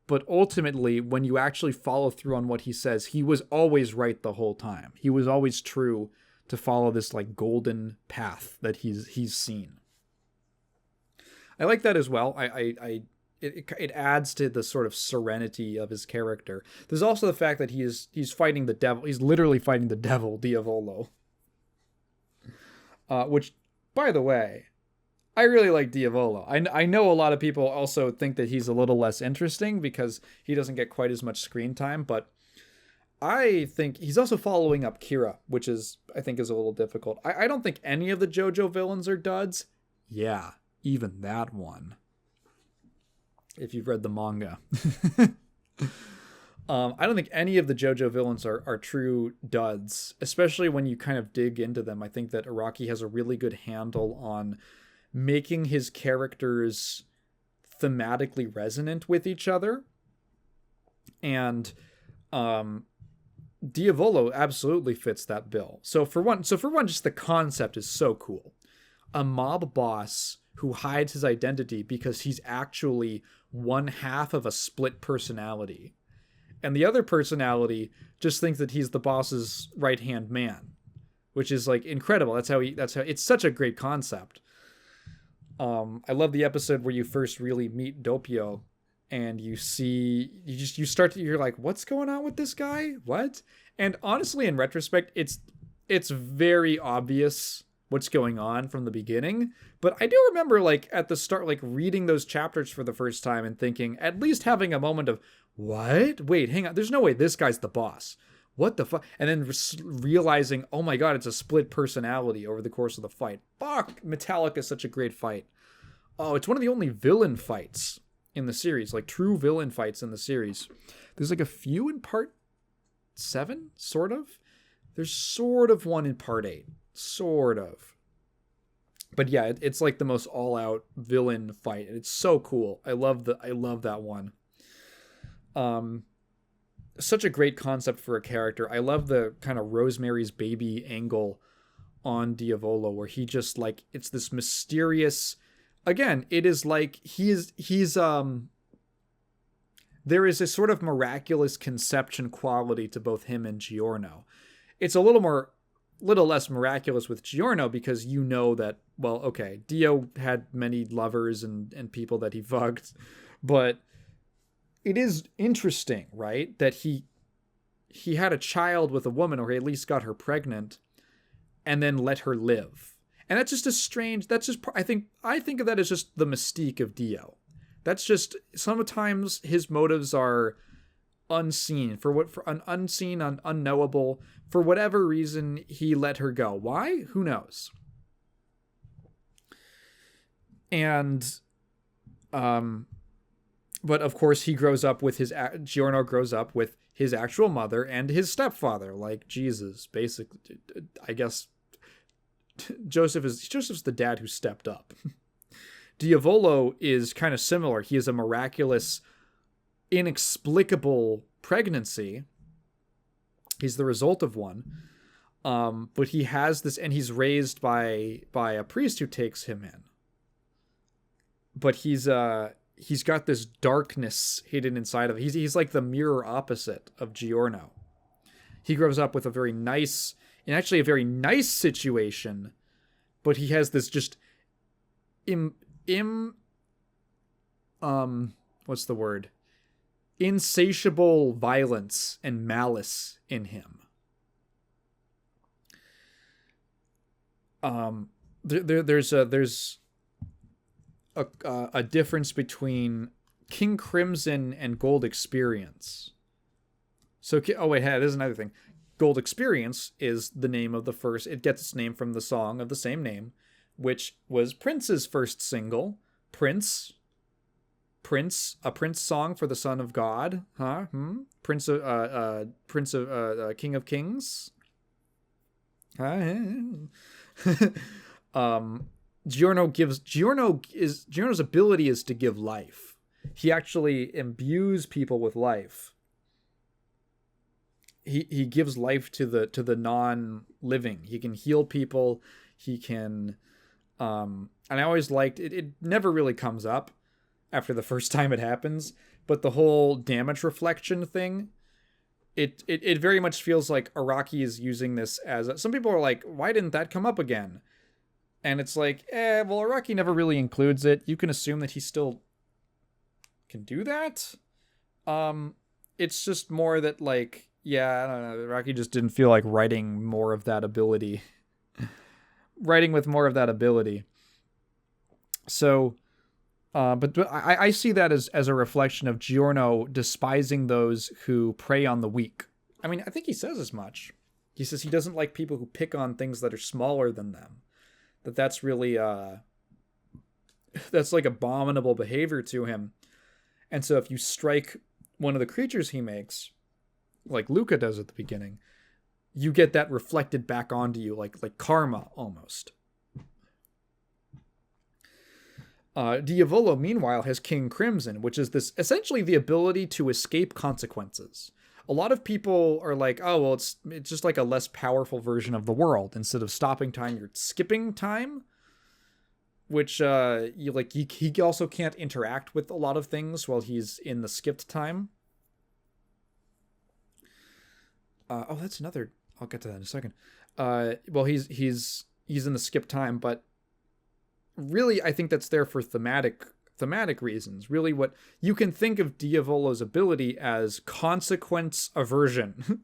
but ultimately, when you actually follow through on what he says, he was always right the whole time. He was always true to follow this like golden path that he's seen. I like that as well. it adds to the sort of serenity of his character. There's also the fact that he's fighting the devil. He's literally fighting the devil, Diavolo. Which, by the way, I really like Diavolo. I know a lot of people also think that he's a little less interesting because he doesn't get quite as much screen time, but I think he's also following up Kira, which I think is a little difficult. I don't think any of the JoJo villains are duds. Yeah, even that one. If you've read the manga. I don't think any of the JoJo villains are true duds, especially when you kind of dig into them. I think that Araki has a really good handle on making his characters thematically resonant with each other. And Diavolo absolutely fits that bill. So for one, just the concept is so cool. A mob boss who hides his identity because he's actually one half of a split personality. And the other personality just thinks that he's the boss's right-hand man, which is like incredible. That's how it's such a great concept. I love the episode where you first really meet Doppio and you're like, what's going on with this guy? What? And honestly, in retrospect, it's very obvious what's going on from the beginning. But I do remember, like, at the start, like, reading those chapters for the first time and thinking, at least having a moment of, what? Wait, hang on. There's no way this guy's the boss. What the fuck? And then realizing, oh my god, it's a split personality over the course of the fight. Fuck! Metallica is such a great fight. Oh, it's one of the only villain fights in the series, like true villain fights in the series. There's like a few in part 7, sort of. There's sort of one in part 8. Sort of. But yeah, it's like the most all-out villain fight. And it's so cool. I love that one. Such a great concept for a character. I love the kind of Rosemary's Baby angle on Diavolo, where he just, like, it's this mysterious, again, it is like he's there is a sort of miraculous conception quality to both him and Giorno. It's a little less miraculous with Giorno because you know that, well, okay, Dio had many lovers and people that he fucked, but it is interesting, right, that he had a child with a woman, or he at least got her pregnant, and then let her live. And that's just I think of that as just the mystique of Dio. That's just, sometimes his motives are unseen, unknowable. For whatever reason, he let her go. Why? Who knows? And, but of course Giorno grows up with his actual mother and his stepfather, like Jesus, basically. I guess Joseph's the dad who stepped up. Diavolo is kind of similar. He is a miraculous, inexplicable pregnancy. He's the result of one. But he has this, and he's raised by a priest who takes him in. But he's got this darkness hidden inside of him. He's like the mirror opposite of Giorno. He grows up with a very nice situation, but he has this just what's the word? Insatiable violence and malice in him. There's a difference between King Crimson and Gold Experience. So, there's another thing. Gold Experience is the name of the first. It gets its name from the song of the same name, which was Prince's first single. Prince, a Prince song for the Son of God, huh? Prince of King of Kings. Giorno's ability is to give life. He actually imbues people with life. He gives life to the non-living. He can heal people. He can, and I always liked it. It never really comes up after the first time it happens, but the whole damage reflection thing, it very much feels like Araki is using this as some people are like, why didn't that come up again? And it's like, well, Araki never really includes it. You can assume that he still can do that. It's just more that, like, yeah, I don't know, Rocky just didn't feel like writing more of that ability. Writing with more of that ability. So, but I see that as a reflection of Giorno despising those who prey on the weak. I mean, I think he says as much. He says he doesn't like people who pick on things that are smaller than them. That's really, that's like abominable behavior to him. And so if you strike one of the creatures he makes, like Luca does at the beginning, you get that reflected back onto you, like karma almost. Diavolo, meanwhile, has King Crimson, which is this essentially the ability to escape consequences. A lot of people are like, oh, well, it's just like a less powerful version of the world. Instead of stopping time, you're skipping time, which he also can't interact with a lot of things while he's in the skipped time. That's another. I'll get to that in a second. Well, he's in the skip time, but really, I think that's there for thematic reasons. Really, what you can think of Diavolo's ability as consequence aversion.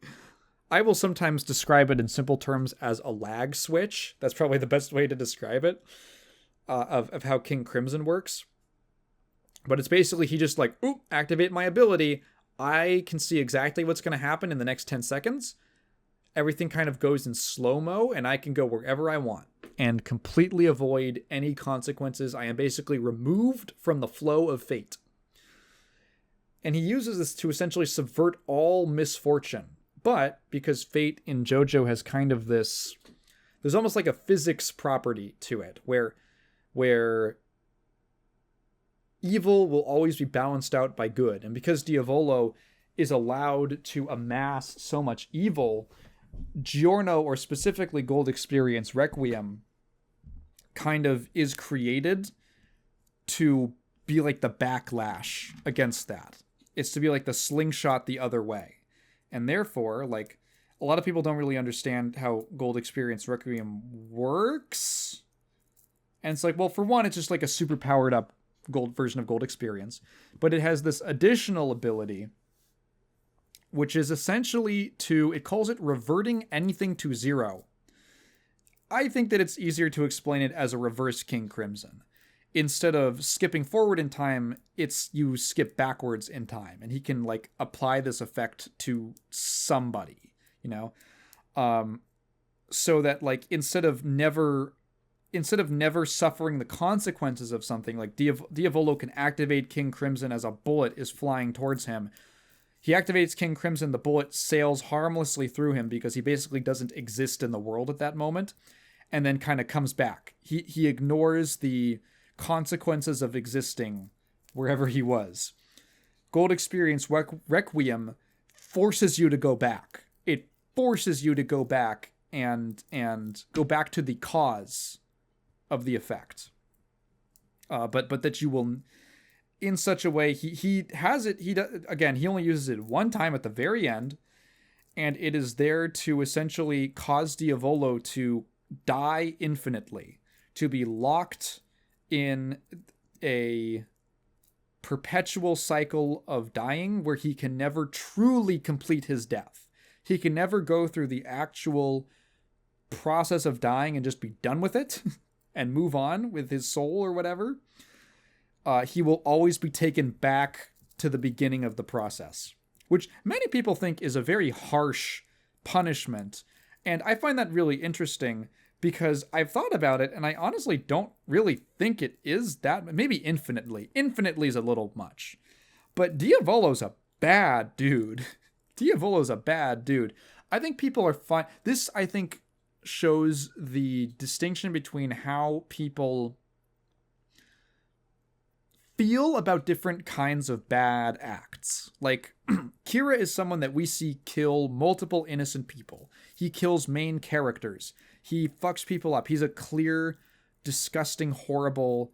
I will sometimes describe it in simple terms as a lag switch. That's probably the best way to describe it, of how King Crimson works. But it's basically he just like, ooh, activate my ability. I can see exactly what's going to happen in the next 10 seconds. Everything kind of goes in slow-mo, and I can go wherever I want and completely avoid any consequences. I am basically removed from the flow of fate. And he uses this to essentially subvert all misfortune. But because fate in JoJo has kind of this... There's almost like a physics property to it, where evil will always be balanced out by good. And because Diavolo is allowed to amass so much evil, Giorno, or specifically Gold Experience Requiem, kind of is created to be like the backlash against that. It's to be like the slingshot the other way. And therefore, like, a lot of people don't really understand how Gold Experience Requiem works. And it's like, well, for one, it's just like a super powered up gold version of Gold Experience. But it has this additional ability, which is essentially it calls it reverting anything to zero. I think that it's easier to explain it as a reverse King Crimson. Instead of skipping forward in time, you skip backwards in time. And he can, like, apply this effect to somebody, you know? So that, like, instead of never suffering the consequences of something, like Diavolo can activate King Crimson as a bullet is flying towards him. He activates King Crimson, the bullet sails harmlessly through him because he basically doesn't exist in the world at that moment, and then kind of comes back. He ignores the consequences of existing wherever he was. Gold Experience Requiem forces you to go back. It forces you to go back and go back to the cause of the effect. But that you will... in such a way, he has it, he only uses it one time at the very end, and it is there to essentially cause Diavolo to die infinitely, to be locked in a perpetual cycle of dying where he can never truly complete his death. He can never go through the actual process of dying and just be done with it and move on with his soul or whatever. He will always be taken back to the beginning of the process, which many people think is a very harsh punishment. And I find that really interesting because I've thought about it and I honestly don't really think it is that. Maybe infinitely. Infinitely is a little much. But Diavolo's a bad dude. Diavolo's a bad dude. I think people are fine. This, I think, shows the distinction between how people feel about different kinds of bad acts. Like, Kira is someone that we see kill multiple innocent people. He kills main characters. He fucks people up. He's a clear, disgusting, horrible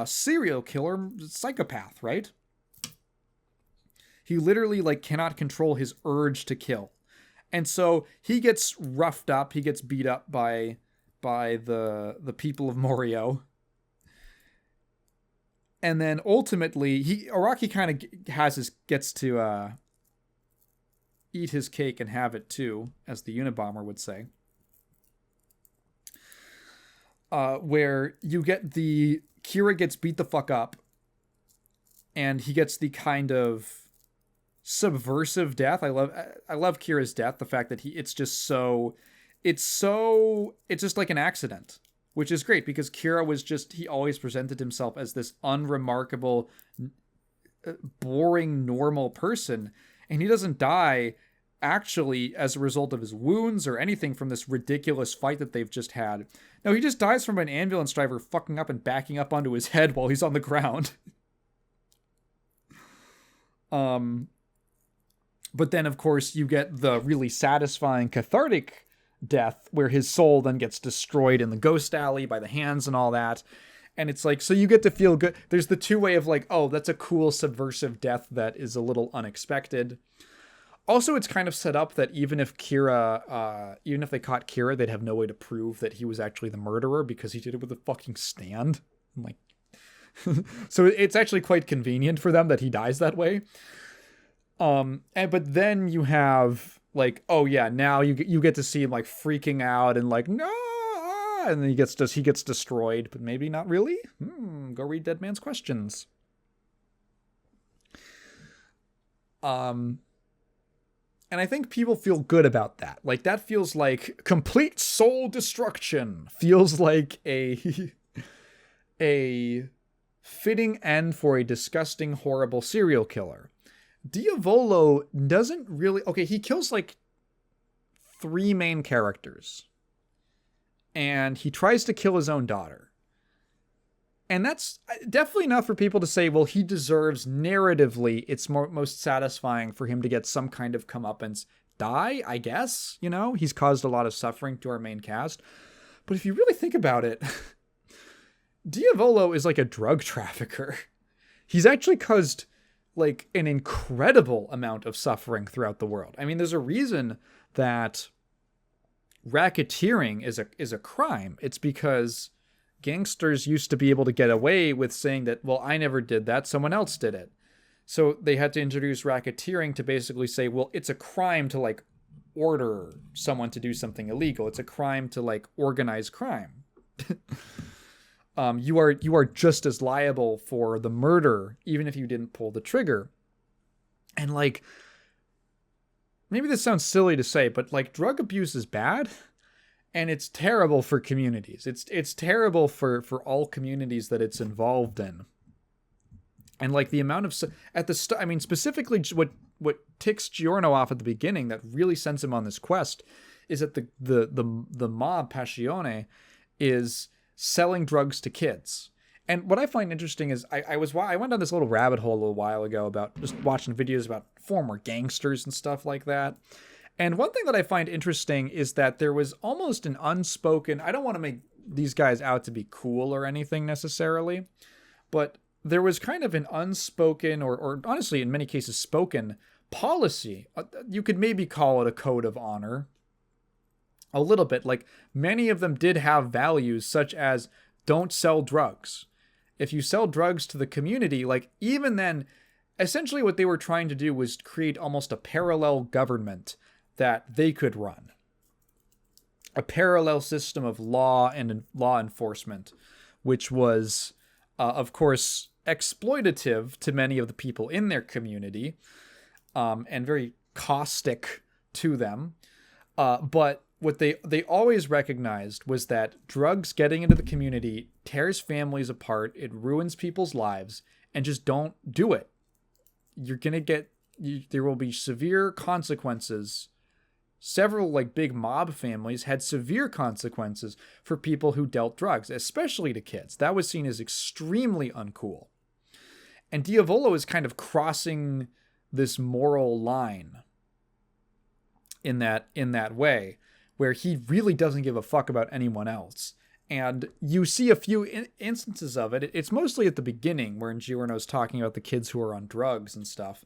serial killer, psychopath, right? He literally, like, cannot control his urge to kill. And so he gets roughed up. He gets beat up by the people of Morio. And then ultimately, Araki kind of gets to eat his cake and have it too, as the Unabomber would say. Where you get Kira gets beat the fuck up, and he gets the kind of subversive death. I love Kira's death. The fact that it's just like an accident, which is great because Kira he always presented himself as this unremarkable, boring, normal person, and he doesn't die actually as a result of his wounds or anything from this ridiculous fight that they've just had. No, he just dies from an ambulance driver fucking up and backing up onto his head while he's on the ground. But then, of course, you get the really satisfying, cathartic death where his soul then gets destroyed in the ghost alley by the hands and all that. And it's like, so you get to feel good. There's the two-way of like, oh, that's a cool subversive death that is a little unexpected. Also, it's kind of set up that even if they caught Kira, they'd have no way to prove that he was actually the murderer because he did it with a fucking stand. I'm like, so it's actually quite convenient for them that he dies that way. But then you have like, oh yeah, now you get to see him like freaking out and like, no, and then he gets destroyed, but maybe not really. Go read Dead Man's Questions. And I think people feel good about that. Like, that feels like complete soul destruction. Feels like a fitting end for a disgusting, horrible serial killer. Diavolo doesn't really... Okay, he kills, like, 3 main characters. And he tries to kill his own daughter. And that's definitely enough for people to say, well, he deserves narratively, it's most satisfying for him to get some kind of comeuppance. Die, I guess, you know? He's caused a lot of suffering to our main cast. But if you really think about it, Diavolo is like a drug trafficker. He's actually caused like an incredible amount of suffering throughout the world. I mean, there's a reason that racketeering is a crime. It's because gangsters used to be able to get away with saying that, well, I never did that, someone else did it. So they had to introduce racketeering to basically say, well, it's a crime to like order someone to do something illegal. It's a crime to like organize crime. You are just as liable for the murder, even if you didn't pull the trigger. And like, maybe this sounds silly to say, but like drug abuse is bad. And it's terrible for communities. It's terrible for all communities that it's involved in. And like the amount of I mean, specifically what ticks Giorno off at the beginning that really sends him on this quest is that the mob Passione is selling drugs to kids. And what I find interesting is I went down this little rabbit hole a little while ago about just watching videos about former gangsters and stuff like that. And one thing that I find interesting is that there was almost an unspoken, I don't want to make these guys out to be cool or anything necessarily, but there was kind of an unspoken or honestly in many cases spoken policy. You could maybe call it a code of honor. A little bit. Like many of them did have values such as don't sell drugs. If you sell drugs to the community, like even then, essentially what they were trying to do was create almost a parallel government that they could run. A parallel system of law and law enforcement, which was, of course, exploitative to many of the people in their community, and very caustic to them. But what they always recognized was that drugs getting into the community tears families apart, it ruins people's lives, and just don't do it. You're going to there will be severe consequences. Several like big mob families had severe consequences for people who dealt drugs, especially to kids. That was seen as extremely uncool. And Diavolo is kind of crossing this moral line in that way, where he really doesn't give a fuck about anyone else. And you see a few instances of it. It's mostly at the beginning where Giorno's talking about the kids who are on drugs and stuff.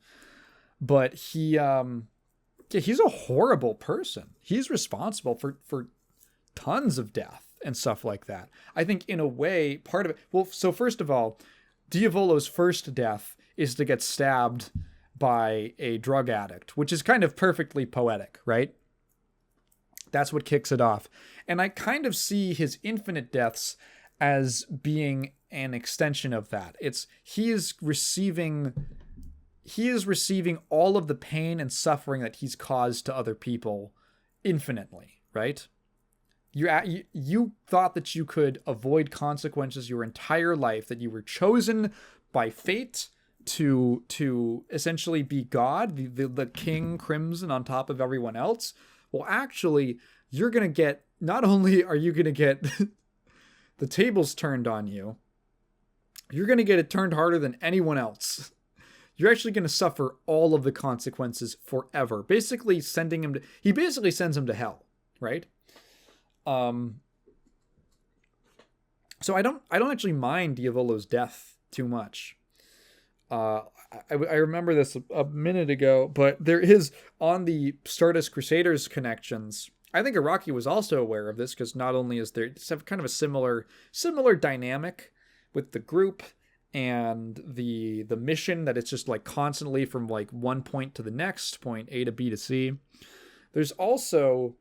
But he's a horrible person. He's responsible for tons of death and stuff like that. I think in a way, part of it... Well, so first of all, Diavolo's first death is to get stabbed by a drug addict, which is kind of perfectly poetic, right? That's what kicks it off. And I kind of see his infinite deaths as being an extension of that. He is receiving all of the pain and suffering that he's caused to other people infinitely, right? You thought that you could avoid consequences your entire life, that you were chosen by fate to essentially be God, the King Crimson on top of everyone else. Well, actually, you're going to get, not only are you going to get the tables turned on you, you're going to get it turned harder than anyone else. You're actually going to suffer all of the consequences forever. Basically he basically sends him to hell, right? So I don't actually mind Diavolo's death too much. I remember this a minute ago, but there is, on the Stardust Crusaders connections, I think Araki was also aware of this, because not only is there, it's kind of a similar dynamic with the group and the mission, that it's just like constantly from like one point to the next, point A to B to C. There's also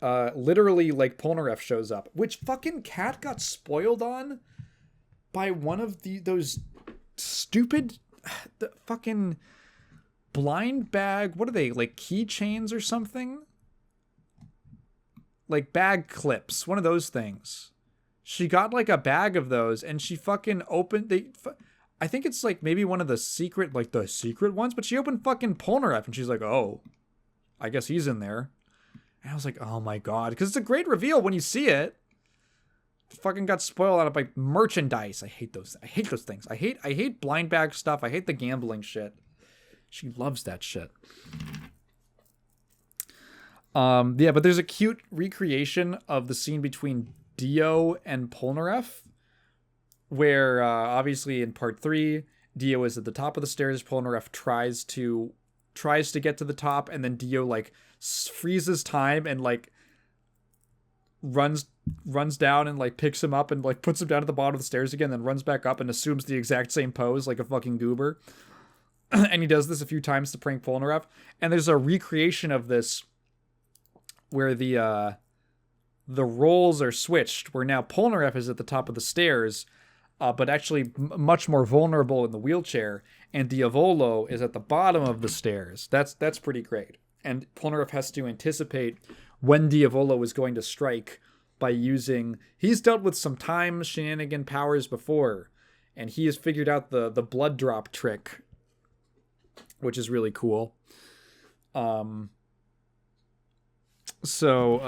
literally like Polnareff shows up, which fucking Cat got spoiled on by one of those stupid the fucking blind bag, what are they, like keychains or something? Like bag clips, one of those things. She got like a bag of those, and she fucking opened, I think it's like maybe one of the secret ones, but she opened fucking Polnareff, and she's like, oh, I guess he's in there. And I was like, oh my god, because it's a great reveal when you see it. Fucking got spoiled on it by merchandise. I hate those things. I hate blind bag stuff. I hate the gambling shit. She loves that shit. Yeah, but there's a cute recreation of the scene between Dio and Polnareff, where obviously in part 3, Dio is at the top of the stairs. Polnareff tries to get to the top, and then Dio like freezes time and like runs down and like picks him up and like puts him down at the bottom of the stairs again, then runs back up and assumes the exact same pose like a fucking goober. And he does this a few times to prank Polnareff. And there's a recreation of this where the roles are switched, where now Polnareff is at the top of the stairs, but actually much more vulnerable in the wheelchair, and Diavolo is at the bottom of the stairs. That's pretty great. And Polnareff has to anticipate when Diavolo is going to strike by he's dealt with some time shenanigan powers before, and he has figured out the blood drop trick, which is really cool. So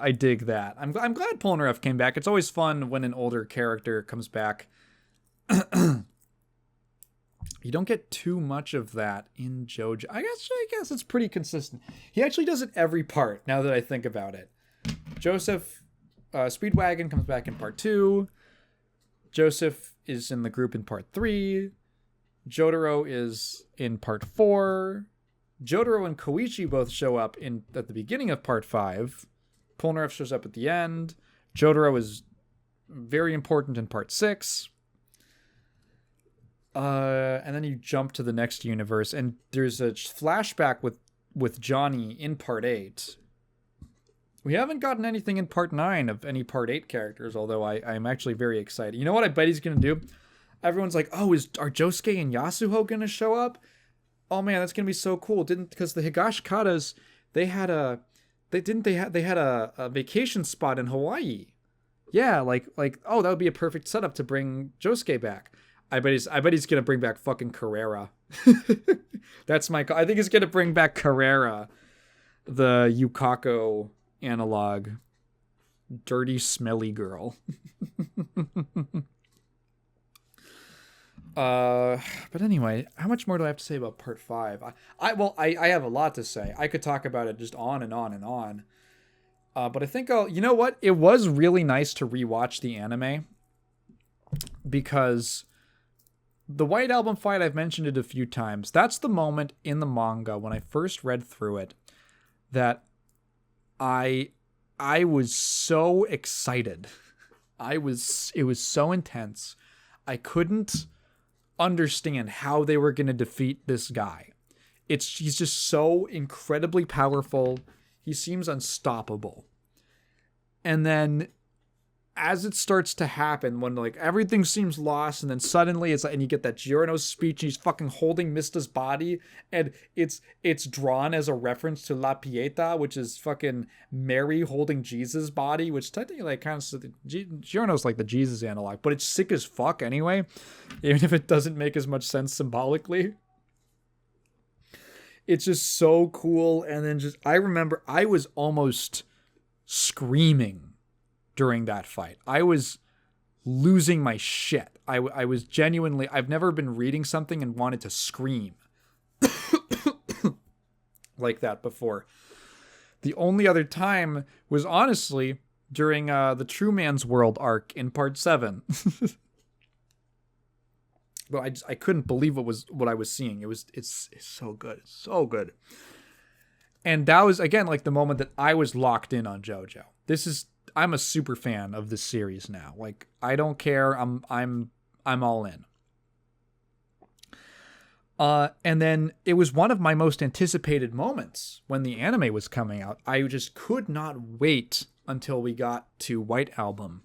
I dig that. I'm glad Polnareff came back. It's always fun when an older character comes back. You don't get too much of that in JoJo. I guess it's pretty consistent. He actually does it every part, now that I think about it. Joseph Speedwagon comes back in part 2. Joseph is in the group in part 3. Jotaro is in part 4. Jotaro and Koichi both show up at the beginning of part 5. Polnareff shows up at the end. Jotaro is very important in part 6. And then you jump to the next universe, and there's a flashback with Johnny in part 8. We haven't gotten anything in part 9 of any part 8 characters, although I'm actually very excited. You know what I bet he's going to do? Everyone's like, oh, are Josuke and Yasuho going to show up? Oh man, that's going to be so cool. Because the Higashikatas, they had a vacation spot in Hawaii. Yeah, like oh, that would be a perfect setup to bring Josuke back. I bet he's gonna bring back fucking Carrera. I think he's gonna bring back Carrera, the Yukako analog. Dirty, smelly girl. But anyway, how much more do I have to say about part 5? I have a lot to say. I could talk about it just on and on and on. But I think you know what? It was really nice to rewatch the anime, because the White Album fight, I've mentioned it a few times. That's the moment in the manga when I first read through it that I was so excited. it was so intense. I couldn't understand how they were going to defeat this guy. He's just so incredibly powerful. He seems unstoppable. And then as it starts to happen, when like everything seems lost, and then suddenly it's like, and you get that Giorno's speech, and he's fucking holding Mista's body, and it's drawn as a reference to La Pieta, which is fucking Mary holding Jesus' body, which technically like kind of Giorno's like the Jesus analog, but it's sick as fuck anyway, even if it doesn't make as much sense symbolically. It's just so cool. And then I remember I was almost screaming during that fight. I was losing my shit. I was genuinely, I've never been reading something and wanted to scream like that before. The only other time was honestly during the True Man's World arc in part 7. But I couldn't believe what I was seeing. It's so good. It's so good. And that was again like the moment that I was locked in on JoJo. I'm a super fan of this series now. Like, I don't care. I'm all in. And then it was one of my most anticipated moments when the anime was coming out. I just could not wait until we got to White Album.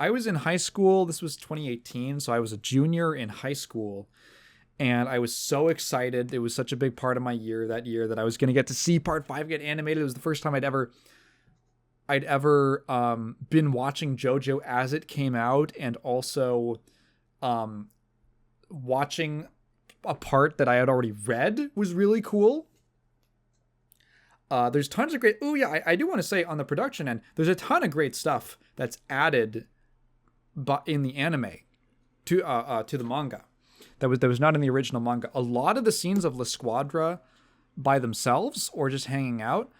I was in high school. This was 2018, so I was a junior in high school. And I was so excited. It was such a big part of my year that I was going to get to see part 5 get animated. It was the first time I'd ever been watching JoJo as it came out, and also watching a part that I had already read was really cool. There's tons of great... Oh yeah, I do want to say on the production end, there's a ton of great stuff that's added in the anime to the manga that was not in the original manga. A lot of the scenes of La Squadra by themselves or just hanging out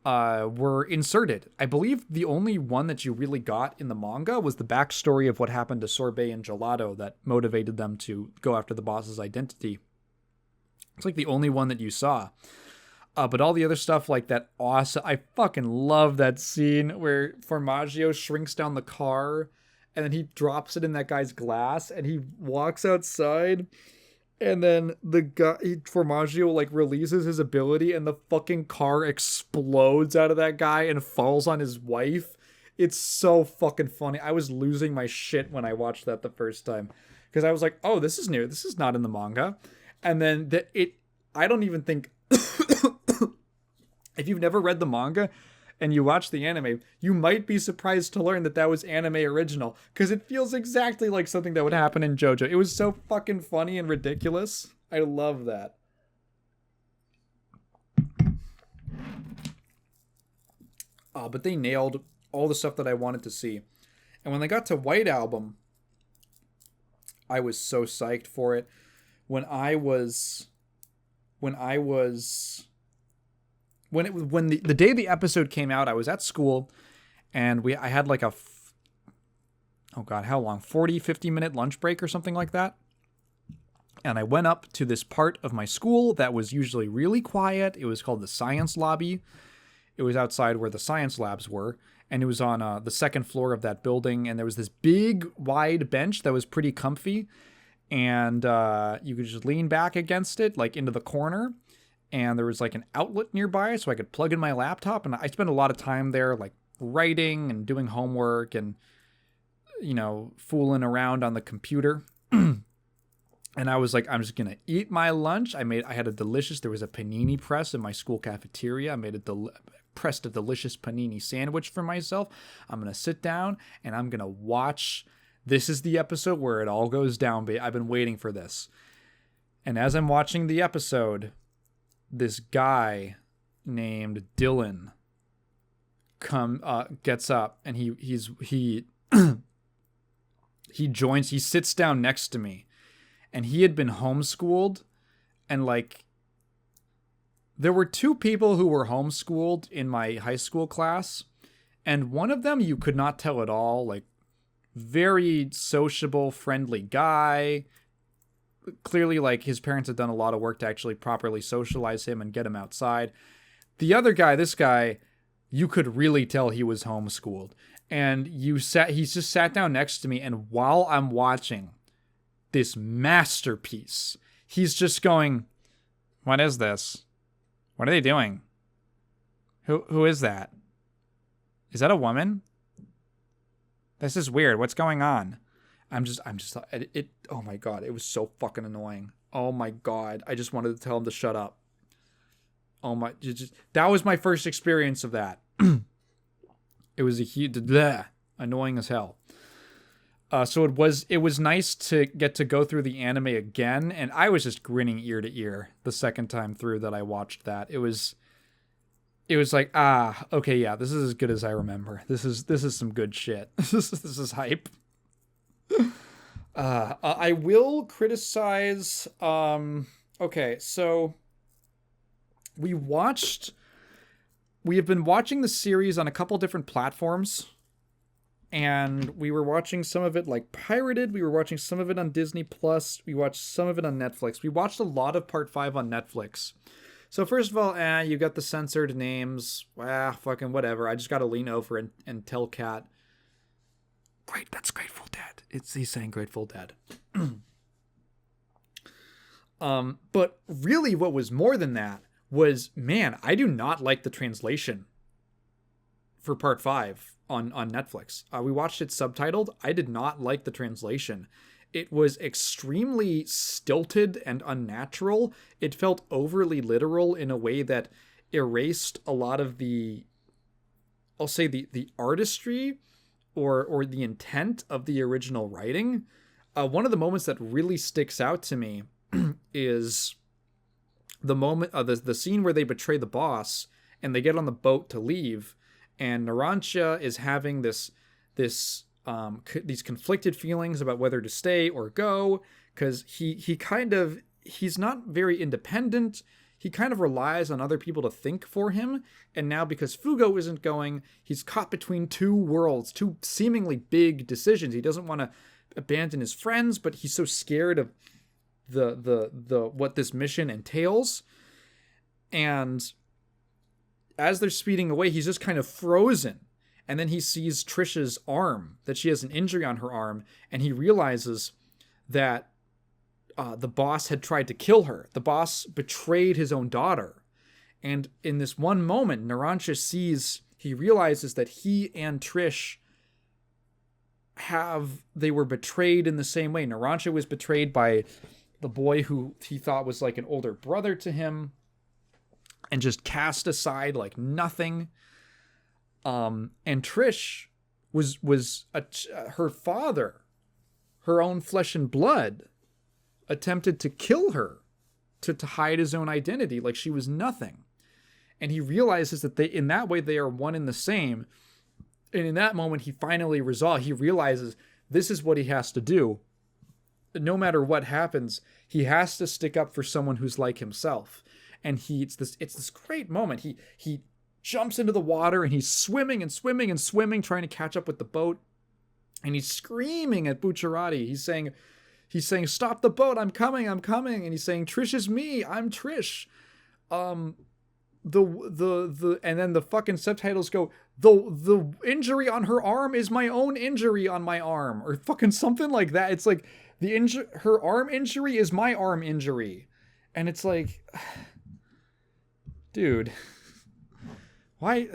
were inserted. I believe the only one that you really got in the manga was the backstory of what happened to Sorbet and Gelato that motivated them to go after the boss's identity. It's like the only one that you saw. But all the other stuff like that, awesome. I fucking love that scene where Formaggio shrinks down the car and then he drops it in that guy's glass and he walks outside. And then the guy, Formaggio, like, releases his ability and the fucking car explodes out of that guy and falls on his wife. It's so fucking funny. I was losing my shit when I watched that the first time. Because I was like, oh, this is new. This is not in the manga. And then I don't even think... if you've never read the manga and you watch the anime, you might be surprised to learn that was anime original, because it feels exactly like something that would happen in JoJo. It was so fucking funny and ridiculous. I love that. But they nailed all the stuff that I wanted to see. And when they got to White Album, I was so psyched for it. When the day the episode came out, I was at school, and I had like how long? 40, 50-minute lunch break or something like that. And I went up to this part of my school that was usually really quiet. It was called the science lobby. It was outside where the science labs were, and it was on the second floor of that building. And there was this big, wide bench that was pretty comfy, and you could just lean back against it, like into the corner. And there was like an outlet nearby so I could plug in my laptop. And I spent a lot of time there, like writing and doing homework and, fooling around on the computer. And I was like, I'm just going to eat my lunch. There was a panini press in my school cafeteria. I pressed a delicious panini sandwich for myself. I'm going to sit down and I'm going to watch. This is the episode where it all goes down. I've been waiting for this. And as I'm watching the episode, this guy named Dylan gets up, and he sits down next to me, and he had been homeschooled, and like there were 2 people who were homeschooled in my high school class, and one of them you could not tell at all, like very sociable, friendly guy. Clearly, like, his parents had done a lot of work to actually properly socialize him and get him outside. The other guy, this guy, you could really tell he was homeschooled. And he's just sat down next to me, and while I'm watching this masterpiece, he's just going, "What is this? What are they doing? Who is that? Is that a woman? This is weird. What's going on?" I'm just oh my God, it was so fucking annoying. Oh my God, I just wanted to tell him to shut up. Oh my, that was my first experience of that. It was a huge, annoying as hell. So it was nice to get to go through the anime again, and I was just grinning ear to ear the second time through that I watched that. It was like, okay, yeah, this is as good as I remember. This is some good shit. This is hype. I will criticize. Okay, so we have been watching the series on a couple different platforms, and we were watching some of it like pirated. We were watching some of it on Disney Plus. We watched some of it on Netflix. We watched a lot of Part 5 on Netflix. So first of all, you got the censored names. Fucking whatever. I just got to lean over and tell Kat, "Great, that's Grateful Dead." He's saying Grateful Dead. But really what was more than that was, man, I do not like the translation for Part 5 on Netflix. We watched it subtitled. I did not like the translation. It was extremely stilted and unnatural. It felt overly literal in a way that erased a lot of the, I'll say, the artistry or the intent of the original writing. One of the moments that really sticks out to me is the moment, the scene where they betray the boss and they get on the boat to leave, and Narancia is having these conflicted feelings about whether to stay or go, because he's not very independent. He kind of relies on other people to think for him, and now because Fugo isn't going, he's caught between two worlds, two seemingly big decisions. He doesn't want to abandon his friends, but he's so scared of the what this mission entails. And as they're speeding away, he's just kind of frozen. And then he sees Trish's arm, that she has an injury on her arm, and he realizes that the boss had tried to kill her. The boss betrayed his own daughter. And in this one moment, Narancia he realizes that he and Trish they were betrayed in the same way. Narancia was betrayed by the boy who he thought was like an older brother to him, and just cast aside like nothing. And Trish was her father, her own flesh and blood, attempted to kill her to hide his own identity, like she was nothing. And he realizes that in that way they are one and the same. And in that moment, he realizes this is what he has to do. No matter what happens, he has to stick up for someone who's like himself. And it's this great moment. He jumps into the water and he's swimming and swimming and swimming, trying to catch up with the boat. And he's screaming at Bucciarati. He's saying, "Stop the boat! I'm coming! I'm coming!" And he's saying, "Trish is me! I'm Trish!" And then the fucking subtitles go, the injury on her arm is my own injury on my arm, or fucking something like that. It's like her arm injury is my arm injury. And it's like, dude, why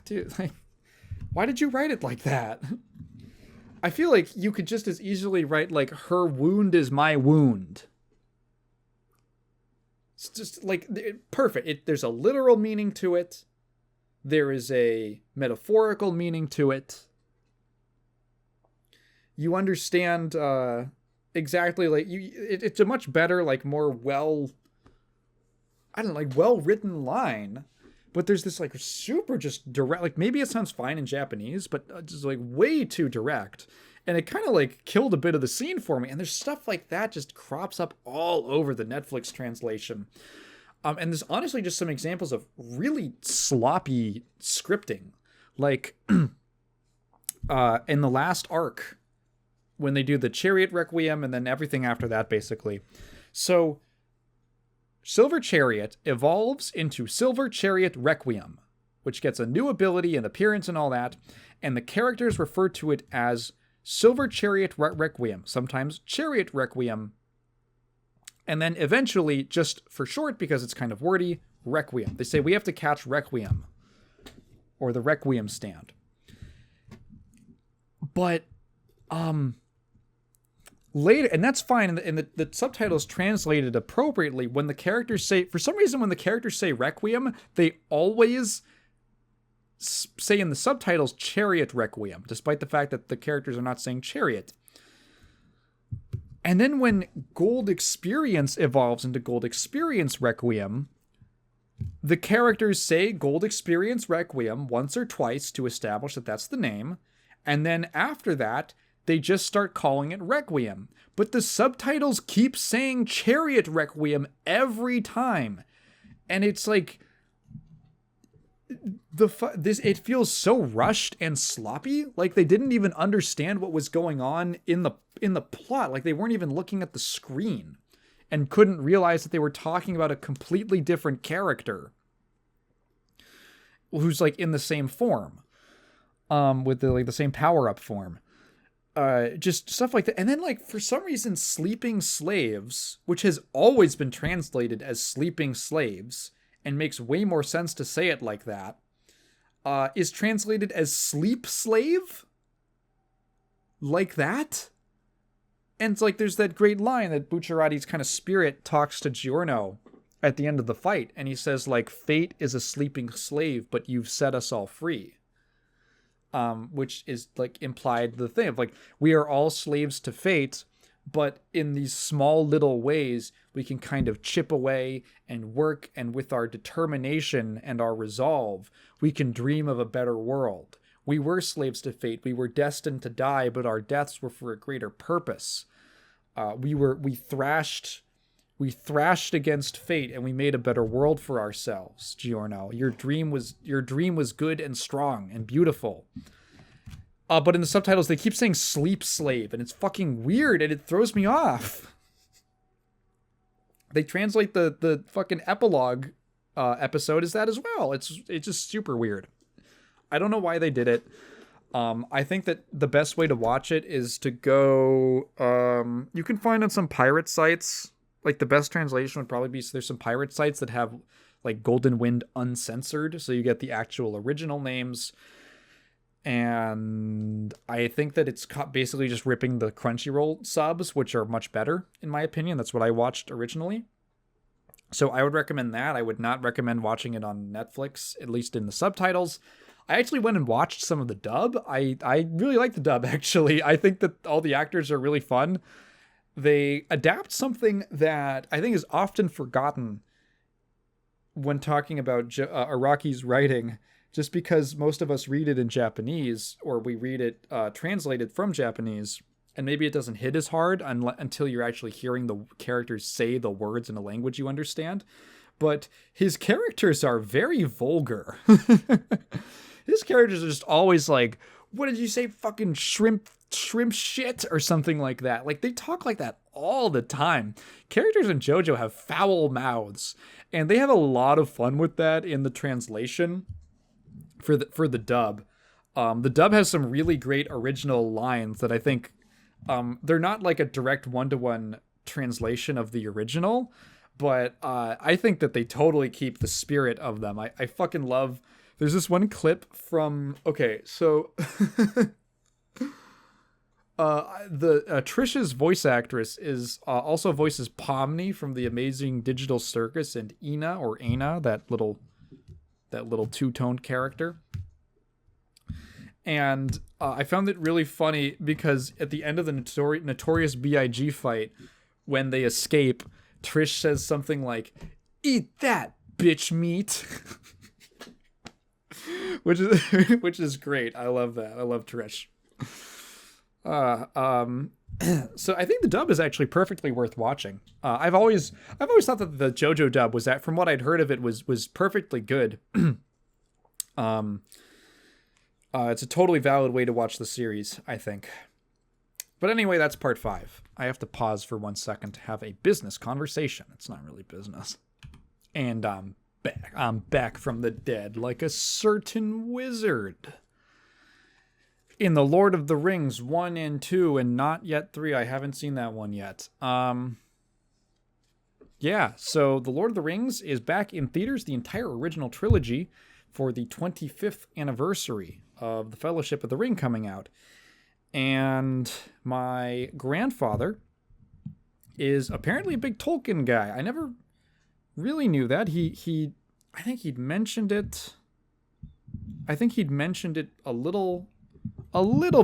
did you write it like that? I feel like you could just as easily write like, her wound is my wound. It's just like perfect. There's a literal meaning to it. There is a metaphorical meaning to it. You understand exactly, like it's a much better, like more well-written line. But there's this like super just direct, like maybe it sounds fine in Japanese, but just like way too direct. And it kind of like killed a bit of the scene for me. And there's stuff like that just crops up all over the Netflix translation. And there's honestly just some examples of really sloppy scripting. Like in the last arc, when they do the Chariot Requiem and then everything after that, basically. So Silver Chariot evolves into Silver Chariot Requiem, which gets a new ability and appearance and all that, and the characters refer to it as Silver Chariot Requiem, sometimes Chariot Requiem, and then eventually, just for short, because it's kind of wordy, Requiem. They say we have to catch Requiem, or the Requiem stand. But, later, and that's fine, and the subtitles translated appropriately. When the characters say, for some reason, when the characters say Requiem, they always say in the subtitles Chariot Requiem, despite the fact that the characters are not saying Chariot. And then when Gold Experience evolves into Gold Experience Requiem, the characters say Gold Experience Requiem once or twice to establish that that's the name, and then after that, they just start calling it Requiem. But the subtitles keep saying Chariot Requiem every time. And it's like, it feels so rushed and sloppy, like they didn't even understand what was going on in the plot, like they weren't even looking at the screen and couldn't realize that they were talking about a completely different character who's like in the same form, with the same power-up form. Just stuff like that. And then, like, for some reason, Sleeping Slaves, which has always been translated as Sleeping Slaves, and makes way more sense to say it like that, is translated as Sleep Slave? Like that? And it's like, there's that great line that Bucciarati's kind of spirit talks to Giorno at the end of the fight, and he says, like, fate is a sleeping slave, but you've set us all free. Which is, like, implied the thing of, like, we are all slaves to fate, but in these small little ways, we can kind of chip away and work, and with our determination and our resolve, we can dream of a better world. We were slaves to fate. We were destined to die, but our deaths were for a greater purpose. We thrashed against fate, and we made a better world for ourselves, Giorno. Your dream was good and strong and beautiful. But in the subtitles, they keep saying Sleep Slave, and it's fucking weird, and it throws me off. They translate the fucking epilogue episode as that as well. It's just super weird. I don't know why they did it. I think that the best way to watch it is to go... you can find on some pirate sites... Like, the best translation would probably be, so there's some pirate sites that have, like, Golden Wind uncensored, so you get the actual original names. And I think that it's basically just ripping the Crunchyroll subs, which are much better, in my opinion. That's what I watched originally. So I would recommend that. I would not recommend watching it on Netflix, at least in the subtitles. I actually went and watched some of the dub. I really like the dub, actually. I think that all the actors are really fun. They adapt something that I think is often forgotten when talking about Araki's writing, just because most of us read it in Japanese, or we read it translated from Japanese, and maybe it doesn't hit as hard until you're actually hearing the characters say the words in a language you understand. But his characters are very vulgar. His characters are just always like, what did you say, fucking shrimp shit, or something like that. Like, they talk like that all the time. Characters in JoJo have foul mouths, and they have a lot of fun with that in the translation for the dub. The dub has some really great original lines that I think they're not like a direct one-to-one translation of the original, but I think that they totally keep the spirit of them. I fucking love... There's this one clip from... Okay, so... Trish's voice actress is also voices Pomni from the Amazing Digital Circus, and Ina, or Aina, that little two-toned character. And I found it really funny because at the end of the Notorious B.I.G. fight, when they escape, Trish says something like, "Eat that, bitch meat." which is great. I love that. I love Trish. So I think the dub is actually perfectly worth watching. I've always thought that the JoJo dub was, that from what I'd heard of it, was perfectly good. It's a totally valid way to watch the series, I think. But anyway, that's part 5. I have to pause for 1 second to have a business conversation. It's not really business. And back. I'm back from the dead like a certain wizard. In the Lord of the Rings 1 and 2 and not yet 3. I haven't seen that one yet. Yeah, so The Lord of the Rings is back in theaters, the entire original trilogy, for the 25th anniversary of The Fellowship of the Ring coming out. And my grandfather is apparently a big Tolkien guy. I never really knew that. I think he'd mentioned it. I think he'd mentioned it a little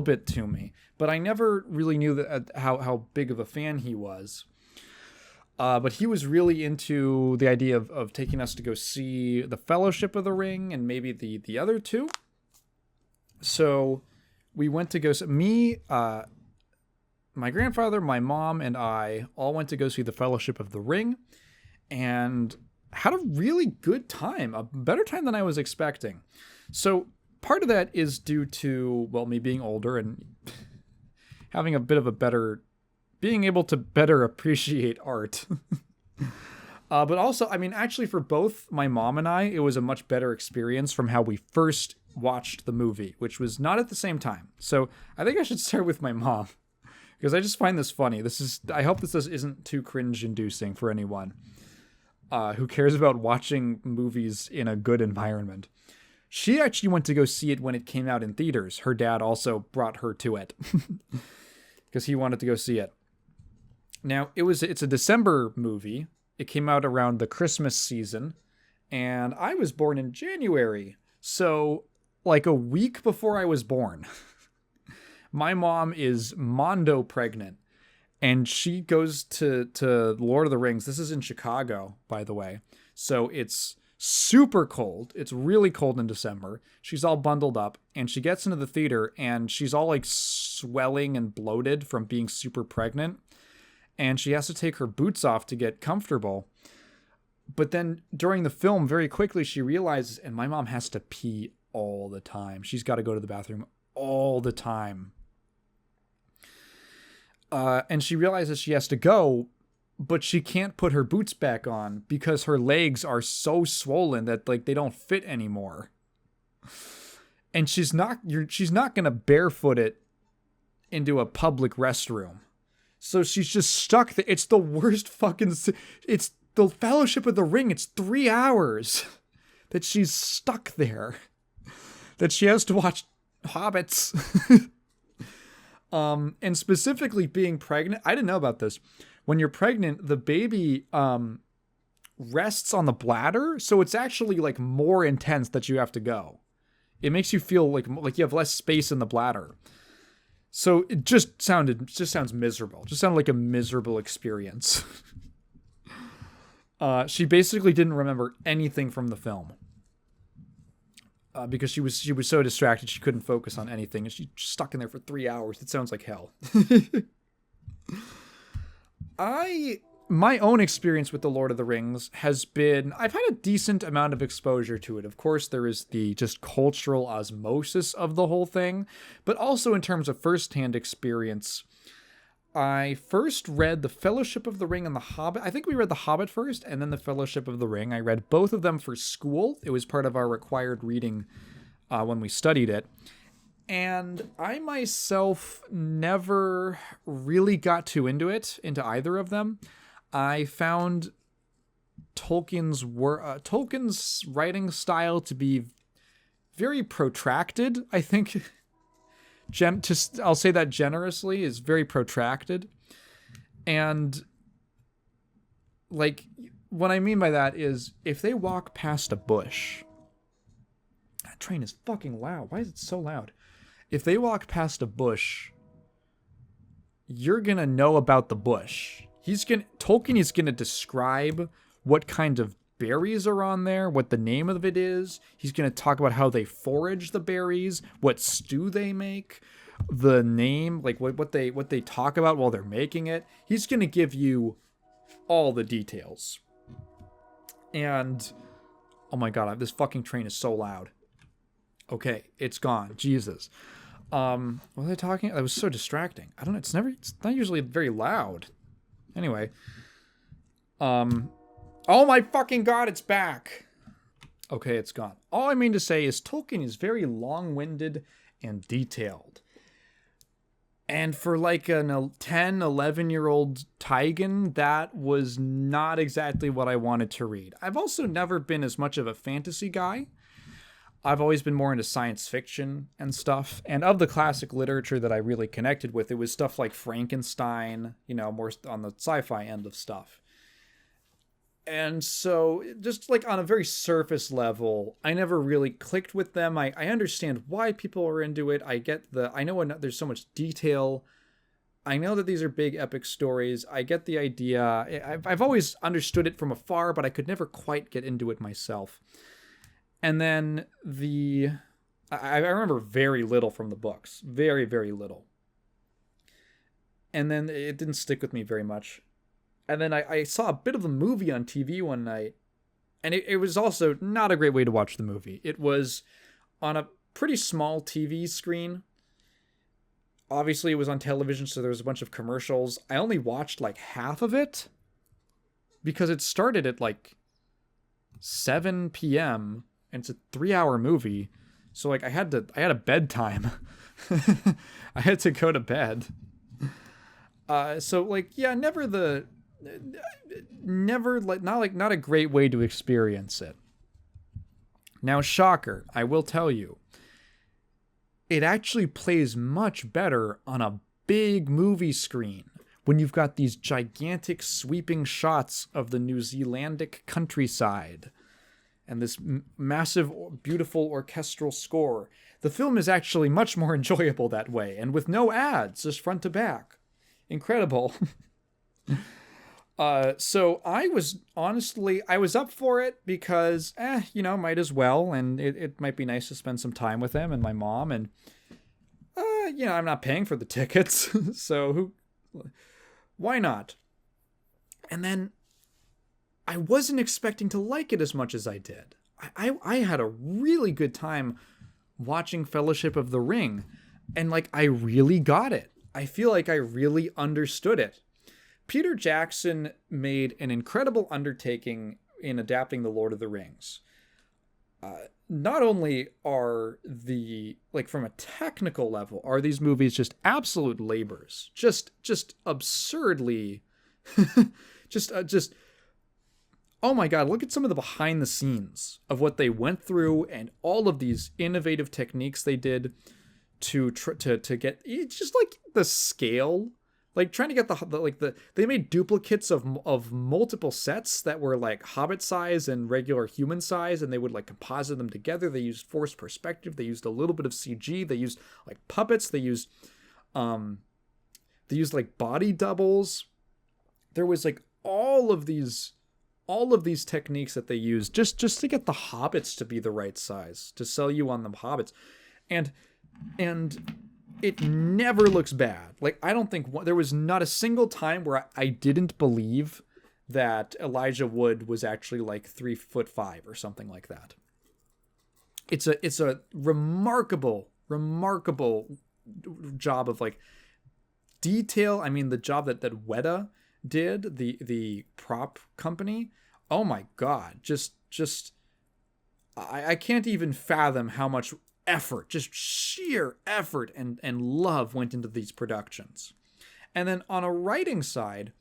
bit to me, but I never really knew that how big of a fan he was. But he was really into the idea of taking us to go see The Fellowship of the Ring and maybe the other two. So we went to go see, my grandfather, my mom, and I all went to go see The Fellowship of the Ring and had a really good time, a better time than I was expecting. So part of that is due to, well, me being older and having a bit of a being able to better appreciate art. But also, I mean, actually for both my mom and I, it was a much better experience from how we first watched the movie, which was not at the same time. So I think I should start with my mom, because I just find this funny. I hope this isn't too cringe-inducing for anyone who cares about watching movies in a good environment. She actually went to go see it when it came out in theaters. Her dad also brought her to it because he wanted to go see it. Now, it's a December movie. It came out around the Christmas season, and I was born in January. So, like a week before I was born, my mom is mondo pregnant, and she goes to Lord of the Rings. This is in Chicago, by the way. So it's super cold. It's really cold in December. She's all bundled up, and she gets into the theater, and she's all like swelling and bloated from being super pregnant. And she has to take her boots off to get comfortable. But then during the film, very quickly, she realizes, and my mom has to pee all the time. She's got to go to the bathroom all the time. And she realizes she has to go, but she can't put her boots back on because her legs are so swollen that like they don't fit anymore. And she's not going to barefoot it into a public restroom. So she's just stuck there. It's the worst fucking... It's the Fellowship of the Ring. It's 3 hours that she's stuck there. That she has to watch Hobbits. And specifically being pregnant. I didn't know about this. When you're pregnant, the baby rests on the bladder. So it's actually like more intense that you have to go. It makes you feel like you have less space in the bladder. So it just sounds miserable. Just sounded like a miserable experience. She basically didn't remember anything from the film. Because she was so distracted she couldn't focus on anything, and she's stuck in there for 3 hours. It sounds like hell. My own experience with The Lord of the Rings has been, I've had a decent amount of exposure to it. Of course, there is the just cultural osmosis of the whole thing, but also in terms of firsthand experience. I first read The Fellowship of the Ring and The Hobbit. I think we read The Hobbit first, and then The Fellowship of the Ring. I read both of them for school. It was part of our required reading when we studied it. And I myself never really got too into either of them. I found Tolkien's writing style to be very protracted. I think, I'll say that generously, is very protracted. And, like, what I mean by that is, if they walk past a bush... That train is fucking loud. Why is it so loud? If they walk past a bush, you're gonna know about the bush. Tolkien is gonna describe what kind of berries are on there, what the name of it is. He's gonna talk about how they forage the berries, what stew they make, the name, like what they talk about while they're making it. He's gonna give you all the details. And oh my god, this fucking train is so loud. Okay, it's gone. Jesus. What was I talking? That was so distracting. I don't know. It's not usually very loud. Anyway. Oh my fucking god, it's back. Okay, it's gone. All I mean to say is Tolkien is very long-winded and detailed. And for like a 10, 11-year-old Tigan, that was not exactly what I wanted to read. I've also never been as much of a fantasy guy. I've always been more into science fiction and stuff. And of the classic literature that I really connected with, it was stuff like Frankenstein, more on the sci-fi end of stuff. And so, just like on a very surface level, I never really clicked with them. I understand why people are into it. I know there's so much detail. I know that these are big epic stories. I get the idea. I've always understood it from afar, but I could never quite get into it myself. And then I remember very little from the books. Very, very little. And then it didn't stick with me very much. And then I saw a bit of the movie on TV one night, and it was also not a great way to watch the movie. It was on a pretty small TV screen. Obviously, it was on television, so there was a bunch of commercials. I only watched like half of it because it started at like 7 p.m. and it's a 3-hour movie. So like I had a bedtime. I had to go to bed. So like, yeah, not a great way to experience it. Now, shocker, I will tell you, it actually plays much better on a big movie screen when you've got these gigantic sweeping shots of the New Zealandic countryside and this massive, beautiful orchestral score. The film is actually much more enjoyable that way, and with no ads, just front to back. Incredible. So I was up for it because, might as well. And it might be nice to spend some time with him and my mom. And, I'm not paying for the tickets. So why not? And then I wasn't expecting to like it as much as I did. I had a really good time watching Fellowship of the Ring. And I really got it. I feel like I really understood it. Peter Jackson made an incredible undertaking in adapting The Lord of the Rings. Not only are from a technical level, are these movies just absolute labors, just absurdly, oh my God, look at some of the behind the scenes of what they went through and all of these innovative techniques they did to get just the scale. Trying to get they made duplicates of multiple sets that were Hobbit size and regular human size, and they would composite them together. They used forced perspective. They used a little bit of CG. They used puppets. They used body doubles. There was all of these techniques that they used just to get the hobbits to be the right size, to sell you on the hobbits, and it never looks bad. I don't think there was not a single time where I didn't believe that Elijah Wood was actually 3'5" or something like that. It's a remarkable job of detail. I mean, the job that Weta did, the prop company. Oh my God, I can't even fathom how much effort, just sheer effort and love went into these productions. And then on a writing side,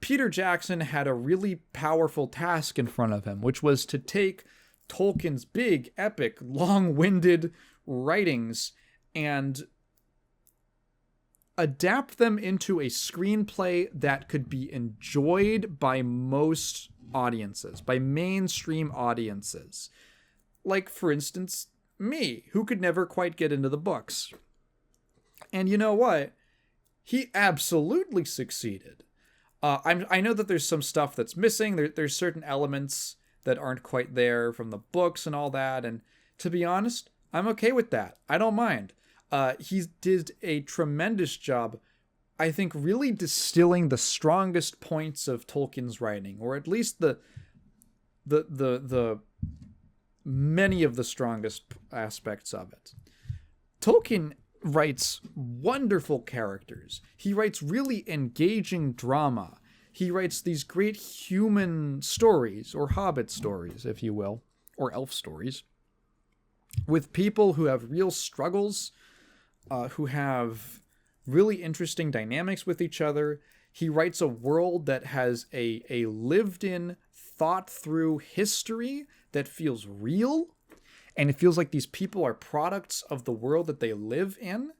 Peter Jackson had a really powerful task in front of him, which was to take Tolkien's big, epic, long-winded writings and adapt them into a screenplay that could be enjoyed by most audiences, by mainstream audiences. For instance, me, who could never quite get into the books. And you know what? He absolutely succeeded. I know that there's some stuff that's missing. There's certain elements that aren't quite there from the books and all that. And to be honest, I'm okay with that. I don't mind. He did a tremendous job, I think, really distilling the strongest points of Tolkien's writing, or at least the many of the strongest aspects of it. Tolkien writes wonderful characters. He writes really engaging drama. He writes these great human stories, or hobbit stories, if you will. or elf stories, with people who have real struggles, who have really interesting dynamics with each other. He writes a world that has a lived-in, thought-through history that feels real, and it feels like these people are products of the world that they live in.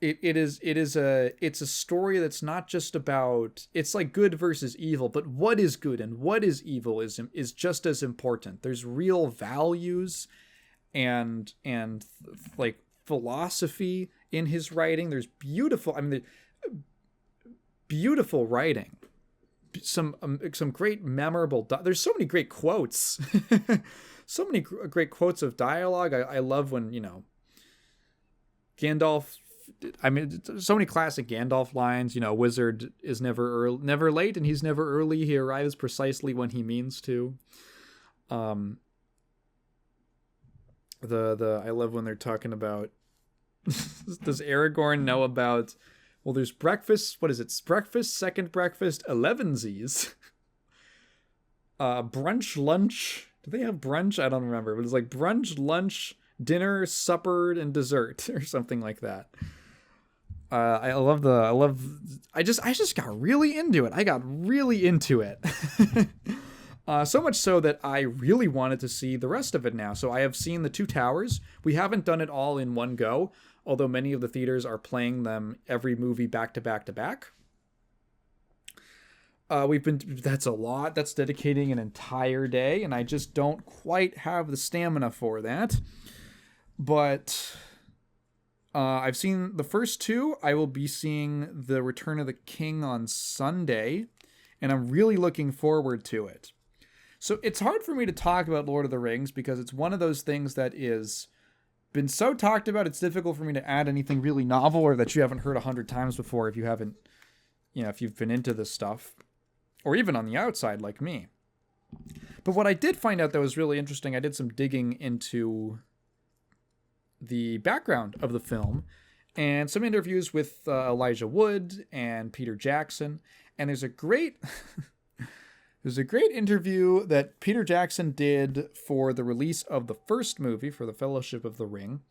It's a story that's not just about, it's like good versus evil, but what is good and what is evil is just as important. There's real values and like philosophy in his writing. There's beautiful writing, some great memorable there's so many great quotes. So many great quotes of dialogue. I love when, Gandalf, so many classic Gandalf lines. Wizard is never late, and he's never early. He arrives precisely when he means to. I love when they're talking about, does Aragorn know about, well, there's breakfast, what is it? Breakfast, second breakfast, 11sies. Brunch, lunch. Do they have brunch? I don't remember, but it's like brunch, lunch, dinner, supper, and dessert, or something like that. I just got really into it. I got really into it. So much so that I really wanted to see the rest of it now. So I have seen the Two Towers. We haven't done it all in one go, although many of the theaters are playing them every movie back to back to back. That's a lot. That's dedicating an entire day, and I just don't quite have the stamina for that. But I've seen the first two. I will be seeing The Return of the King on Sunday, and I'm really looking forward to it. So it's hard for me to talk about Lord of the Rings because it's one of those things that is been so talked about, it's difficult for me to add anything really novel or that you haven't heard 100 times before if you haven't, if you've been into this stuff, or even on the outside like me. But what I did find out that was really interesting, I did some digging into the background of the film and some interviews with Elijah Wood and Peter Jackson, and there's a great interview that Peter Jackson did for the release of the first movie, for the Fellowship of the Ring,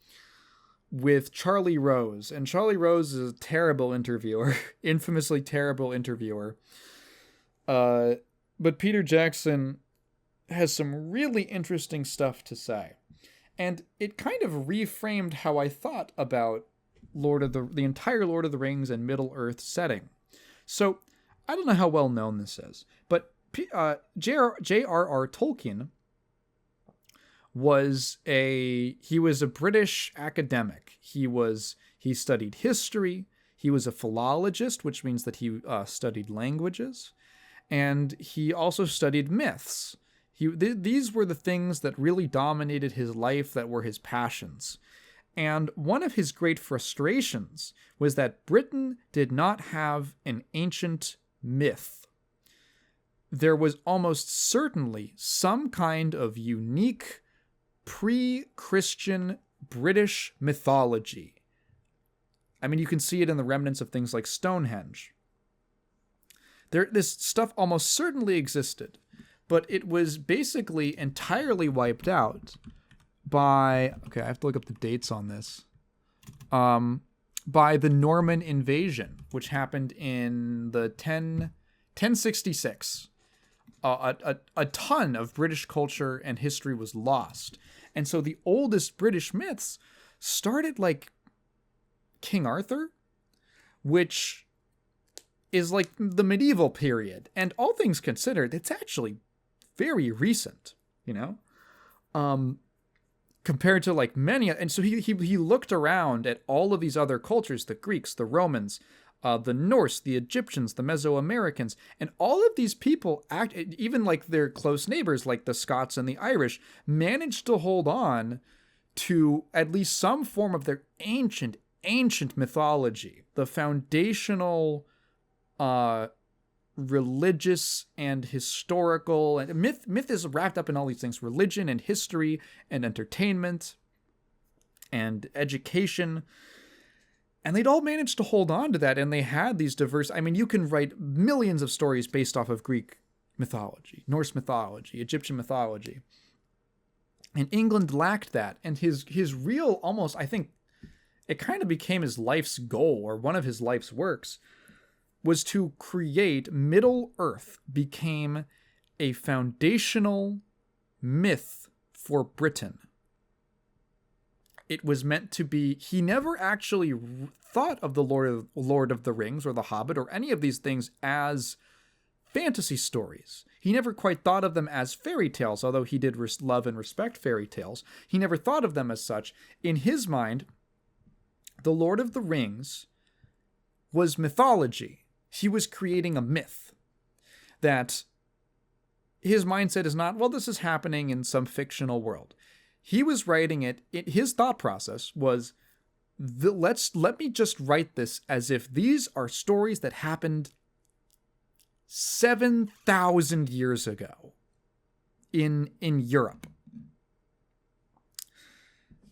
with Charlie Rose. And Charlie Rose is a terrible interviewer, infamously terrible interviewer. But Peter Jackson has some really interesting stuff to say. And it kind of reframed how I thought about the entire Lord of the Rings and Middle-earth setting. So, I don't know how well known this is, but J.R.R. Tolkien was a British academic. He studied history. He was a philologist, which means that he studied languages, and he also studied myths. These were the things that really dominated his life, that were his passions. And one of his great frustrations was that Britain did not have an ancient myth. There was almost certainly some kind of unique pre-Christian British mythology. I mean, you can see it in the remnants of things like Stonehenge. This stuff almost certainly existed, but it was basically entirely wiped out by, okay, I have to look up the dates on this, by the Norman invasion, which happened in the 1066. A ton of British culture and history was lost. And so the oldest British myths started like King Arthur, which is like the medieval period. And all things considered, it's actually very recent, compared to like many. And so he looked around at all of these other cultures, the Greeks, the Romans, the Norse, the Egyptians, the Mesoamericans, and all of these people, even like their close neighbors, like the Scots and the Irish, managed to hold on to at least some form of their ancient mythology, the foundational religious and historical, and myth is wrapped up in all these things: religion and history and entertainment and education. And they'd all managed to hold on to that, and they had these diverse... I mean, you can write millions of stories based off of Greek mythology, Norse mythology, Egyptian mythology. And England lacked that. And his real, almost, I think, it kind of became his life's goal, or one of his life's works, was to create Middle Earth became a foundational myth for Britain. It was meant to be... He never actually thought of the Lord of the Rings or the Hobbit or any of these things as fantasy stories. He never quite thought of them as fairy tales, although he did love and respect fairy tales. He never thought of them as such. In his mind, the Lord of the Rings was mythology. He was creating a myth that his mindset is not, well, this is happening in some fictional world. He was writing it. His thought process was, let me just write this as if these are stories that happened 7,000 years ago in Europe.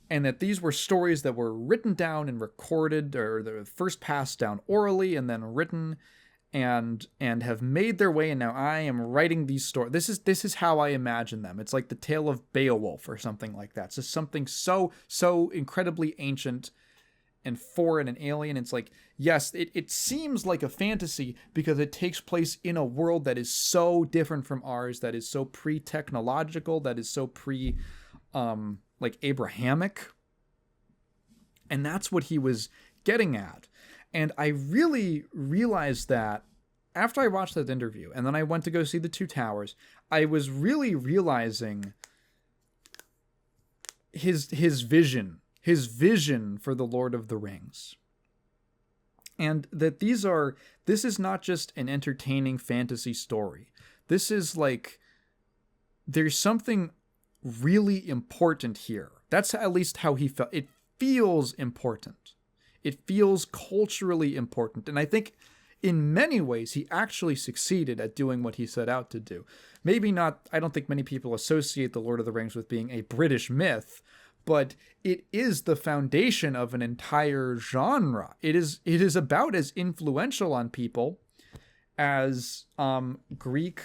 And that these were stories that were written down and recorded, or they were first passed down orally and then written and have made their way. And now I am writing these stories. This is how I imagine them. It's like the tale of Beowulf or something like that. It's just something so incredibly ancient and foreign and alien. It's like, yes, it seems like a fantasy because it takes place in a world that is so different from ours, that is so pre-technological, that is so like Abrahamic. And that's what he was getting at. And I really realized that after I watched that interview, and then I went to go see The Two Towers, I was really realizing his vision for the Lord of the Rings. And that this is not just an entertaining fantasy story. This is like, there's something really important here. That's at least how he felt. It feels important. It feels culturally important. And I think in many ways he actually succeeded at doing what he set out to do. Maybe not, I don't think many people associate the Lord of the Rings with being a British myth, but it is the foundation of an entire genre. It is about as influential on people as Greek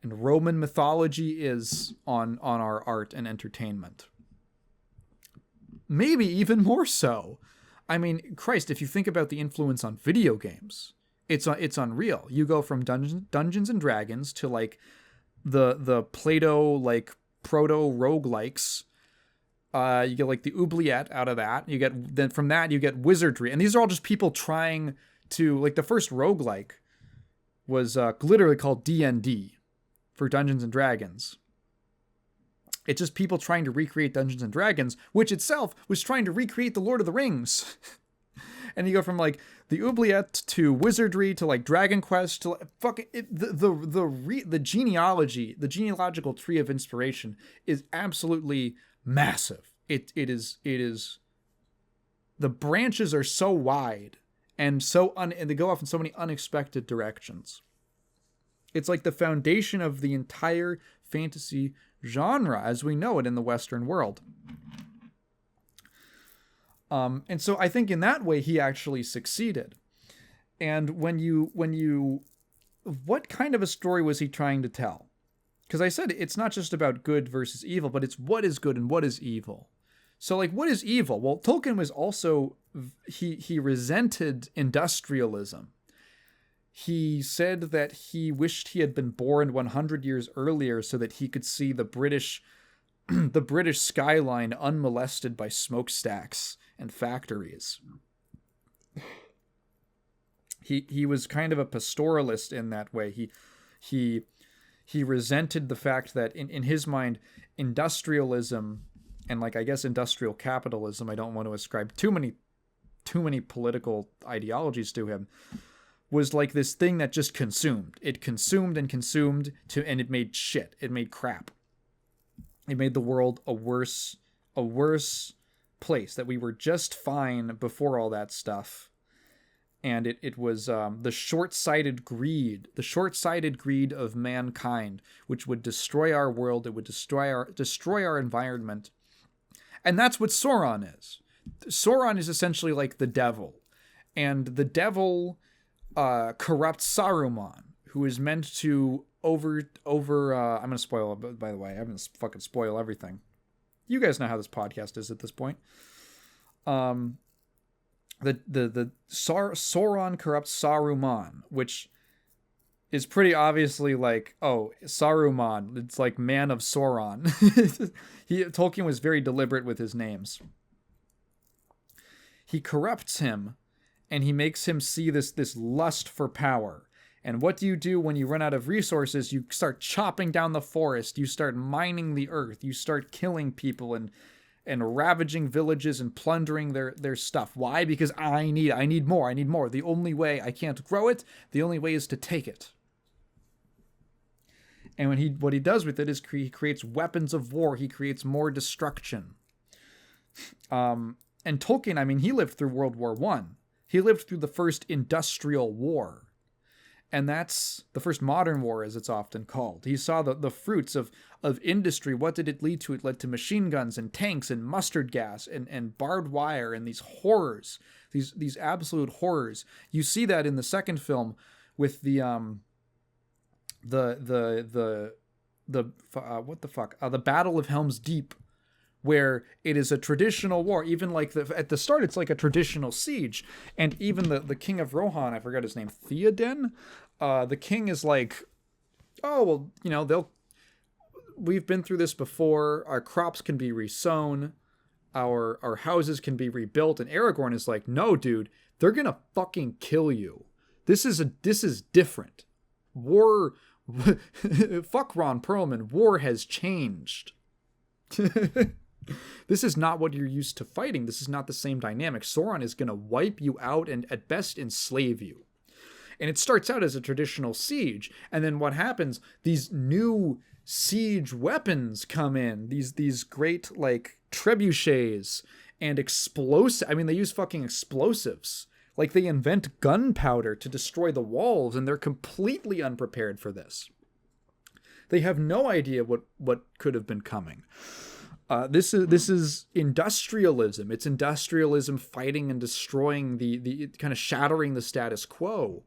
and Roman mythology is on our art and entertainment. Maybe even more so. I mean, Christ, if you think about the influence on video games, it's unreal. You go from Dungeons and Dragons to like the Plato like proto roguelikes. You get like the oubliette out of that. Then from that you get wizardry, and these are all just people trying to, like, the first roguelike was literally called D&D for Dungeons and Dragons. It's just people trying to recreate Dungeons and Dragons, which itself was trying to recreate the Lord of the Rings. And you go from like the oubliette to wizardry to like Dragon Quest to the genealogy, the genealogical tree of inspiration is absolutely massive. It is the branches are so wide and and they go off in so many unexpected directions. It's like the foundation of the entire fantasy genre as we know it in the Western world. And so I think in that way he actually succeeded. And what kind of a story was he trying to tell? Because I said it's not just about good versus evil, but it's what is good and what is evil. So like, what is evil? Well, Tolkien was also, he resented industrialism. He said that he wished he had been born 100 years earlier so that he could see the British skyline unmolested by smokestacks and factories. He was kind of a pastoralist in that way. He resented the fact that in his mind, industrialism and like, I guess, industrial capitalism, I don't want to ascribe too many political ideologies to him, was like this thing that just consumed. It consumed and consumed and it made shit. It made crap. It made the world a worse place, that we were just fine before all that stuff. And it was the short-sighted greed of mankind, which would destroy our world. It would destroy our environment. And that's what Sauron is. Sauron is essentially like the devil. And the devil corrupts Saruman, who is meant to I'm gonna spoil it, by the way. I'm gonna fucking spoil everything. You guys know how this podcast is at this point. Sauron corrupts Saruman, which is pretty obviously like, oh, Saruman, it's like man of Sauron. Tolkien was very deliberate with his names. He corrupts him, and he makes him see this lust for power. And what do you do when you run out of resources? You start chopping down the forest. You start mining the earth. You start killing people and ravaging villages and plundering their stuff. Why? Because I need more. The only way, I can't grow it. The only way is to take it. And what he does with it is he creates weapons of war. He creates more destruction. And Tolkien, I mean, he lived through World War I. He lived through the first industrial war. And that's the first modern war, as it's often called. He saw the fruits of industry. What did it lead to? It led to machine guns and tanks and mustard gas and barbed wire and these horrors, these absolute horrors. You see that in the second film with the Battle of Helm's Deep, where it is a traditional war. Even like at the start, it's like a traditional siege. And even the king of Rohan, I forgot his name, Theoden, the king is like, oh, well, you know, we've been through this before. Our crops can be resown. Our houses can be rebuilt. And Aragorn is like, no, dude, they're going to fucking kill you. This is different. War, fuck Ron Perlman. War has changed. This is not what you're used to fighting. This is not the same dynamic. Sauron is going to wipe you out and at best enslave you. And it starts out as a traditional siege. And then what happens? These new siege weapons come in. These great like trebuchets and explosive. I mean, they use fucking explosives. Like they invent gunpowder to destroy the walls, and they're completely unprepared for this. They have no idea what could have been coming. This is industrialism. It's industrialism fighting and destroying the kind of shattering the status quo.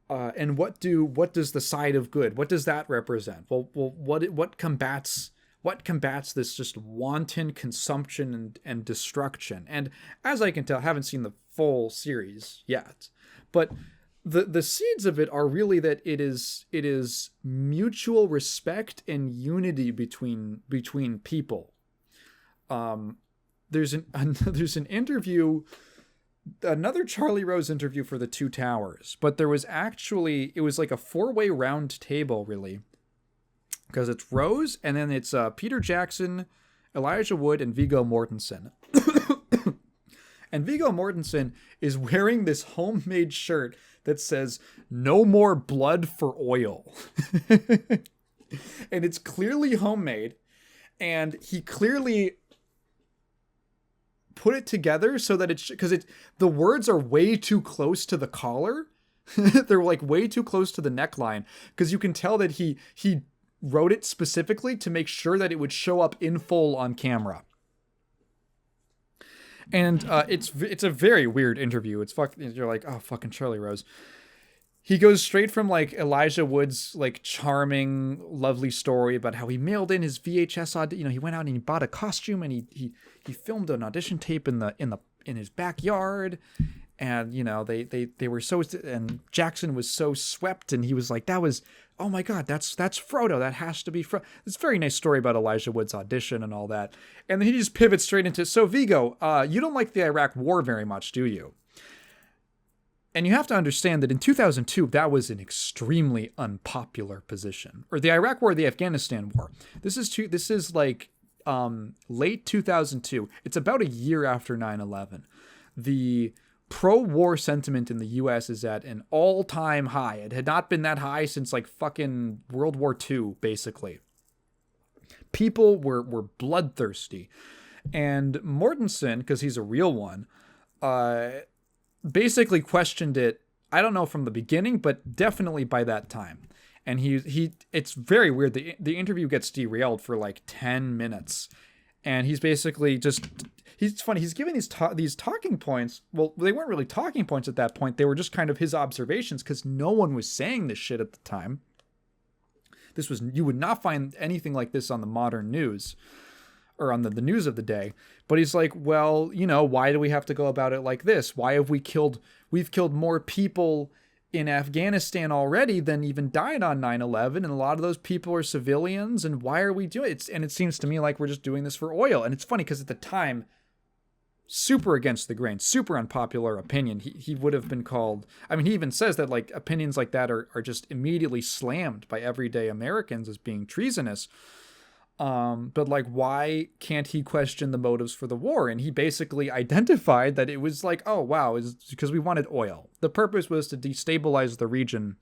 And what does the side of good? What does that represent? Well, what combats this just wanton consumption and destruction? And as I can tell, I haven't seen the full series yet, but the seeds of it are really that it is mutual respect and unity between people. There's an interview, another Charlie Rose interview for the Two Towers, but it was like a 4-way round table, really, because it's Rose and then it's Peter Jackson, Elijah Wood, and Viggo Mortensen. And Viggo Mortensen is wearing this homemade shirt that says "No more blood for oil." And it's clearly homemade, and he clearly put it together so that the words are way too close to the collar. They're like way too close to the neckline, because you can tell that he wrote it specifically to make sure that it would show up in full on camera. And it's a very weird interview. You're like, oh, fucking Charlie Rose. He goes straight from like Elijah Wood's like charming, lovely story about how he mailed in his VHS audition. You know, he went out and he bought a costume and he filmed an audition tape in his backyard. And you know, they were so, and Jackson was so swept, and he was like, oh my God, that's Frodo. That has to be Frodo. It's a very nice story about Elijah Wood's audition and all that. And then he just pivots straight into, so Viggo, you don't like the Iraq War very much, do you? And you have to understand that in 2002, that was an extremely unpopular position. Or the Iraq War, the Afghanistan War. This is like late 2002. It's about a year after 9/11. The pro-war sentiment in the U.S. is at an all-time high. It had not been that high since like fucking World War II, basically. People were bloodthirsty. And Mortensen, because he's a real one, basically questioned it, I don't know from the beginning, but definitely by that time. And it's very weird. The interview gets derailed for like 10 minutes. And he's basically just, he's funny. He's giving these talking points. Well, they weren't really talking points at that point. They were just kind of his observations because no one was saying this shit at the time. You would not find anything like this on the modern news or on the news of the day. But he's like, well, why do we have to go about it like this? Why have we've killed more people in Afghanistan already than even died on 9/11, and a lot of those people are civilians, and why are we doing it? And it seems to me like we're just doing this for oil. And it's funny because at the time, super against the grain, super unpopular opinion. He would have been called, I mean, he even says that like opinions like that are just immediately slammed by everyday Americans as being treasonous. But like, why can't he question the motives for the war? And he basically identified that it was like, oh wow, it's because we wanted oil. The purpose was to destabilize the region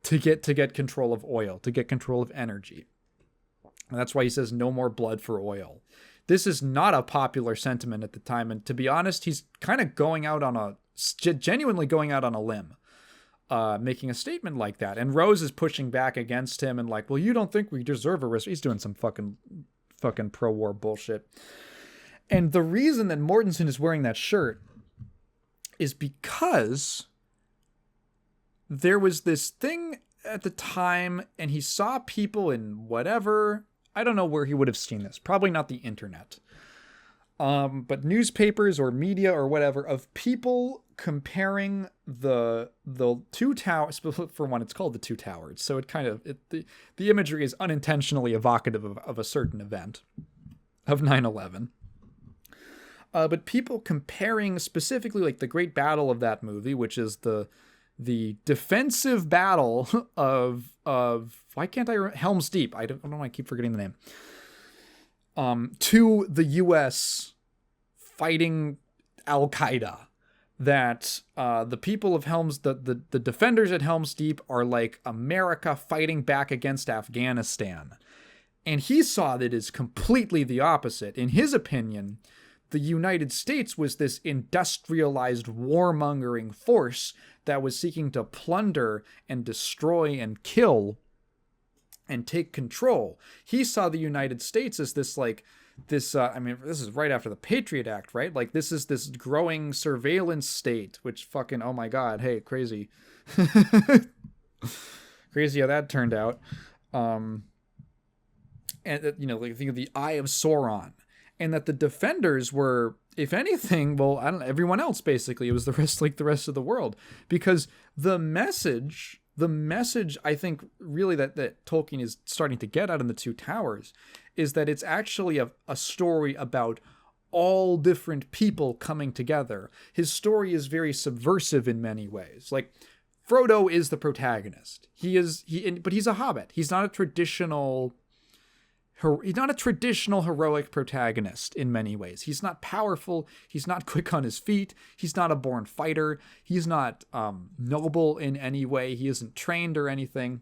to get control of oil, to get control of energy. And that's why he says no more blood for oil. This is not a popular sentiment at the time, and to be honest, he's kind of genuinely going out on a limb. Making a statement like that. And Rose is pushing back against him and like, well, you don't think we deserve a risk. He's doing some fucking pro-war bullshit. And the reason that Mortensen is wearing that shirt is because there was this thing at the time and he saw people in whatever, I don't know where he would have seen this. Probably not the internet. But newspapers or media or whatever of people comparing the two towers. For one, it's called the Two Towers, so it kind of the imagery is unintentionally evocative of a certain event of 9/11. But people comparing specifically like the great battle of that movie, which is the defensive battle of why can't I remember? Helm's Deep. I don't know why I keep forgetting the name. To the U.S. fighting Al-Qaeda, that the people of the defenders at Helm's Deep are like America fighting back against Afghanistan. And he saw that as completely the opposite. In his opinion, the United States was this industrialized warmongering force that was seeking to plunder and destroy and kill and take control. He saw the United States as this this is right after the Patriot Act, right? Like this is this growing surveillance state, which fucking, oh my God, hey, crazy. Crazy how that turned out. And like think of the Eye of Sauron, and that the defenders were, if anything, well, I don't know, everyone else basically. It was the rest of the world, because the message I think really that Tolkien is starting to get out in the Two Towers is that it's actually a story about all different people coming together. His story is very subversive in many ways. Like Frodo is the protagonist. But he's a hobbit. He's not a traditional heroic protagonist in many ways. He's not powerful. He's not quick on his feet. He's not a born fighter. He's not noble in any way. He isn't trained or anything.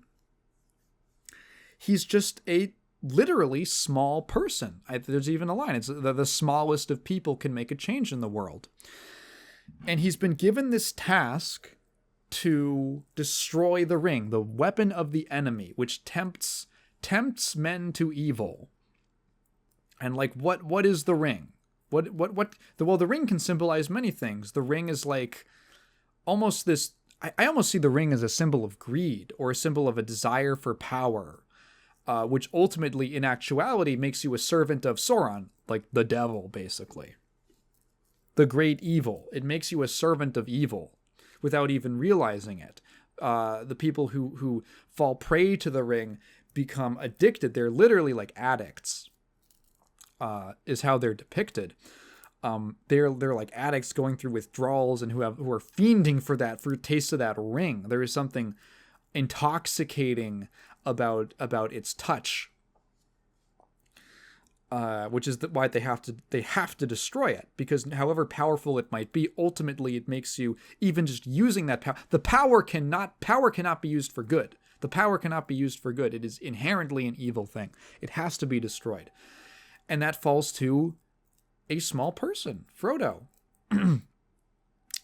He's just a literally small person. There's even a line. It's the smallest of people can make a change in the world. And he's been given this task to destroy the ring, the weapon of the enemy, which tempts men to evil. And like, what is the ring? Well, the ring can symbolize many things. The ring is like almost this, I almost see the ring as a symbol of greed or a symbol of a desire for power, which ultimately in actuality makes you a servant of Sauron, like the devil, basically. The great evil. It makes you a servant of evil without even realizing it. The people who fall prey to the ring become addicted. They're literally like addicts, is how they're depicted. They're like addicts going through withdrawals and who are fiending for a taste of that ring. There is something intoxicating about its touch, which is why they have to destroy it, because however powerful it might be, ultimately it makes you, even just using that power, the power cannot be used for good. The power cannot be used for good. It is inherently an evil thing. It has to be destroyed. And that falls to a small person, Frodo.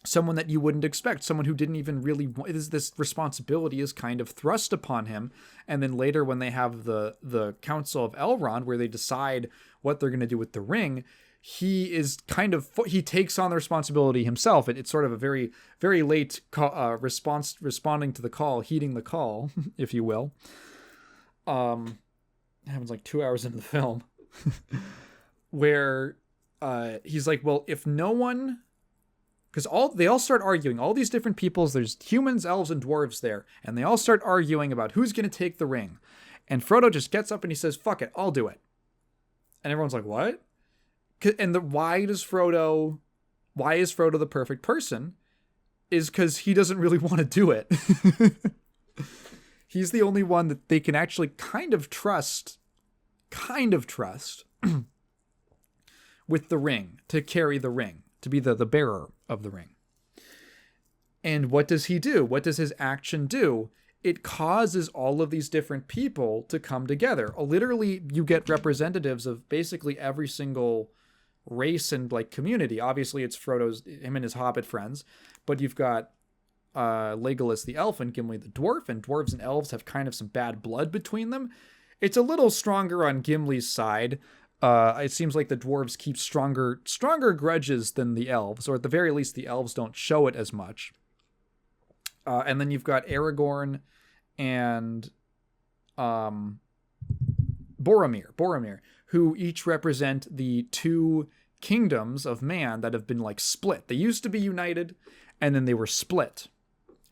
someone that you wouldn't expect, someone who didn't even really want this responsibility is kind of thrust upon him. And then later when they have the Council of Elrond where they decide what they're going to do with the ring, he is kind of, he takes on the responsibility himself. It's sort of a very, very late responding to the call, heeding the call, if you will. It happens like 2 hours into the film where he's like, well, if no one, because they all start arguing, all these different peoples, there's humans, elves, and dwarves there, and they all start arguing about who's going to take the ring. And Frodo just gets up and he says, fuck it, I'll do it. And everyone's like, what? And why is Frodo the perfect person? Is because he doesn't really want to do it. He's the only one that they can actually kind of trust with the ring, to carry the ring, to be the bearer of the ring. And what does he do? What does his action do? It causes all of these different people to come together. Literally, you get representatives of basically every single race and like community. Obviously, it's him and his hobbit friends, but you've got Legolas the elf and Gimli the dwarf, and dwarves and elves have kind of some bad blood between them. It's a little stronger on Gimli's side. It seems like the dwarves keep stronger grudges than the elves, or at the very least, the elves don't show it as much. And then you've got Aragorn and Boromir, who each represent the two kingdoms of man that have been like split. They used to be united, and then they were split.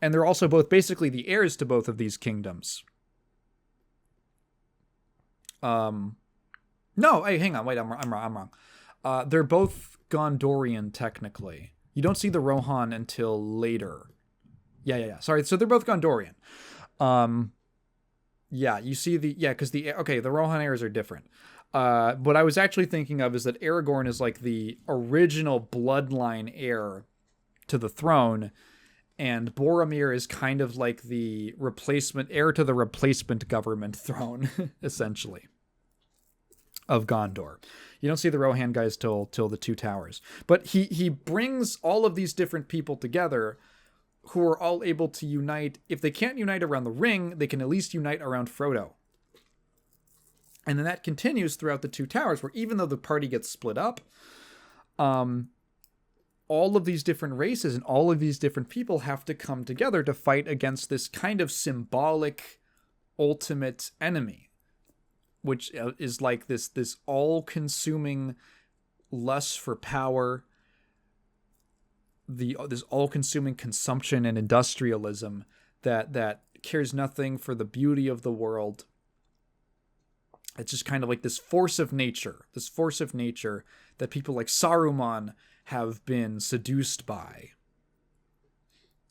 And they're also both basically the heirs to both of these kingdoms. No, hey, hang on, wait, I'm wrong. They're both Gondorian, technically. You don't see the Rohan until later. Yeah. Sorry, so they're both Gondorian. Yeah, you see because the Rohan heirs are different. What I was actually thinking of is that Aragorn is like the original bloodline heir to the throne, and Boromir is kind of like the heir to the replacement government throne, essentially, of Gondor. You don't see the Rohan guys till the Two Towers. But he brings all of these different people together who are all able to unite. If they can't unite around the ring, they can at least unite around Frodo. And then that continues throughout the Two Towers, where even though the party gets split up, all of these different races and all of these different people have to come together to fight against this kind of symbolic ultimate enemy, which is like this all-consuming lust for power, this all-consuming consumption and industrialism that cares nothing for the beauty of the world. It's just kind of like this force of nature that people like Saruman have been seduced by.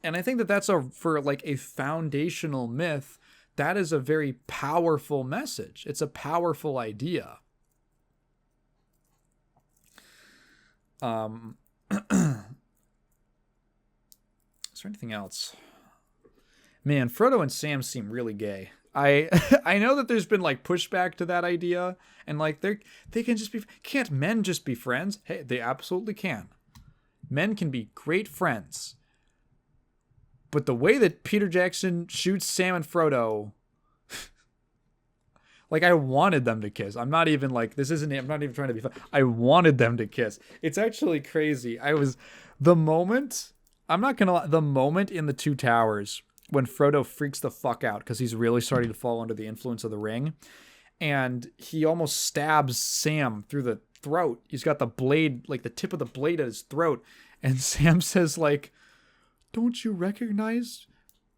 And I think that's for a foundational myth, that is a very powerful message. It's a powerful idea. Is there anything else? Man, Frodo and Sam seem really gay. I know that there's been like pushback to that idea, and like they can just be, can't men just be friends? Hey, they absolutely can. Men can be great friends. But the way that Peter Jackson shoots Sam and Frodo, like, I wanted them to kiss. I'm not even trying to be fun. I wanted them to kiss. It's actually crazy. The moment in the Two Towers when Frodo freaks the fuck out because he's really starting to fall under the influence of the ring, and he almost stabs Sam through the throat. He's got the blade, like the tip of the blade at his throat, and Sam says, like, "Don't you recognize?"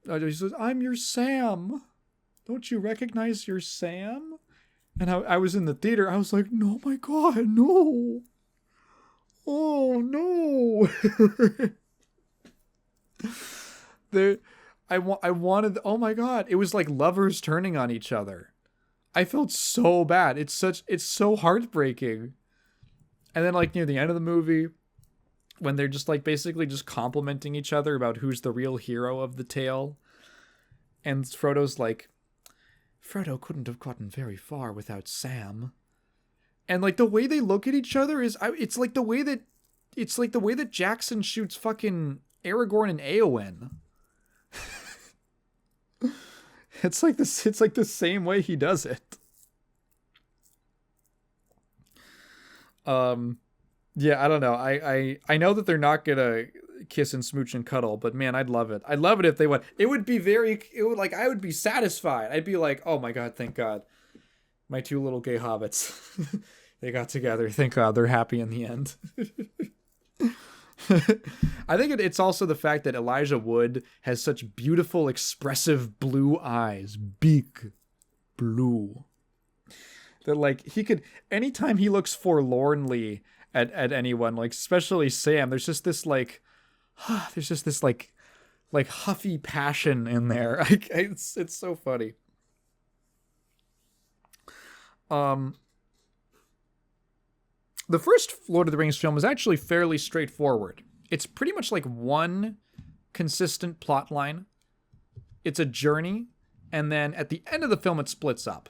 He says, "I'm your Sam. Don't you recognize your Sam?" And I was in the theater. I was like, "No, my God, no! Oh no!" I wanted. Oh my God! It was like lovers turning on each other. I felt so bad. It's so heartbreaking. And then like near the end of the movie, when they're just like basically just complimenting each other about who's the real hero of the tale, and Frodo's like, "Frodo couldn't have gotten very far without Sam." And like the way they look at each other it's like the way that Jackson shoots fucking Aragorn and Eowyn. It's like this. It's like the same way he does it. Yeah, I don't know. I know that they're not gonna kiss and smooch and cuddle, but man, I'd love it. I'd love it if they went. It would be very. It would like I would be satisfied. I'd be like, oh my god, thank God, my two little gay hobbits, they got together. Thank God, they're happy in the end. I think it's also the fact that Elijah Wood has such beautiful, expressive blue eyes, big blue. That like he could anytime he looks forlornly at anyone, like especially Sam, there's just this like huffy passion in there. It's so funny. The first Lord of the Rings film is actually fairly straightforward. It's pretty much like one consistent plot line. It's a journey, and then at the end of the film it splits up.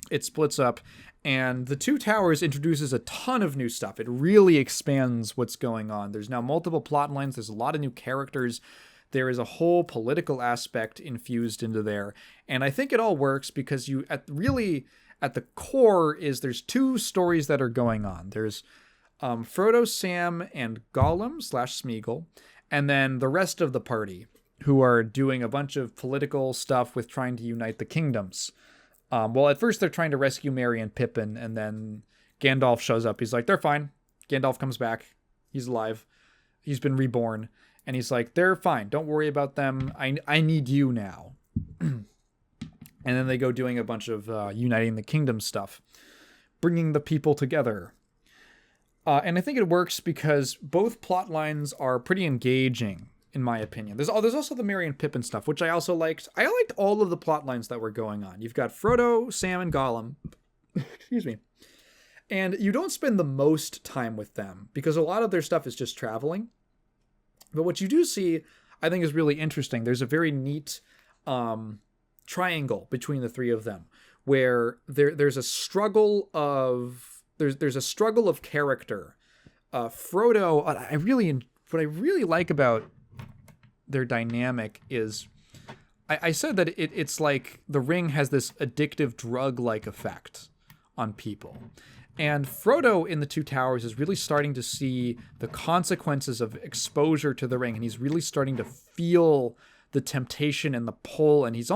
It splits up, and The Two Towers introduces a ton of new stuff. It really expands what's going on. There's now multiple plot lines. There's a lot of new characters. There is a whole political aspect infused into there. And I think it all works because at the core is there's two stories that are going on. There's Frodo, Sam, and Gollum / Smeagol, and then the rest of the party who are doing a bunch of political stuff with trying to unite the kingdoms. Well, at first they're trying to rescue Merry and Pippin, and then Gandalf shows up. He's like, they're fine. Gandalf comes back. He's alive. He's been reborn. And he's like, they're fine. Don't worry about them. I need you now. And then they go doing a bunch of uniting the kingdom stuff, bringing the people together. And I think it works because both plot lines are pretty engaging, in my opinion. There's also the Merry and Pippin stuff, which I also liked. I liked all of the plot lines that were going on. You've got Frodo, Sam, and Gollum. Excuse me. And you don't spend the most time with them because a lot of their stuff is just traveling. But what you do see, I think, is really interesting. There's a very neat triangle between the three of them where there's a struggle of there's a struggle of character. Frodo, what I really like about their dynamic is I said that it's like the ring has this addictive drug-like effect on people. And Frodo in The Two Towers is really starting to see the consequences of exposure to the ring, and he's really starting to feel the temptation and the pull, and he's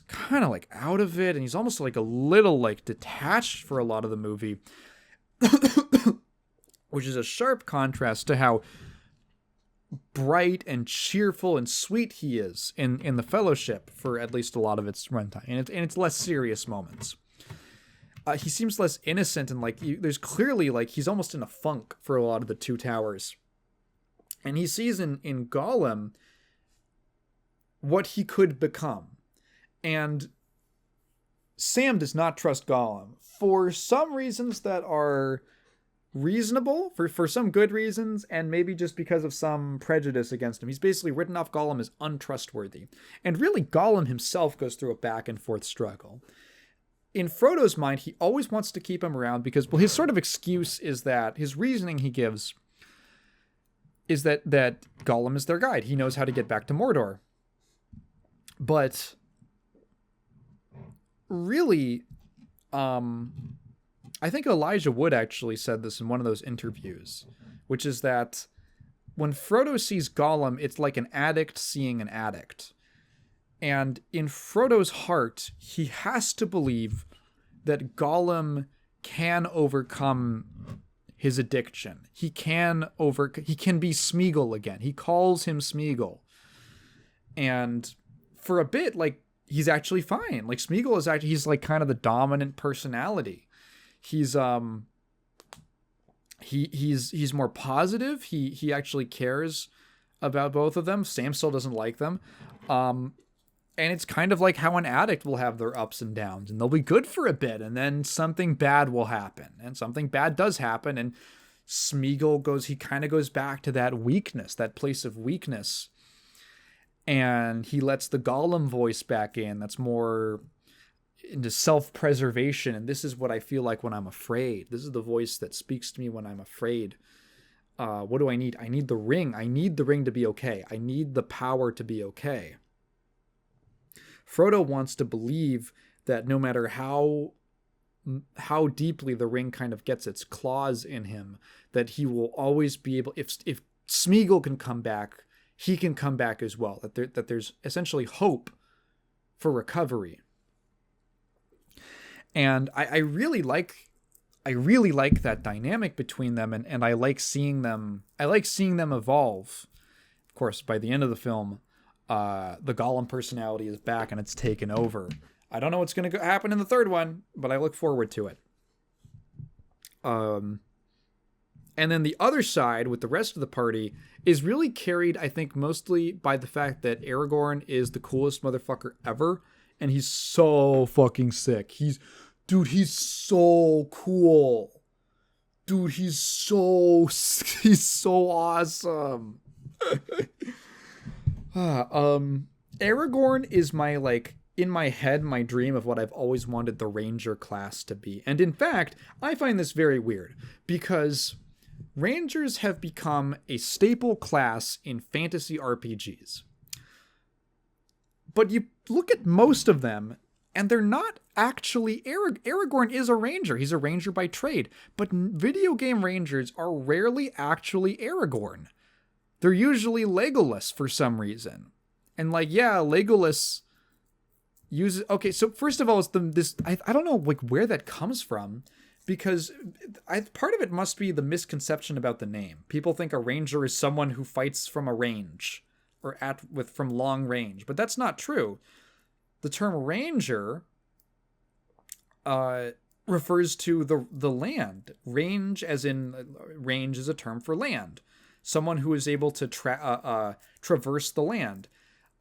kind of like out of it, and he's almost like a little like detached for a lot of the movie, which is a sharp contrast to how bright and cheerful and sweet he is in the Fellowship for at least a lot of its runtime, and its less serious moments. He seems less innocent, and like there's clearly like he's almost in a funk for a lot of The Two Towers. And he sees in Gollum what he could become. And Sam does not trust Gollum for some reasons that are reasonable, for some good reasons, and maybe just because of some prejudice against him. He's basically written off Gollum as untrustworthy. And really, Gollum himself goes through a back and forth struggle. In Frodo's mind, he always wants to keep him around because, well, his sort of excuse is that, his reasoning he gives is that Gollum is their guide. He knows how to get back to Mordor. But really, I think Elijah Wood actually said this in one of those interviews, which is that when Frodo sees Gollum, it's like an addict seeing an addict. And in Frodo's heart, he has to believe that Gollum can overcome his addiction. He can be Smeagol again. He calls him Smeagol. And for a bit, like, he's actually fine. Like, Smeagol is actually, he's like kind of the dominant personality. He's he's more positive. He actually cares about both of them. Sam still doesn't like them. And it's kind of like how an addict will have their ups and downs, and they'll be good for a bit, and then something bad will happen, and something bad does happen, and Smeagol kind of goes back to that weakness, that place of weakness, and he lets the Gollum voice back in that's more into self-preservation, and this is what I feel like when I'm afraid. This is the voice that speaks to me when I'm afraid. What do I need? I need the ring. I need the ring to be okay. I need the power to be okay. Frodo wants to believe that no matter how deeply the ring kind of gets its claws in him, that he will always be able, if Smeagol can come back, he can come back as well. That there's essentially hope for recovery. And I really like that dynamic between them, and I like seeing them evolve. Of course, by the end of the film, the Gollum personality is back and it's taken over. I don't know what's going to happen in the third one, but I look forward to it. And then the other side with the rest of the party is really carried, I think, mostly by the fact that Aragorn is the coolest motherfucker ever, and he's so fucking sick. He's so cool. Dude, he's so awesome. Aragorn is my, like, in my head, my dream of what I've always wanted the Ranger class to be. And in fact, I find this very weird because Rangers have become a staple class in fantasy RPGs. But you look at most of them, and they're not actually... Aragorn is a ranger. He's a ranger by trade. But video game rangers are rarely actually Aragorn. They're usually Legolas for some reason. And, like, yeah, Legolas uses... Okay, so first of all, it's I don't know, like, where that comes from, because part of it must be the misconception about the name. People think a ranger is someone who fights from a range, or from long range, but that's not true. The term ranger refers to the land. Range, as in range, is a term for land. Someone who is able to traverse the land.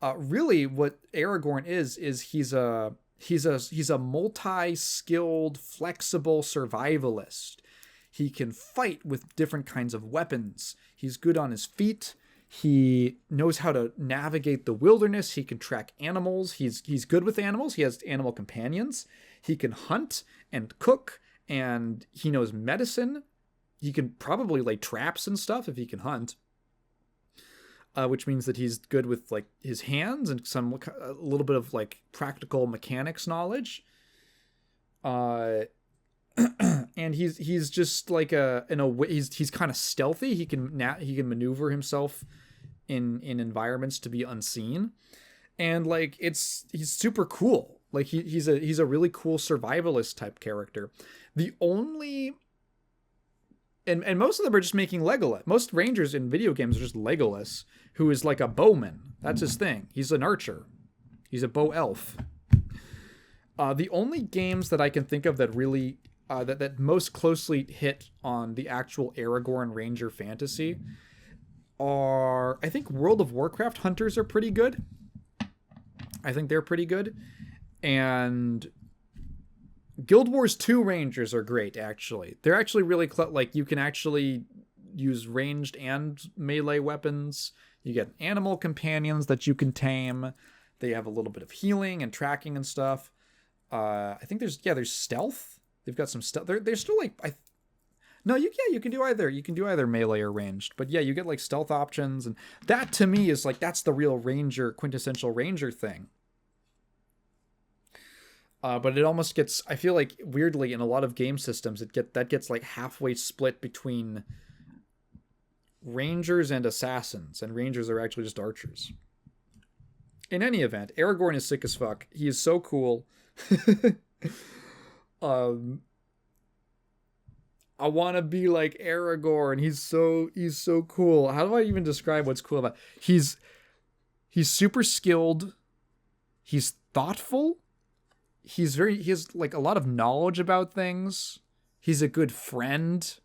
Really, what Aragorn is he's a multi-skilled, flexible survivalist. He can fight with different kinds of weapons. He's good on his feet. He knows how to navigate the wilderness. He can track animals. He's good with animals. He has animal companions. He can hunt and cook, and he knows medicine. He can probably lay traps and stuff if he can hunt. Which means that he's good with, like, his hands and a little bit of, like, practical mechanics knowledge. And he's just like he's kind of stealthy. He can maneuver himself in environments to be unseen, and, like, he's super cool. Like, he's a really cool survivalist type character. The only and most of them are just making Legolas. Most rangers in video games are just Legolas, who is like a bowman. That's his thing. He's an archer. He's a bow elf. The only games that I can think of that really that most closely hit on the actual Aragorn Ranger fantasy are, I think, World of Warcraft hunters are pretty good. I think they're pretty good. And Guild Wars 2 Rangers are great, actually. They're actually really... like, you can actually use ranged and melee weapons. You get animal companions that you can tame. They have a little bit of healing and tracking and stuff. I think there's stealth. They've got some stealth. They're still, like... you can do either. You can do either melee or ranged. But yeah, you get, like, stealth options. And that, to me, is, like, that's the real ranger, quintessential ranger thing. But it almost gets, I feel like, weirdly, in a lot of game systems, that gets like halfway split between rangers and assassins, and rangers are actually just archers. In any event, Aragorn is sick as fuck. He is so cool. I want to be like Aragorn. He's so cool. How do I even describe what's cool about? He's super skilled. He's thoughtful. He has, like, a lot of knowledge about things. He's a good friend.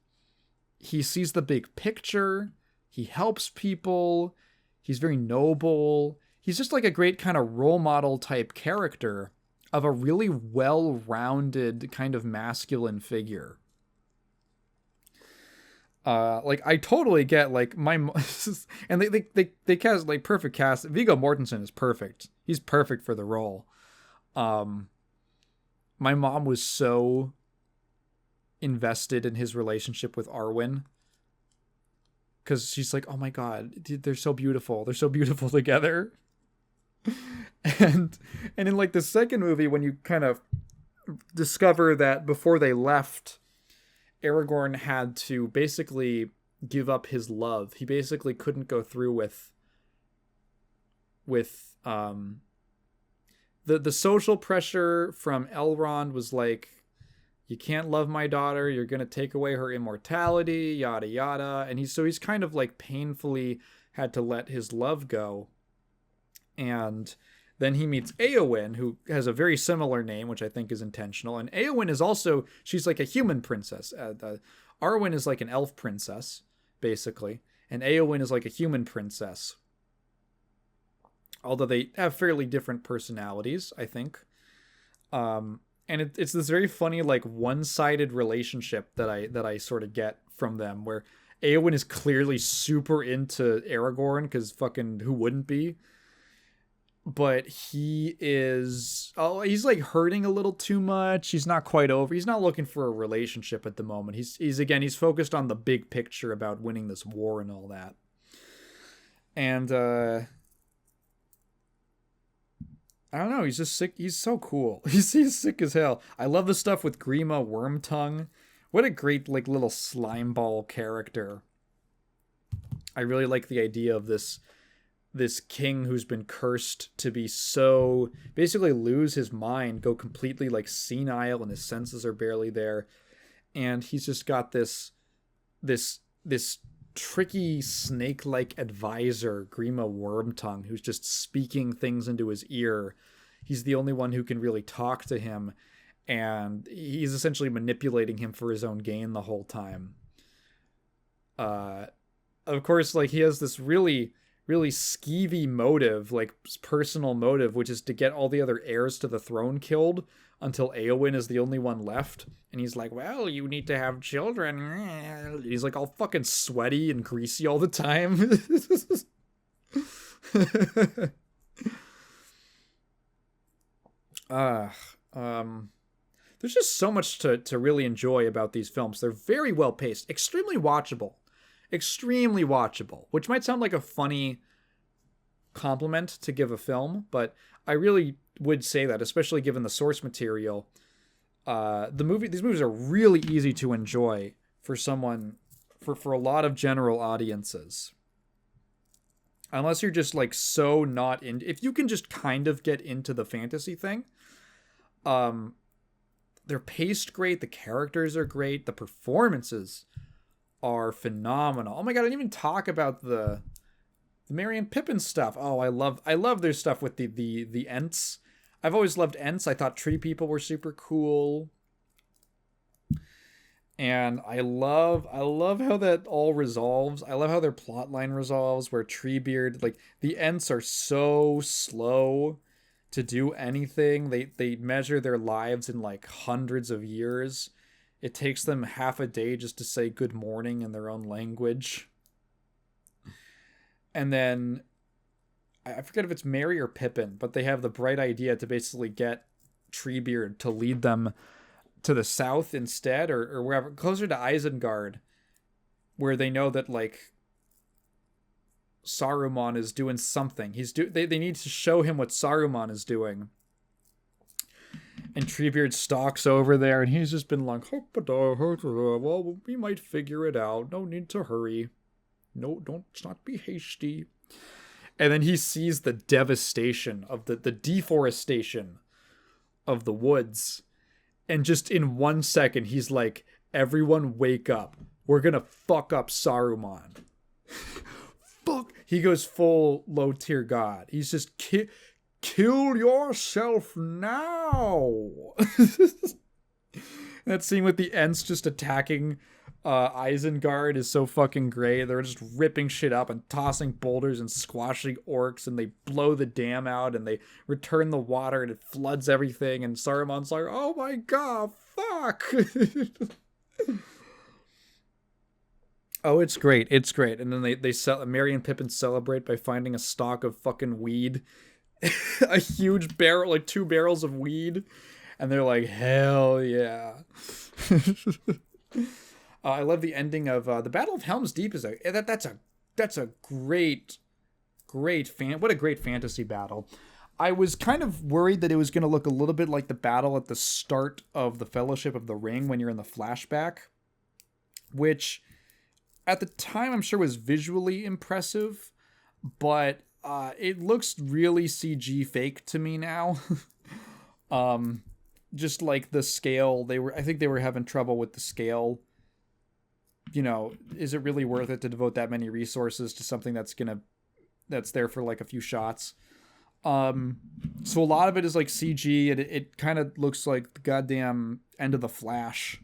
He sees the big picture. He helps people. He's very noble. He's just, like, a great kind of role model type character of a really well-rounded kind of masculine figure. Like, I totally get, like, and they cast, like, perfect cast. Viggo Mortensen is perfect. He's perfect for the role. My mom was so invested in his relationship with Arwen. because she's like, oh my god, dude, they're so beautiful. They're so beautiful together. And in like the second movie, when you kind of discover that before they left, Aragorn had to basically give up his love. He basically couldn't go through with the social pressure from Elrond was like, you can't love my daughter, you're going to take away her immortality, yada yada. And he's kind of like painfully had to let his love go. And then he meets Éowyn, who has a very similar name, which I think is intentional. And Éowyn is also, she's like a human princess. Arwen is like an elf princess, basically. And Éowyn is like a human princess. Although they have fairly different personalities, I think. And it's this very funny, like, one-sided relationship that I sort of get from them, where Éowyn is clearly super into Aragorn, because fucking who wouldn't be? But he's like hurting a little too much. He's not quite over. He's not looking for a relationship at the moment. He's focused on the big picture about winning this war and all that. And I don't know. He's just sick. He's so cool. He's sick as hell. I love the stuff with Grima Wormtongue. What a great like little slime ball character. I really like the idea of this king who's been cursed to be so basically lose his mind, go completely like senile, and his senses are barely there, and he's just got this tricky snake-like advisor, Grima Wormtongue, who's just speaking things into his ear. He's the only one who can really talk to him, and he's essentially manipulating him for his own gain the whole time. Of course, like, he has this really skeevy motive, like personal motive, which is to get all the other heirs to the throne killed until Éowyn is the only one left. And he's like, well, you need to have children. He's like all fucking sweaty and greasy all the time. There's just so much to really enjoy about these films. They're very well paced, extremely watchable, which might sound like a funny compliment to give a film, but I really would say that, especially given the source material. These movies are really easy to enjoy for a lot of general audiences. Unless you're just like so not in, if you can just kind of get into the fantasy thing, they're paced great, the characters are great, the performances are phenomenal. Oh my god, I didn't even talk about the Merry and Pippin stuff. Oh, I love their stuff with the Ents. I've always loved Ents. I thought tree people were super cool. And I love how that all resolves. I love how their plotline resolves, where Treebeard, like, the Ents are so slow to do anything. They measure their lives in like hundreds of years. It takes them half a day just to say good morning in their own language. And then, I forget if it's Merry or Pippin, but they have the bright idea to basically get Treebeard to lead them to the south instead, or wherever, closer to Isengard, where they know that, like, Saruman is doing something. They need to show him what Saruman is doing. And Treebeard stalks over there, and he's just been like, well, we might figure it out. No need to hurry. No, let's not be hasty. And then he sees the devastation of the deforestation of the woods. And just in 1 second, he's like, everyone wake up. We're gonna fuck up Saruman. Fuck. He goes full low tier god. He's just, kill yourself now. That scene with the Ents just attacking Isengard is so fucking great. They're just ripping shit up and tossing boulders and squashing orcs, and they blow the dam out and they return the water and it floods everything, and Saruman's like, oh my god, fuck. Oh, it's great. And then Merry and Pippin celebrate by finding a stalk of fucking weed. A huge barrel, like 2 barrels of weed. And they're like, hell yeah. I love the ending of the Battle of Helm's Deep. That's a what a great fantasy battle. I was kind of worried that it was going to look a little bit like the battle at the start of the Fellowship of the Ring when you're in the flashback, which at the time I'm sure was visually impressive, but it looks really CG fake to me now. Just like the scale, I think they were having trouble with the scale. You know, is it really worth it to devote that many resources to something that's there for like a few shots? So a lot of it is like CG, and it kind of looks like the goddamn end of the Flash,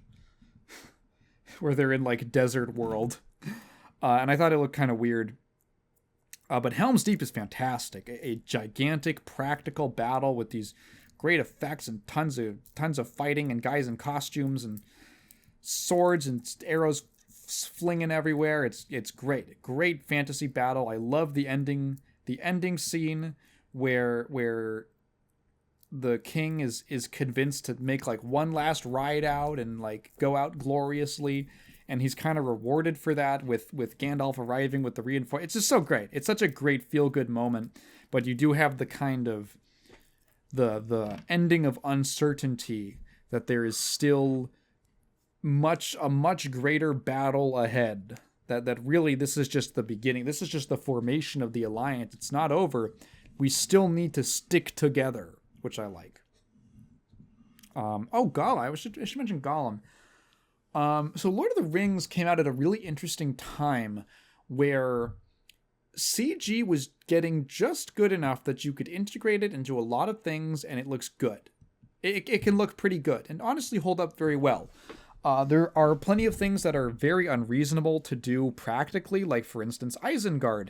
where they're in like desert world. And I thought it looked kind of weird. But Helm's Deep is fantastic. A gigantic practical battle with these great effects and tons of fighting and guys in costumes and swords and arrows flinging everywhere. It's great fantasy battle. I love the ending scene where the king is convinced to make like one last ride out and like go out gloriously, and he's kind of rewarded for that with Gandalf arriving with the reinforcement. It's just so great. It's such a great feel good moment, but you do have the kind of the ending of uncertainty that there is still a much greater battle ahead. That really, this is just the beginning. This is just the formation of the alliance. It's not over. We still need to stick together, which I like. Gollum. I should mention Gollum. So Lord of the Rings came out at a really interesting time where CG was getting just good enough that you could integrate it into a lot of things and it looks good. It can look pretty good and honestly hold up very well. There are plenty of things that are very unreasonable to do practically, like, for instance, Isengard.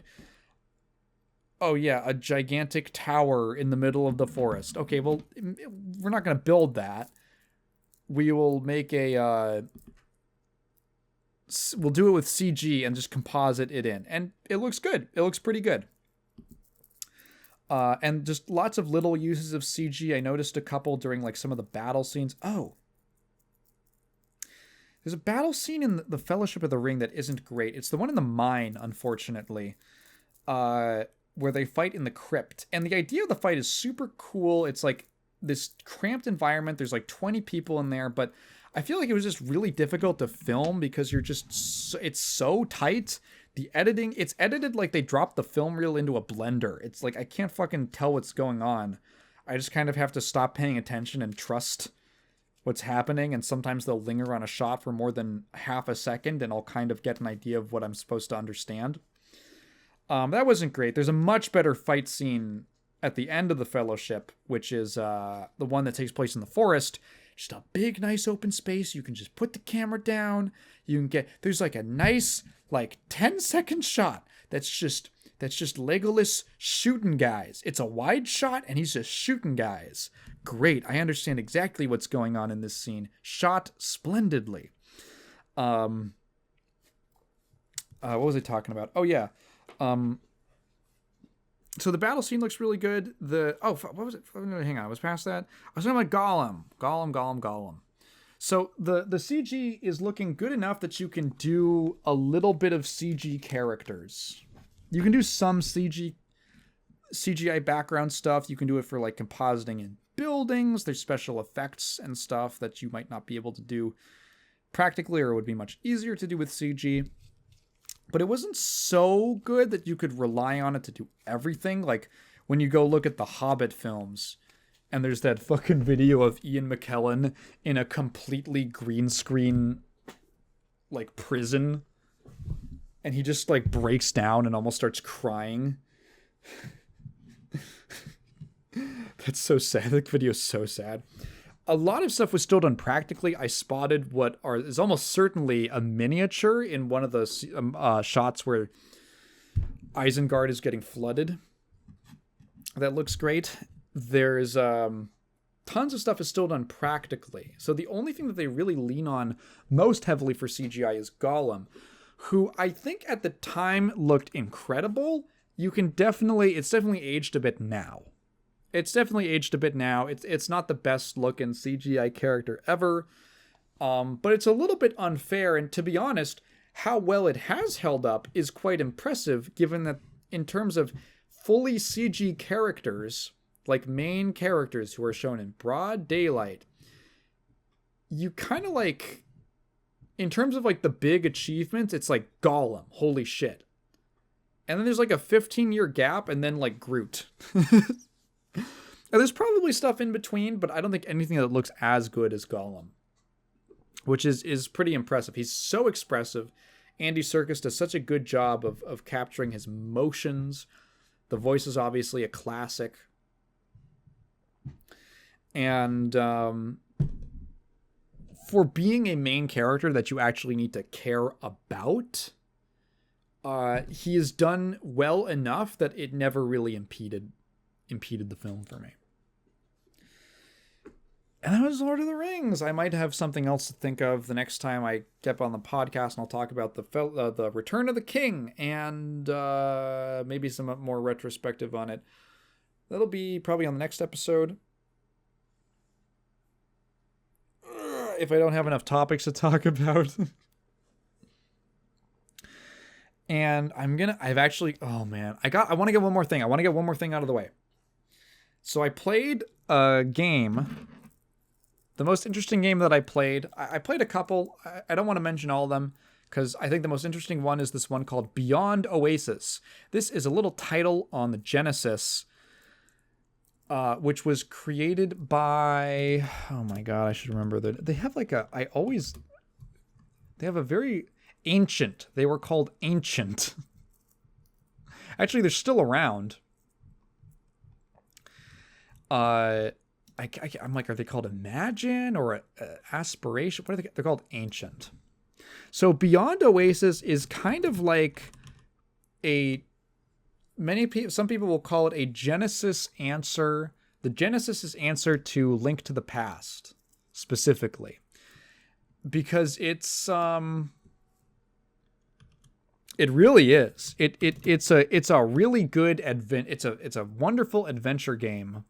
Oh, yeah, a gigantic tower in the middle of the forest. Okay, well, we're not going to build that. We will make we'll do it with CG and just composite it in. And it looks good. It looks pretty good. And just lots of little uses of CG. I noticed a couple during, like, some of the battle scenes. Oh. There's a battle scene in the Fellowship of the Ring that isn't great. It's the one in the mine, unfortunately, where they fight in the crypt. And the idea of the fight is super cool. It's like this cramped environment. There's like 20 people in there, but I feel like it was just really difficult to film because it's so tight. The editing, it's edited like they dropped the film reel into a blender. It's like I can't fucking tell what's going on. I just kind of have to stop paying attention and trust what's happening, and sometimes they'll linger on a shot for more than half a second, and I'll kind of get an idea of what I'm supposed to understand. That wasn't great. There's a much better fight scene at the end of the Fellowship, which is the one that takes place in the forest. Just a big, nice open space. You can just put the camera down. There's like a nice, like 10-second shot that's just Legolas shooting guys. It's a wide shot, and he's just shooting guys. Great. I understand exactly what's going on in this scene. Shot splendidly. What was I talking about? Oh, yeah. So the battle scene looks really good. What was it? Hang on. I was past that. I was talking about Gollum. So the CG is looking good enough that you can do a little bit of CG characters. You can do some CGI background stuff. You can do it for like compositing in buildings. There's special effects and stuff that you might not be able to do practically, or it would be much easier to do with CG. But it wasn't so good that you could rely on it to do everything. Like when you go look at the Hobbit films, and there's that fucking video of Ian McKellen in a completely green screen like prison, and he just like breaks down and almost starts crying. That's so sad. The video is so sad. A lot of stuff was still done practically. I spotted what is almost certainly a miniature in one of the shots where Isengard is getting flooded. That looks great. There's tons of stuff is still done practically. So the only thing that they really lean on most heavily for CGI is Gollum, who I think at the time looked incredible. It's definitely aged a bit now. It's not the best looking CGI character ever. But it's a little bit unfair, and to be honest, how well it has held up is quite impressive, given that in terms of fully CG characters, like main characters who are shown in broad daylight, you kind of like, in terms of like the big achievements, it's like Gollum, holy shit. And then there's like a 15-year gap, and then like Groot. And there's probably stuff in between, but I don't think anything that looks as good as Gollum, which is pretty impressive. He's so expressive. Andy Serkis does such a good job of capturing his emotions. The voice is obviously a classic. And for being a main character that you actually need to care about, he is done well enough that it never really impeded the film for me. And that was Lord of the Rings. I might have something else to think of the next time I get on the podcast, and I'll talk about the Return of the King and maybe some more retrospective on it. That'll be probably on the next episode. If I don't have enough topics to talk about. And I want to get one more thing. I want to get one more thing out of the way. So I played a game. The most interesting game that I played a couple. I don't want to mention all of them, because I think the most interesting one is this one called Beyond Oasis. This is a little title on the Genesis, which was created by, oh my god, I should remember that. They have like they have a very ancient, they were called Ancient. Actually, they're still around. I'm like, are they called Imagine or Aspiration? What are they? They're called Ancient. So Beyond Oasis is kind of like some people will call it a Genesis answer. The Genesis' answer to Link to the Past, specifically, because it's it really is. It's a really good it's a wonderful adventure game.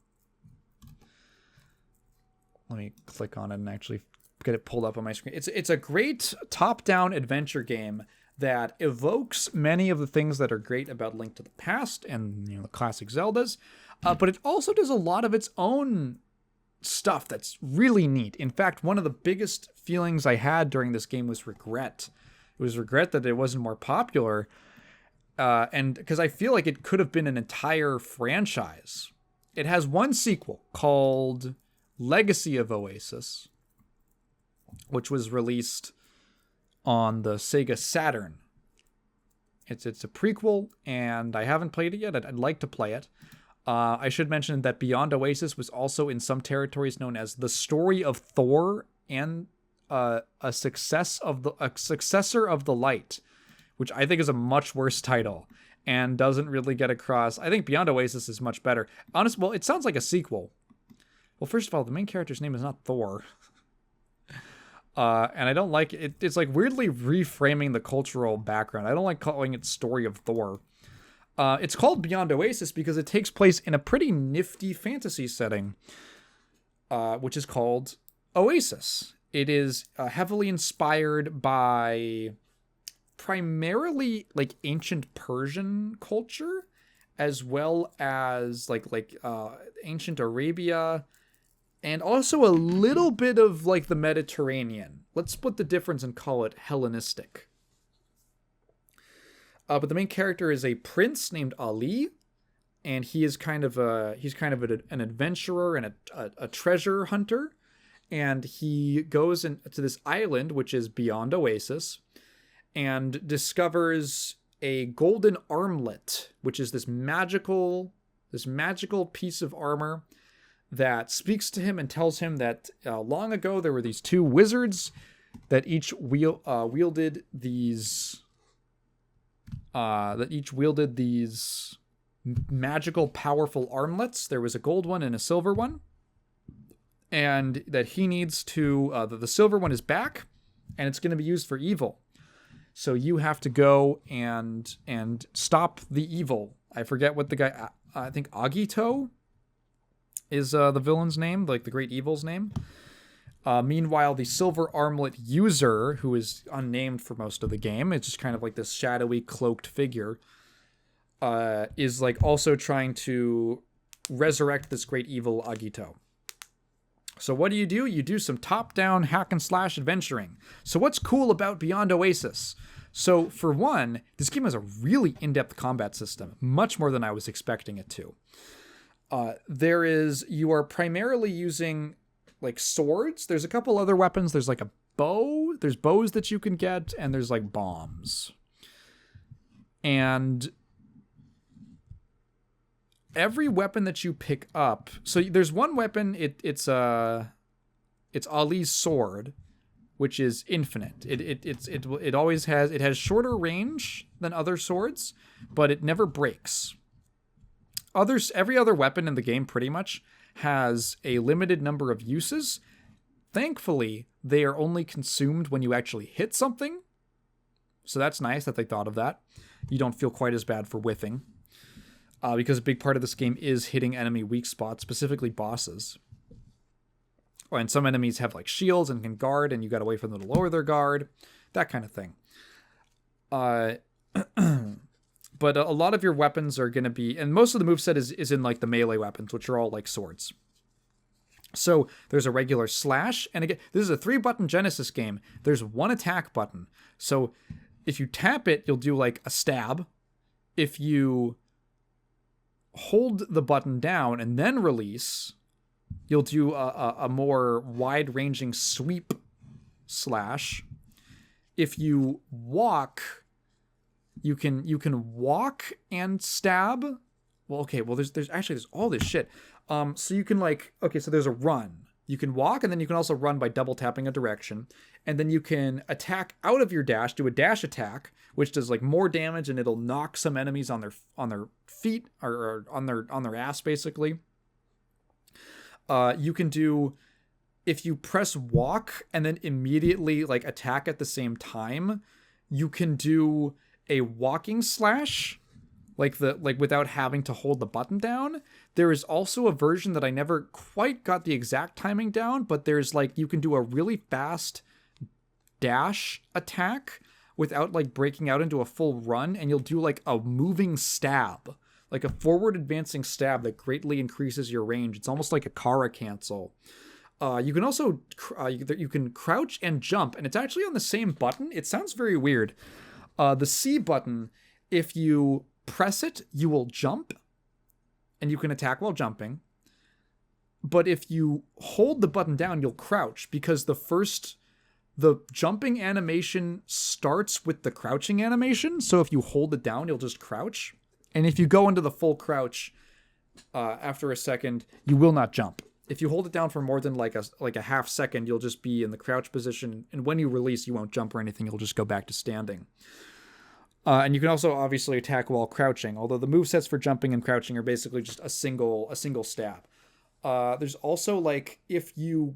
Let me click on it and actually get it pulled up on my screen. It's a great top-down adventure game that evokes many of the things that are great about Link to the Past and the classic Zeldas, but it also does a lot of its own stuff that's really neat. In fact, one of the biggest feelings I had during this game was regret. It was regret that it wasn't more popular, and because I feel like it could have been an entire franchise. It has one sequel called Legacy of Oasis, which was released on the Sega Saturn. It's a prequel, and I haven't played it yet. I'd like to play it. I should mention that Beyond Oasis was also in some territories known as The Story of Thor and a successor of the Light, which I think is a much worse title and doesn't really get across. I think Beyond Oasis is much better. Well, it sounds like a sequel. Well, first of all, the main character's name is not Thor. And I don't like it. It's like weirdly reframing the cultural background. I don't like calling it Story of Thor. It's called Beyond Oasis because it takes place in a pretty nifty fantasy setting, which is called Oasis. It is heavily inspired by primarily like ancient Persian culture, as well as like ancient Arabia, and also a little bit of like the Mediterranean. Let's split the difference and call it Hellenistic. But the main character is a prince named Ali, and he is kind of an adventurer and a treasure hunter, and he goes into this island which is Beyond Oasis, and discovers a golden armlet, which is this magical piece of armor that speaks to him and tells him that long ago there were these two wizards that each wielded these magical, powerful armlets. There was a gold one and a silver one, and that he needs to. The silver one is back, and it's going to be used for evil. So you have to go and stop the evil. I forget what the guy. I think Agito is the villain's name, like the great evil's name. Meanwhile, the silver armlet user, who is unnamed for most of the game, it's just kind of like this shadowy, cloaked figure, is like also trying to resurrect this great evil Agito. So what do? You do some top-down hack and slash adventuring. So what's cool about Beyond Oasis? So for one, this game has a really in-depth combat system, much more than I was expecting it to. You are primarily using like swords. There's a couple other weapons. There's like a bow. There's bows that you can get, and there's like bombs. And every weapon that you pick up, so there's one weapon, it's Ali's sword, which is infinite. It always has shorter range than other swords, but it never breaks. Every other weapon in the game pretty much has a limited number of uses. Thankfully, they are only consumed when you actually hit something. So that's nice that they thought of that. You don't feel quite as bad for whiffing. Because a big part of this game is hitting enemy weak spots, specifically bosses. Oh, and some enemies have like shields and can guard, and you gotta wait for them to lower their guard. That kind of thing. But a lot of your weapons are going to be... And most of the moveset is in like the melee weapons, which are all like swords. So there's a regular slash. And again, this is a 3-button Genesis game. There's one attack button. So if you tap it, you'll do like a stab. If you hold the button down and then release, you'll do a more wide-ranging sweep slash. If you walk... You can walk and stab. Well, okay. Well, there's all this shit. So you can so there's a run. You can walk, and then you can also run by double tapping a direction, and then you can attack out of your dash. Do a dash attack, which does like more damage, and it'll knock some enemies on their feet or on their ass basically. You can do, if you press walk and then immediately like attack at the same time, you can do a walking slash, like without having to hold the button down. There is also a version that I never quite got the exact timing down, but there's like, you can do a really fast dash attack without like breaking out into a full run, and you'll do like a moving stab, like a forward advancing stab that greatly increases your range. It's almost like a Kara cancel. You can also, you can crouch and jump, and it's actually on the same button. It sounds very weird. The C button, if you press it, you will jump, and you can attack while jumping. But if you hold the button down, you'll crouch, because the jumping animation starts with the crouching animation. So if you hold it down, you'll just crouch. And if you go into the full crouch after a second, you will not jump. If you hold it down for more than like a half second, you'll just be in the crouch position. And when you release, you won't jump or anything. You'll just go back to standing. And you can also obviously attack while crouching, although the movesets for jumping and crouching are basically just a single stab. There's also like, if you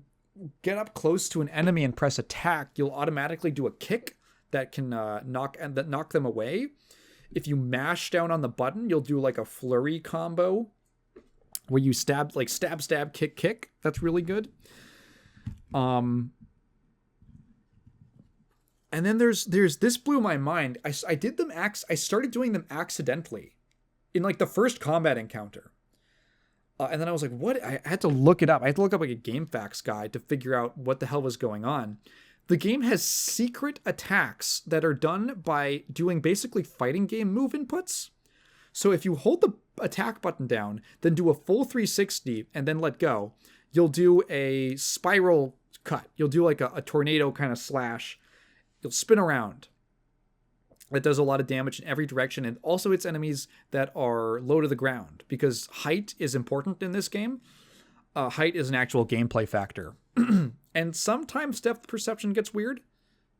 get up close to an enemy and press attack, you'll automatically do a kick that can knock them away. If you mash down on the button, you'll do like a flurry combo where you stab, kick. That's really good. And then there's this blew my mind. I started doing them accidentally in like the first combat encounter. And then I was like, what? I had to look it up. I had to look up like a GameFAQs guide to figure out what the hell was going on. The game has secret attacks that are done by doing basically fighting game move inputs. So if you hold the attack button down, then do a full 360 and then let go, you'll do a spiral cut. You'll do like a tornado kind of slash. You'll spin around. It does a lot of damage in every direction, and also hits enemies that are low to the ground, because height is important in this game. Height is an actual gameplay factor. And sometimes depth perception gets weird.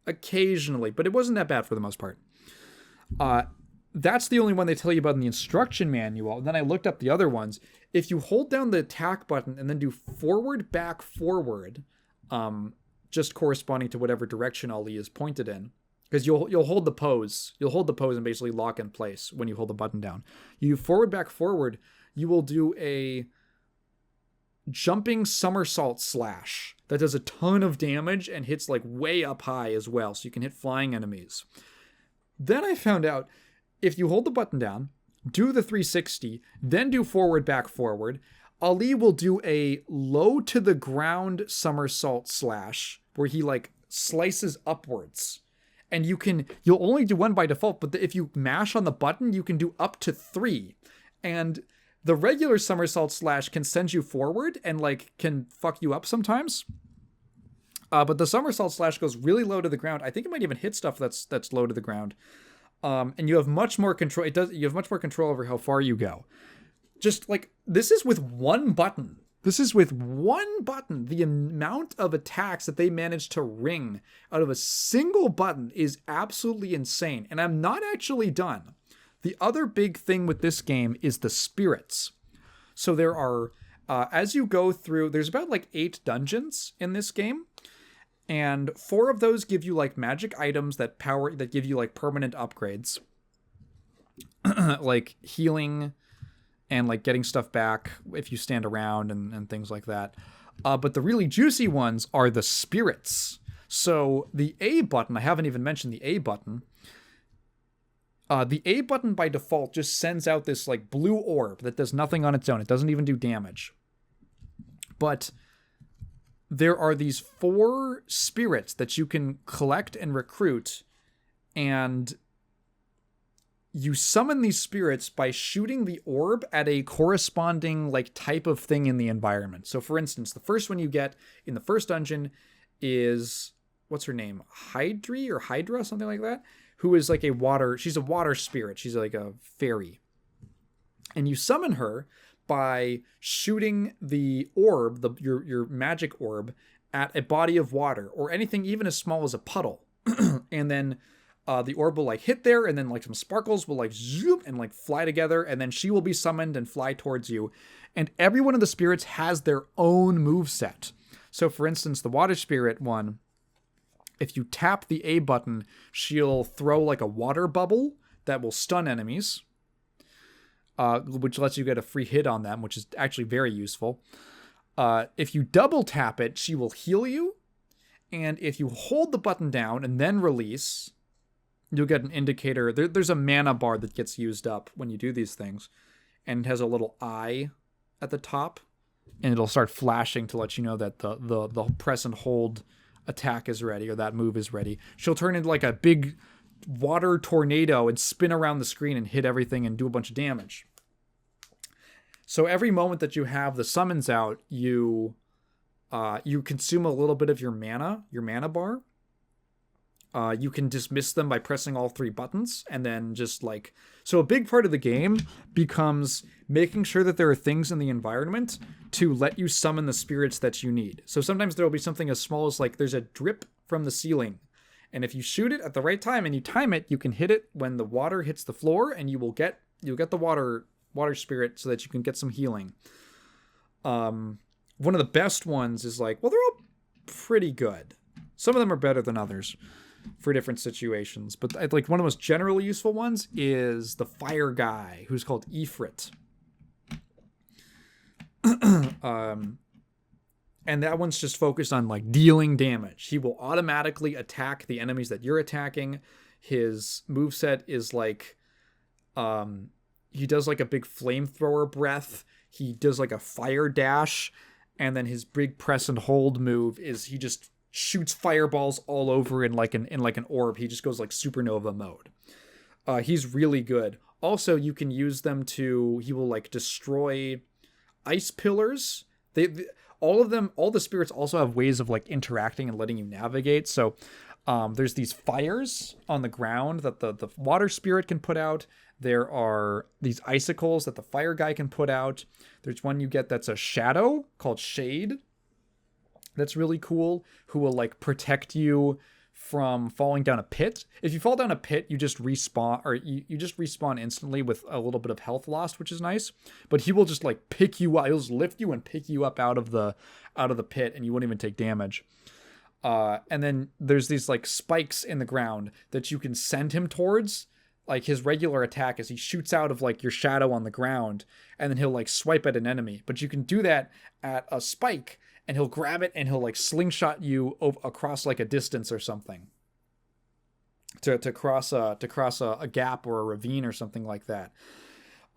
Occasionally, but it wasn't that bad for the most part. That's the only one they tell you about in the instruction manual. And then I looked up the other ones. If you hold down the attack button and then do forward, back, forward, just corresponding to whatever direction Ali is pointed in, because you'll hold the pose. You'll hold the pose and basically lock in place when you hold the button down. You forward, back, forward, you will do a jumping somersault slash. that does a ton of damage and hits like way up high as well. So you can hit flying enemies. Then I found out if you hold the button down, do the 360, then do forward, back, forward, Ali will do a low to the ground somersault slash where he like slices upwards. And you'll only do one by default, but if you mash on the button, you can do up to 3. And the regular somersault slash can send you forward and like can fuck you up sometimes. But the somersault slash goes really low to the ground. I think it might even hit stuff that's low to the ground. And you have much more control. You have much more control over how far you go. Just like, this is with one button. The amount of attacks that they managed to wring out of a single button is absolutely insane. And I'm not actually done. The other big thing with this game is the spirits. So there are, as you go through, there's about like 8 dungeons in this game. And 4 of those give you like magic items that give you like permanent upgrades. Like healing and like getting stuff back if you stand around and things like that. But the really juicy ones are the spirits. So the A button, I haven't even mentioned the A button. The A button by default just sends out this like blue orb that does nothing on its own. It doesn't even do damage. But there are these 4 spirits that you can collect and recruit, and you summon these spirits by shooting the orb at a corresponding like type of thing in the environment. So for instance, the first one you get in the first dungeon is, what's her name? Hydra, something like that, who is like she's a water spirit. She's like a fairy. And you summon her by shooting the orb, your magic orb, at a body of water or anything even as small as a puddle. And then the orb will like hit there, and then like some sparkles will like zoom and like fly together, and then she will be summoned and fly towards you. And every one of the spirits has their own moveset. So for instance, the water spirit one, if you tap the A button, she'll throw like a water bubble that will stun enemies, which lets you get a free hit on them, which is actually very useful. If you double tap it, she will heal you. And if you hold the button down and then release, you'll get an indicator. There's a mana bar that gets used up when you do these things. And it has a little eye at the top. And it'll start flashing to let you know that the press and hold attack is ready, or that move is ready. She'll turn into like a big water tornado and spin around the screen and hit everything and do a bunch of damage. So every moment that you have the summons out, you consume a little bit of your mana bar. You can dismiss them by pressing all 3 buttons, and then just like, so a big part of the game becomes making sure that there are things in the environment to let you summon the spirits that you need. So sometimes there will be something as small as like there's a drip from the ceiling, and if you shoot it at the right time and you time it, you can hit it when the water hits the floor, and you'll get the water spirit so that you can get some healing. One of the best ones is like, well, they're all pretty good. Some of them are better than others for different situations, but like one of the most generally useful ones is the fire guy, who's called Ifrit. And that one's just focused on like dealing damage. He will automatically attack the enemies that you're attacking. His moveset is like, he does like a big flamethrower breath. He does like a fire dash, and then his big press and hold move is he just shoots fireballs all over in like an orb. He just goes like supernova mode. He's really good. Also, you can use them he will like destroy ice pillars. All the spirits also have ways of like interacting and letting you navigate. So there's these fires on the ground that the water spirit can put out. There are these icicles that the fire guy can put out. There's one you get that's a shadow called Shade. That's really cool, who will like protect you from falling down a pit. If you fall down a pit, you just respawn, or you just respawn instantly with a little bit of health lost, which is nice. But he will just like pick you up. He'll just lift you and pick you up out of the pit, and you won't even take damage. And then there's these like spikes in the ground that you can send him towards. Like his regular attack is he shoots out of like your shadow on the ground, and then he'll like swipe at an enemy. But you can do that at a spike, and he'll grab it and he'll like slingshot you across like a distance or something to cross a gap or a ravine or something like that.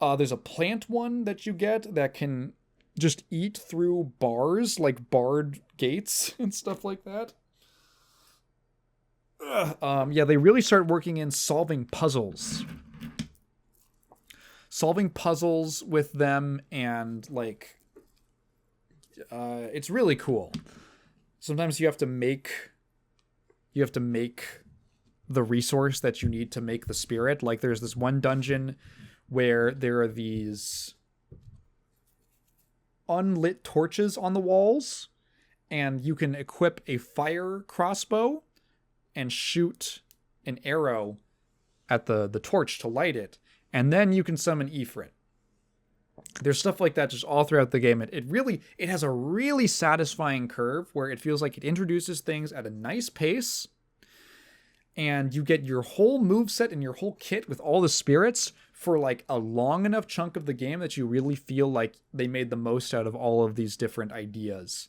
There's a plant one that you get that can just eat through bars, like barred gates and stuff like that. Yeah, they really start working in solving puzzles with them, and like it's really cool. Sometimes you have to make the resource that you need to make the spirit. Like there's this one dungeon where there are these unlit torches on the walls, and you can equip a fire crossbow and shoot an arrow at the torch to light it, and then you can summon Ifrit. There's stuff like that just all throughout the game. It has a really satisfying curve where it feels like it introduces things at a nice pace, and you get your whole moveset and your whole kit with all the spirits for like a long enough chunk of the game that you really feel like they made the most out of all of these different ideas.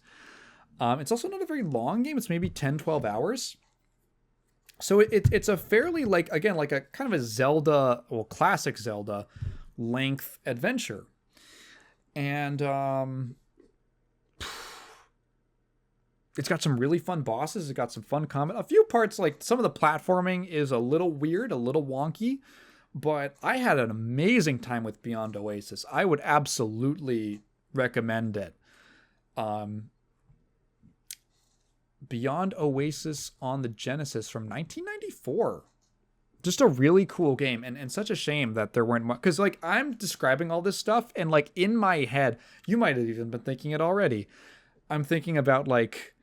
It's also not a very long game. It's maybe 10-12 hours. So it's a fairly, like, again, like a kind of a Zelda, well, classic Zelda length adventure. And it's got some really fun bosses. It's got some fun combat. A few parts, like some of the platforming is a little weird, a little wonky, but I had an amazing time with Beyond Oasis. I would absolutely recommend it. Beyond Oasis on the Genesis from 1994. Just a really cool game, and such a shame that there weren't, because like I'm describing all this stuff, and like in my head, you might have even been thinking it already. I'm thinking about like,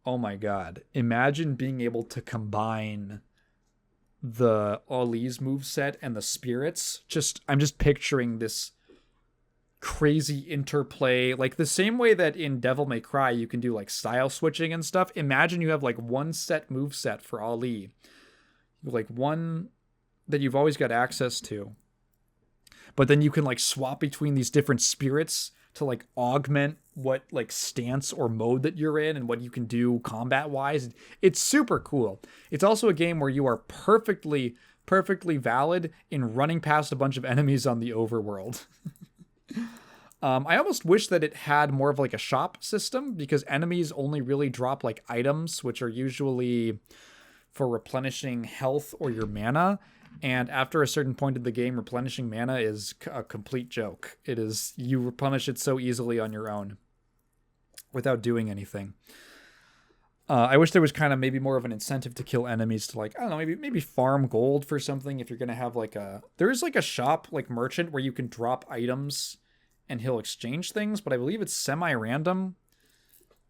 oh my god, imagine being able to combine the Ollie's moveset and the spirits. I'm just picturing this crazy interplay, like the same way that in Devil May Cry you can do like style switching and stuff. Imagine you have like one set moveset for Ollie, like one that you've always got access to, but then you can like swap between these different spirits to like augment what like stance or mode that you're in and what you can do combat wise. It's super cool. It's also a game where you are perfectly valid in running past a bunch of enemies on the overworld. I almost wish that it had more of like a shop system, because enemies only really drop like items, which are usually for replenishing health or your mana. And after a certain point in the game, replenishing mana is a complete joke. It is, you replenish it so easily on your own without doing anything. I wish there was kind of maybe more of an incentive to kill enemies to like, I don't know, maybe farm gold for something. If you're going to have like there is like a shop, like merchant, where you can drop items and he'll exchange things, but I believe it's semi-random.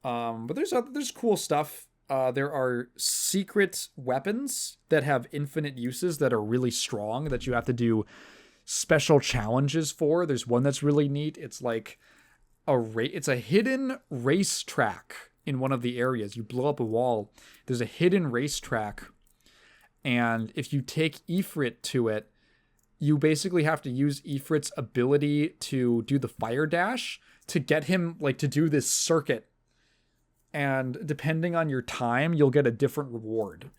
But there's cool stuff. There are secret weapons that have infinite uses that are really strong that you have to do special challenges for. There's one that's really neat. It's like it's a hidden racetrack in one of the areas. You blow up a wall. There's a hidden racetrack, and if you take Ifrit to it, you basically have to use Ifrit's ability to do the fire dash to get him like to do this circuit. And depending on your time, you'll get a different reward.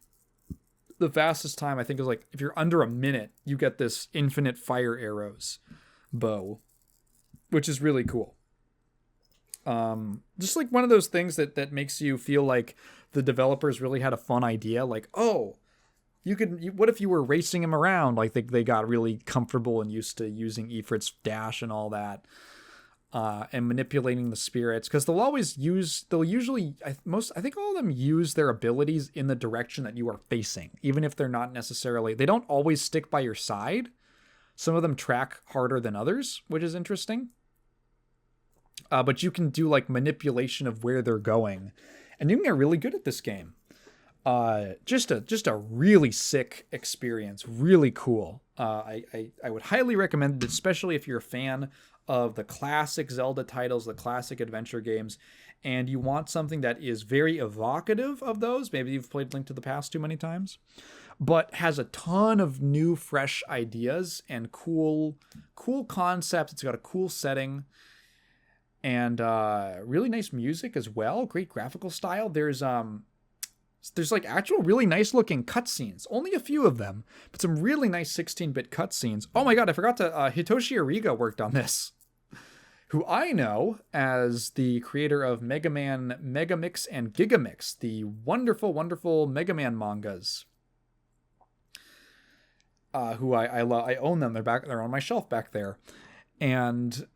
The fastest time, I think, is like, if you're under a minute, you get this infinite fire arrows bow, which is really cool. Just like one of those things that makes you feel like the developers really had a fun idea. Like, oh, what if you were racing him around? Like they got really comfortable and used to using Ifrit's dash and all that. And manipulating the spirits, because they'll usually, I think all of them use their abilities in the direction that you are facing, even if they're not necessarily, they don't always stick by your side. Some of them track harder than others, which is interesting. But you can do like manipulation of where they're going, and you can get really good at this game. Just a really sick experience, really cool. I would highly recommend it, especially if you're a fan of the classic Zelda titles, the classic adventure games, and you want something that is very evocative of those. Maybe you've played Link to the Past too many times, but has a ton of new, fresh ideas and cool concepts. It's got a cool setting, and really nice music as well. Great graphical style. There's like actual really nice looking cutscenes. Only a few of them, but some really nice 16-bit cutscenes. Oh my god, I forgot to Hitoshi Ariga worked on this, who I know as the creator of Mega Man, Megamix, and Gigamix, the wonderful, wonderful Mega Man mangas. Who I love. I own them. They're on my shelf back there. And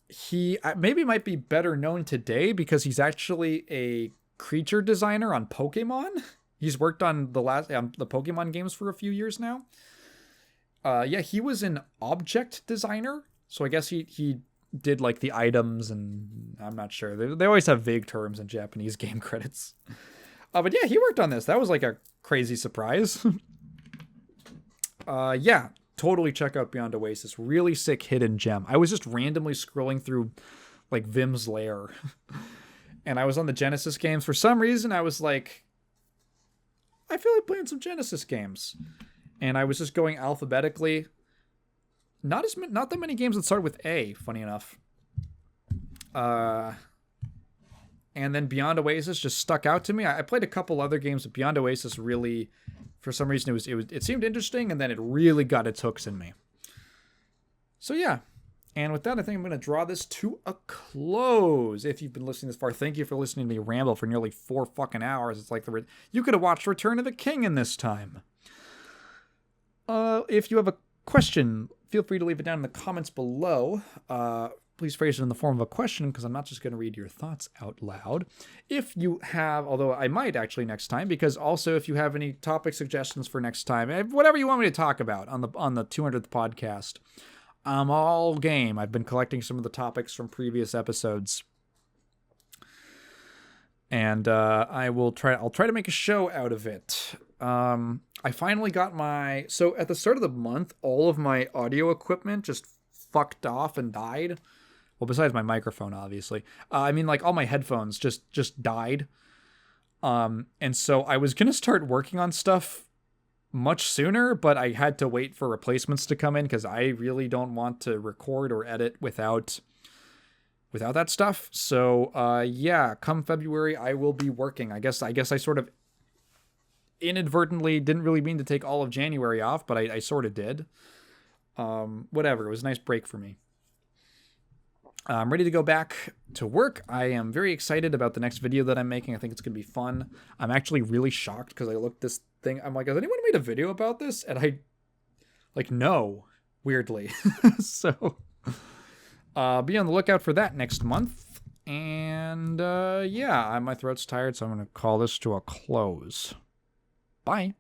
he maybe might be better known today because he's actually a creature designer on Pokemon. He's worked on the Pokemon games for a few years now. Yeah, he was an object designer. So I guess he did like the items, and I'm not sure. They always have vague terms in Japanese game credits. But yeah, he worked on this. That was like a crazy surprise. Yeah, totally check out Beyond Oasis. Really sick hidden gem. I was just randomly scrolling through like Vim's Lair. And I was on the Genesis games. For some reason, I was like, I feel like playing some Genesis games. And I was just going alphabetically. Not that many games that start with A, funny enough. And then Beyond Oasis just stuck out to me. I played a couple other games, but Beyond Oasis really, for some reason, it seemed interesting, and then it really got its hooks in me. So yeah. And with that, I think I'm going to draw this to a close. If you've been listening this far, thank you for listening to me ramble for nearly 4 fucking hours. It's like you could have watched Return of the King in this time. If you have a question, feel free to leave it down in the comments below. Please phrase it in the form of a question, because I'm not just going to read your thoughts out loud. If you have, although I might actually next time, because also if you have any topic suggestions for next time, whatever you want me to talk about on the 200th podcast, I'm all game. I've been collecting some of the topics from previous episodes, and I'll try to make a show out of it. I finally got so at the start of the month, all of my audio equipment just fucked off and died. Well, besides my microphone, obviously. I mean, like all my headphones just died. And so I was gonna start working on stuff much sooner, but I had to wait for replacements to come in because I really don't want to record or edit without that stuff. So yeah, come February, I will be working. I guess I sort of inadvertently didn't really mean to take all of January off, but I sort of did. Whatever, it was a nice break for me. I'm ready to go back to work. I am very excited about the next video that I'm making. I think it's going to be fun. I'm actually really shocked because I looked this thing. I'm like, has anyone made a video about this? And no, weirdly. So be on the lookout for that next month. And yeah, my throat's tired, so I'm going to call this to a close. Bye.